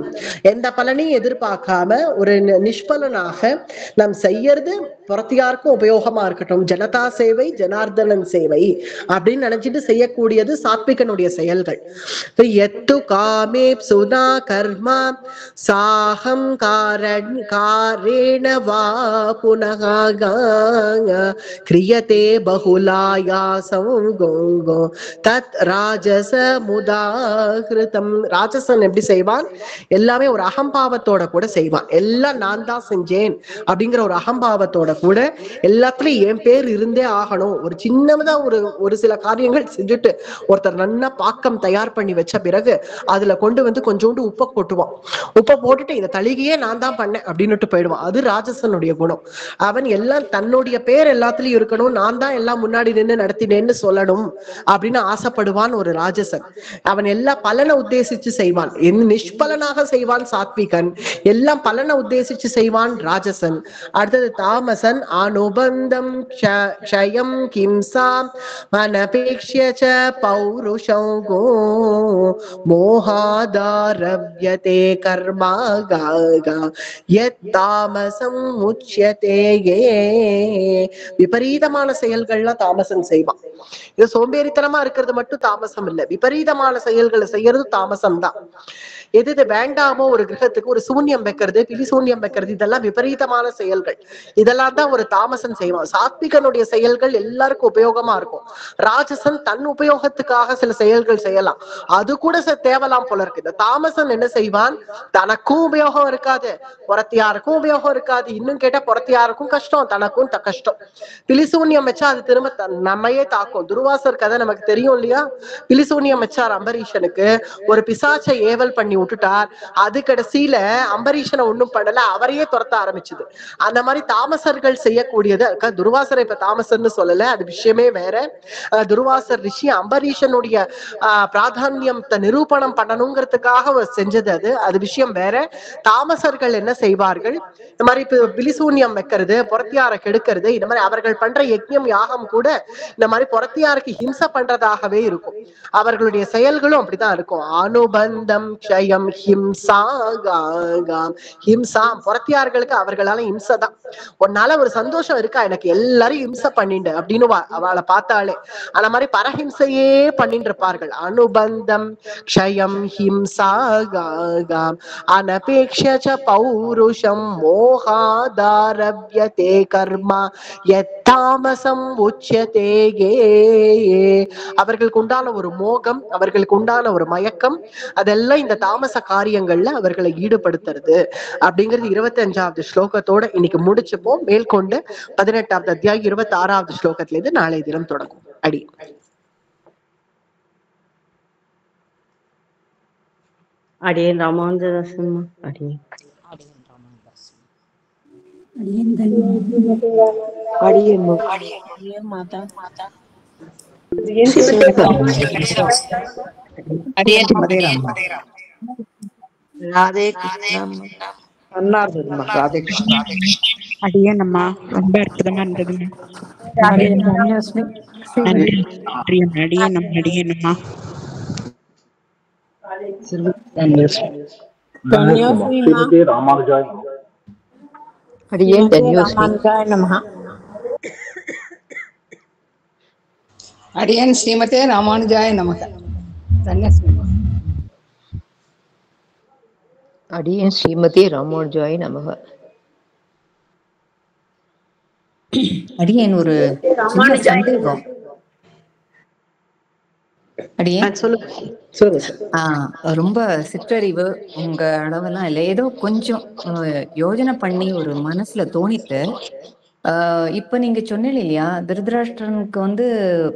எந்த பலனையும் எதிர்பார்க்காம ஒரு நிஷ்பலனாக நாம் செய்யறது புறத்தியாருக்கும் உபயோகமா இருக்கட்டும், ஜனதா சேவை ஜனார்தனன் சேவை அப்படின்னு நினைச்சிட்டு செய்யக்கூடியது சாத்விகனுடைய செயல்கள். எத்து காமே சுனா கர்மா சாகம் காரேண வா புனக கிரியதே பகுலாயாசம் கோங்கோ தத் ராஜச முதாகிருதம். ராஜசன் எப்படி செய்வான்? எல்லாமே ஒரு அகம்பாவத்தோட கூட செய்வான். எல்லாம் நான் தான் செஞ்சேன் அப்படிங்கிற ஒரு அகம்பாவத்தோட கூட எல்லாத்துலயும் என் பேர் இருந்தே ஆகணும். ஒரு சின்னதா ஒரு சில காரியங்கள் செஞ்சுட்டு ஒருத்தர் நல்லா பாக்கம் தயார் பண்ணி வச்ச பிறகு அதுல கொண்டு வந்து கொஞ்சோண்டு உப்பை கொட்டுவான். உப்பை போட்டுட்டு இதை தளிகையே நான் தான் பண்ணேன் அப்படின்னுட்டு போயிடுவான். அது ராஜசனுடைய குணம். அவன் எல்லாம் தன்னுடைய பேர் எல்லாத்துலயும் இருக்கணும், நான் தான் எல்லாம் முன்னாடி நின்று நடத்தினேன்னு சொல்லணும் அப்படின்னு ஆசைப்படுவான் ஒரு ராஜசன். அவன் எல்லாம் பலனை உத்தேசிச்சு செய்வான். நிஷ்பலனாக செய்வான் சாத்விகன், எல்லாம் பலனை உத்தேசிச்சு செய்வான் ராஜசன். அடுத்தது தாமசன் அனுபந்தம் க்ஷயம் கிம்சாம் அனபேக்ஷ்ய ச பௌருஷம் கோ மோகாதாரவ்யதே கர்மா யத் தாமசம் முச்யதே. விபரீதமான செயல்கள்லாம் தாமசன் செய்வான். இது சோம்பேறித்தனமா இருக்கிறது மட்டும் தாமசம் இல்ல, விபரீதமான செயல்களை செய்யறது தாமசம் தான். எது வேண்டாமோ ஒரு கிரகத்துக்கு ஒரு சூன்யம் வைக்கிறது, பிலிசூன்யம் வைக்கிறது, இதெல்லாம் விபரீதமான செயல்கள். இதெல்லாம் தான் ஒரு தாமசன் செய்வான். சாத்விகனுடைய செயல்கள் எல்லாருக்கும் உபயோகமா இருக்கும். ராஜசன் தன் உபயோகத்துக்காக சில செயல்கள் செய்யலாம், அது கூட தேவலாம் போல இருக்கு. இந்த தாமசன் என்ன செய்வான்? தனக்கும் உபயோகம் இருக்காது, புறத்தியாருக்கும் உபயோகம் இருக்காது. இன்னும் கேட்டா புறத்தியாருக்கும் கஷ்டம், தனக்கும் கஷ்டம். பிலிசூன்யம் வச்சா அது திரும்ப நம்மையே தாக்கும். துர்வாசர் கதை நமக்கு தெரியும் இல்லையா? பிலிசூன்யம் வச்சார் அம்பரீஷனுக்கு, ஒரு பிசாச்சை ஏவல் பண்ணி விட்டுட்டார். அது கடைசியில அம்பரீஷனை ஒண்ணும் பண்ணல, அவரையே துரத்த ஆரம்பிச்சது. அந்த மாதிரி தாமசர்கள் செய்யக்கூடியது. துர்வாசரை இப்ப தாமசர்னு சொல்லல, அது விஷயமே வேற. துர்வாசர் ரிஷி அம்பரீஷனுடைய பிராதான்யத்தை நிரூபணம் பண்ணணுங்கிறதுக்காக செஞ்சது, அது விஷயம் வேற. தாமசர்கள் என்ன செய்வார்கள்? இந்த மாதிரி பிலிசூன்யம் வைக்கிறது, புறத்தியார கெடுக்கிறது, இந்த மாதிரி அவர்கள் பண்ற யஜ்ஞம் யாகம் கூட இந்த மாதிரி புறத்தியாருக்கு ஹிம்சை பண்றதாகவே இருக்கும். அவர்களுடைய செயல்களும் அப்படிதான் இருக்கும். அனுபந்தம் க்ஷயம் ஹிம்சா ஹிம்சா. புறத்தியார்களுக்கு அவர்களால ஹிம்சை தான். உன்னால ஒரு சந்தோஷம் இருக்கா? எனக்கு எல்லாரும் ஹிம்சை பண்ணிண்டு அப்படின்னு அவளை பார்த்தாலே அந்த மாதிரி பரஹிம்சையே பண்ணிட்டு இருப்பார்கள். அனுபந்தம் க்ஷயம் ஹிம்சா அனபேக்ஷ ச பௌருஷம் மோகாதாரவ்யதே கர்மா யத் தாமசம் உச்யதே. அவர்களுக்கு உண்டான ஒரு மோகம், அவர்களுக்கு உண்டான ஒரு மயக்கம், அதெல்லாம் இந்த தாமச காரியங்கள்ல அவர்களை ஈடுபடுத்துறது அப்படிங்கிறது 25வது ஸ்லோகத்தோட இன்னைக்கு முடிச்சுப்போம். மேற்கொண்டு 18வது அத்தியாயம் 26வது ஸ்லோகத்துல இருந்து நாளை தினம் தொடங்கும். அடி அடியேன் ராமானுஜதாசன்மா. அடியேன் அடியேன் ஸ்ரீமதே ராமா. ராதே கிருஷ்ணா. நல்லா இருந்ததுமா. ராதே கிருஷ்ணா. அடியேன் அம்மா ரொம்ப அற்புதமா இருந்ததுங்க. தன்யோஸ்மி. நன்றி நன்றி அம்மா. அடியேன் அம்மா. அடியேன் அம்மா. ஸ்ரீமதே ராமானுஜாய அடியேன் தன்யோஸ்மி. அடியேன் ஸ்ரீமதே ராமானுஜாய நமக. தன்யோஸ்மி. அடியேன் ஸ்ரீமதே ராமானுஜாய நமக. அடியேன் ஒரு சின்ன சந்தேகம். அடியேன் ரொம்ப சிற்றறிவு உங்க அளவெல்லாம் இல்லை, ஏதோ கொஞ்சம் யோஜனை பண்ணி ஒரு மனசுல தோணித்து. இப்ப நீங்க சொன்னீங்க இல்லையா, திருதராஷ்டிரனுக்கு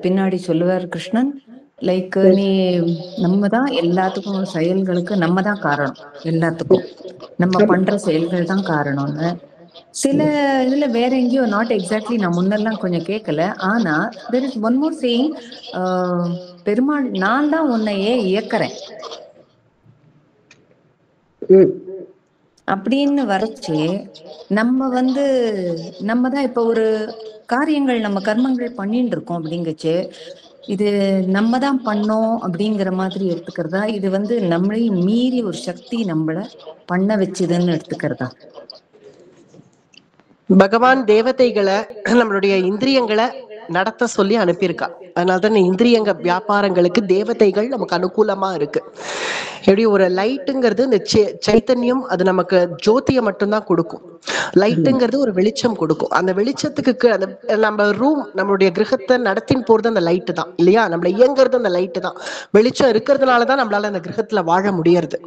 பின்னாடி சொல்லுவார் கிருஷ்ணன், லைக் நீ நம்ம தான் எல்லாத்துக்கும், செயல்களுக்கு நம்ம தான் காரணம், எல்லாத்துக்கும் நம்ம பண்ற செயல்கள் தான் காரணம்னு. சில இதுல வேற எங்கேயோ, நாட் எக்ஸாக்ட்லி நான் முன்னெல்லாம் கொஞ்சம் கேட்கல, ஆனா there is one more saying, Perumal நான் தான் உன்னையே இயக்குறேன் அப்படின்னு வரைச்சு, நம்ம நம்ம தான் இப்ப ஒரு காரியங்கள், நம்ம கர்மங்கள் பண்ணிட்டு இருக்கோம் அப்படிங்கச்சு, இது நம்ம தான் பண்ணோம் அப்படிங்கிற மாதிரி எடுத்துக்கிறதா, இது நம்மளையும் மீறி ஒரு சக்தி நம்மள பண்ண வச்சுதுன்னு எடுத்துக்கிறதா? பகவான் தேவதைகளை நம்மளுடைய இந்திரியங்களை நடத்த சொல்லி அனுப்பியிருக்கா. அதனாலதான் இந்திரியங்க வியாபாரங்களுக்கு தேவதைகள் நமக்கு அனுகூலமா இருக்கு. எப்படி ஒரு லைட்டுங்கிறது இந்த சைத்தன்யம், அது நமக்கு ஜோதியை மட்டும்தான் கொடுக்கும். லைட்டுங்கிறது ஒரு வெளிச்சம் கொடுக்கும். அந்த வெளிச்சத்துக்கு அந்த நம்ம ரூம், நம்மளுடைய கிரகத்தை நடத்தின் போறது அந்த லைட்டு தான் இல்லையா, நம்மள இயங்குறது அந்த லைட்டு தான். வெளிச்சம் இருக்கிறதுனாலதான் நம்மளால அந்த கிரகத்துல வாழ முடியறது.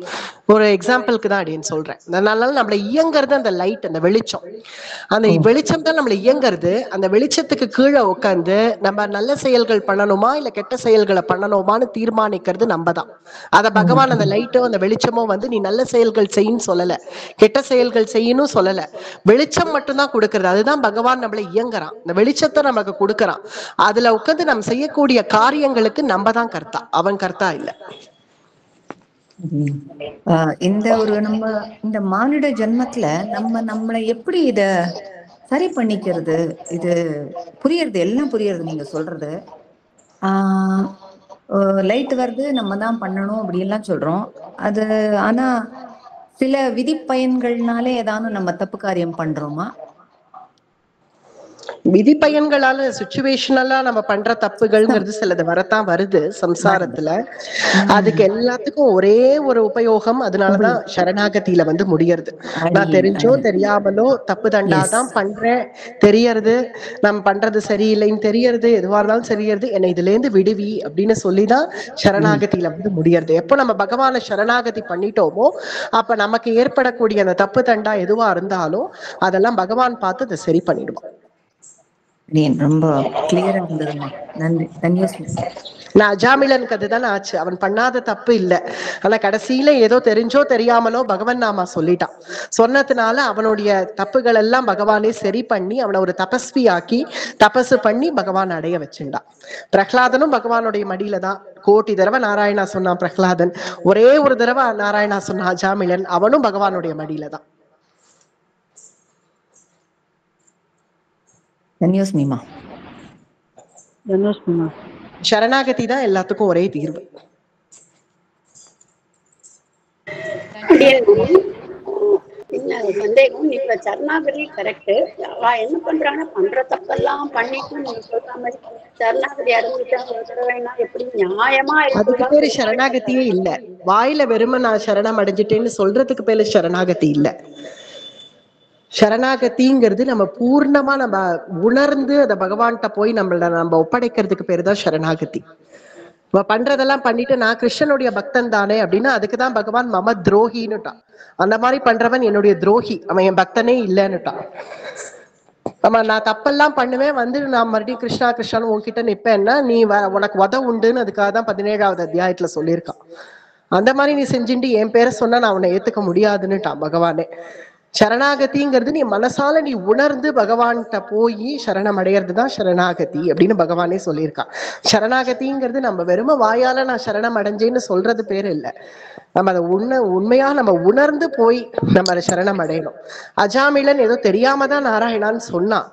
ஒரு எக்ஸாம்பிளுக்கு தான் அப்படின்னு சொல்றேன். அதனால நம்மள இயங்குறது அந்த லைட், அந்த வெளிச்சம். அந்த வெளிச்சம் தான் நம்மள இயங்குறது. அந்த வெளிச்சத்துக்கு கீழே உட்காந்து நம்ம நல்ல செயல்கள் பண்ணணுமா இல்ல கெட்ட செயல்களை பண்ணணுமான்னு தீர்மானிக்கிறது நம்ம தான். அத பகவான் அந்த லைட்டோ அந்த வெளிச்சமோ நீ நல்ல செயல்கள் செய்யன்னு சொல்லல, கெட்ட செயல்கள் செய்யணும் சொல்லல, வெளிச்சம் மட்டும்தான் கொடுக்கறது. அதுதான் பகவான் நம்மள இயங்குறான், இந்த வெளிச்சத்தை நமக்கு கொடுக்கறான். அதுல உட்காந்து நம்ம செய்யக்கூடிய காரியங்களுக்கு நம்ம தான் கர்த்தா, அவன் கர்த்தா இல்ல. நம்ம இந்த மானிட ஜென்மத்துல நம்மளை எப்படி இத சரி பண்ணிக்கிறது? இது புரியறது, எல்லாம் புரியறது நீங்க சொல்றது. லைட் வருது, நம்ம தான் பண்ணணும் அப்படி எல்லாம் சொல்றோம். அது ஆனா சில விதி பயன்கள்னாலே ஏதாவது நம்ம தப்பு காரியம் பண்றோமா? விதி பயன்களால சிச்சுவேஷனலா நம்ம பண்ற தப்புகள்ங்கிறது சிலது வரத்தான் வருது சம்சாரத்துல. அதுக்கு எல்லாத்துக்கும் ஒரே ஒரு உபயோகம், அதனாலதான் சரணாகதியில முடியறது. நான் தெரிஞ்சோ தெரியாமலோ தப்பு தண்டாதான் பண்றேன் தெரியறது, நம்ம பண்றது சரியில்லைன்னு தெரியறது, எதுவா இருந்தாலும் தெரியறது, என்னை இதுல இருந்து விடுவி அப்படின்னு சொல்லிதான் சரணாகதியில முடியறது. எப்போ நம்ம பகவானை சரணாகதி பண்ணிட்டோமோ அப்ப நமக்கு ஏற்படக்கூடிய அந்த தப்பு தண்டா எதுவா இருந்தாலும் அதெல்லாம் பகவான் பார்த்து அதை சரி பண்ணிடுவான். ரொம்ப கிளியரா இருந்ததுமா. நன்றி. தன்யோஸ்மி. நான் அஜாமிலனுக்கு அதுதானே ஆச்சு, அவன் பண்ணாத தப்பு இல்லை, ஆனா கடைசியில ஏதோ தெரிஞ்சோ தெரியாமலோ பகவான் நாமா சொல்லிட்டான். சொன்னதுனால அவனுடைய தப்புகள் எல்லாம் பகவானே சரி பண்ணி அவனை ஒரு தபஸ்வி ஆக்கி தபசு பண்ணி பகவான் அடைய வச்சுட்டான். பிரகலாதனும் பகவானுடைய மடியில தான் கோட்டி தடவை நாராயணா சொன்னான் பிரகலாதன், ஒரே ஒரு தடவை நாராயணா சொன்னான் அஜாமிலன், அவனும் பகவானுடைய மடியில தான். சரணாகதி தான் எல்லாத்துக்கும் ஒரே தீர்வு. சந்தேகம், நீங்க சரணாகதி கரெக்ட். அவ என்ன பண்றாங்கன்னா பண்ற தப்பெல்லாம் பண்ணிட்டு நீங்க சொல்ற மாதிரி சரணாகதி அடைஞ்சிட்டா எப்படி நியாயமா அதுக்கு பேரு சரணாகதியே இல்ல. வாயில வெறுமை நான் சரணம் அடைஞ்சிட்டேன்னு சொல்றதுக்கு பேரு சரணாகதி இல்ல. சரணாகதிங்கிறது நம்ம பூர்ணமா நம்ம உணர்ந்து அதை பகவான்கிட்ட போய் நம்ம ஒப்படைக்கிறதுக்கு பேரு தான் சரணாகதி. நம்ம பண்றதெல்லாம் பண்ணிட்டு நான் கிருஷ்ணனுடைய பக்தன் தானே அப்படின்னா அதுக்குதான் பகவான் மம துரோகின்னுட்டான். அந்த மாதிரி பண்றவன் என்னுடைய துரோகி, அவன் என் பக்தனே இல்லைன்னுட்டான். ஆமா, நான் தப்பெல்லாம் பண்ணுவேன் நான் மறுபடியும் கிருஷ்ணா கிருஷ்ணான்னு உன்கிட்ட நிப்பேன்னா நீ உனக்கு உத உண்டுன்னு அதுக்காக தான் 17வது அத்தியாயத்துல சொல்லியிருக்கான். அந்த மாதிரி நீ செஞ்சுட்டு என் பேரை சொன்னா நான் அவனை ஏத்துக்க முடியாதுன்னுட்டான் பகவானே. சரணாகதிங்கிறது நீ மனசால நீ உணர்ந்து பகவான்கிட்ட போய் சரணம் அடையிறது தான் சரணாகதி அப்படின்னு பகவானே சொல்லியிருக்கான். சரணாகதிங்கிறது நம்ம வெறும வாயால நான் சரணம் அடைஞ்சேன்னு சொல்றது பேரு இல்ல, நம்ம அதை உண்மையா நம்ம உணர்ந்து போய் நம்ம அதை சரணம் அடையணும். அஜாமிலன் ஏதோ தெரியாம தான் நாராயணான்னு சொன்னான்,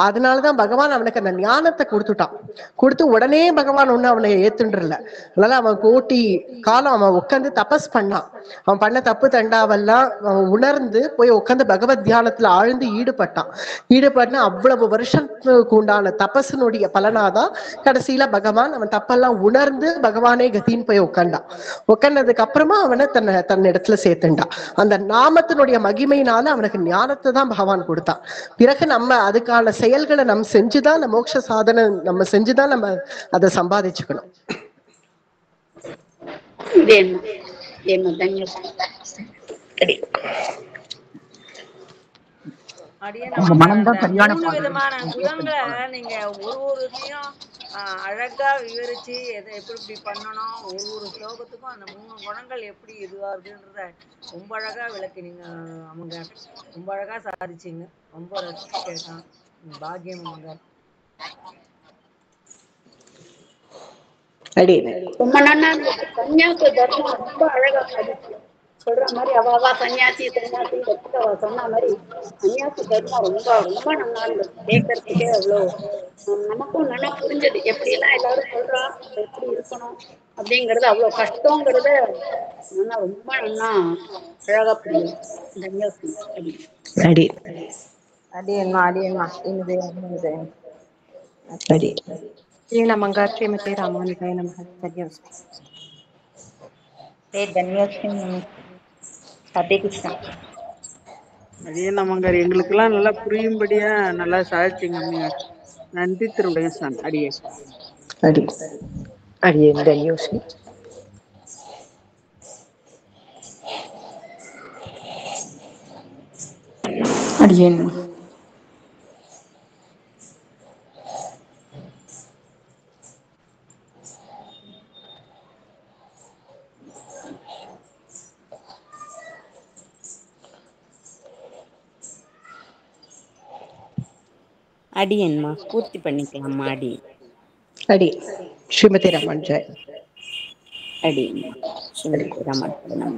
அதனாலதான் பகவான் அவனுக்கு அந்த ஞானத்தை கொடுத்துட்டான். கொடுத்து உடனே பகவான் ஒண்ணு அவனை ஏத்துன்றல. அதனால அவன் கோட்டி காலம் அவன் உட்காந்து தபஸ் பண்ணான். அவன் பண்ண தப்பு தண்டாவெல்லாம் அவன் உணர்ந்து போய் உட்காந்து பகவத் தியானத்துல ஆழ்ந்து ஈடுபட்டு அவ்வளவு வருஷத்துக்கு உண்டான தபஸினுடைய பலனாதான் கடைசியில பகவான் அவன் தப்பெல்லாம் உணர்ந்து பகவானே கத்தின்னு போய் உட்கார்ந்ததுக்கு அப்புறமா அவனை தன் இடத்துல சேர்த்துண்டான். அந்த நாமத்தினுடைய மகிமையினால அவனுக்கு ஞானத்தை தான் பகவான் கொடுத்தான். பிறகு நம்ம அதுக்கான செயல்களை நம்ம செஞ்சுதான் நம்ம மோட்ச சாதனை நம்ம செஞ்சுதான் நம்ம அதை சம்பாதிச்சுக்கணும். மூணு விதமான குணங்களை நீங்க ஒரு அழகா விவரிச்சு எப்படி இப்படி பண்ணணும், ஒரு ஸ்லோகத்துக்கும் அந்த 3 குணங்கள் எப்படி இதுவாகுதுன்றத ரொம்ப அழகா விளக்கினீங்க. அவங்க ரொம்ப அழகா சாதிச்சீங்க. ரொம்ப ரசிச்சு கேட்டான். பாக்கியம் அவங்க. ரொம்ப நல்லா சன்னியாச தர்மம் ரொம்ப அழகா சாதிச்சு சொல்ற மாதிரி அவ சன்னியாசி அவ சொன்ன மாதிரி சன்னியாசி தர்மம் ரொம்ப ரொம்ப நல்லா இருந்தது கேட்கறதுக்கே. அவ்வளவு நமக்கும் நல்லா புரிஞ்சது எப்படி எல்லாம் எல்லாரும் சொல்றா எப்படி இருக்கணும் அப்படிங்கறது. அவ்வளவு கஷ்டங்கிறத நல்லா ரொம்ப நல்லா அழகா புரியுது. தன்யாசி நமங்க ஸ்ரீமதி ராமானுஜாய நமக. அதே நமங்க எங்களுக்கெல்லாம் நல்லா புரியும்படியா நல்லா சாதிச்சிங்க. நன்றி திருவுடையசாமி. அடியே அடியே தன்யோஸ்மி. அடியேன் அடியன்மா பூர்த்தி பண்ணிக்கலாமா? அடி ஸ்ரீமதி ராமானுஜாய். அடியன்மா ஸ்ரீமதி ராமானுஜாய்.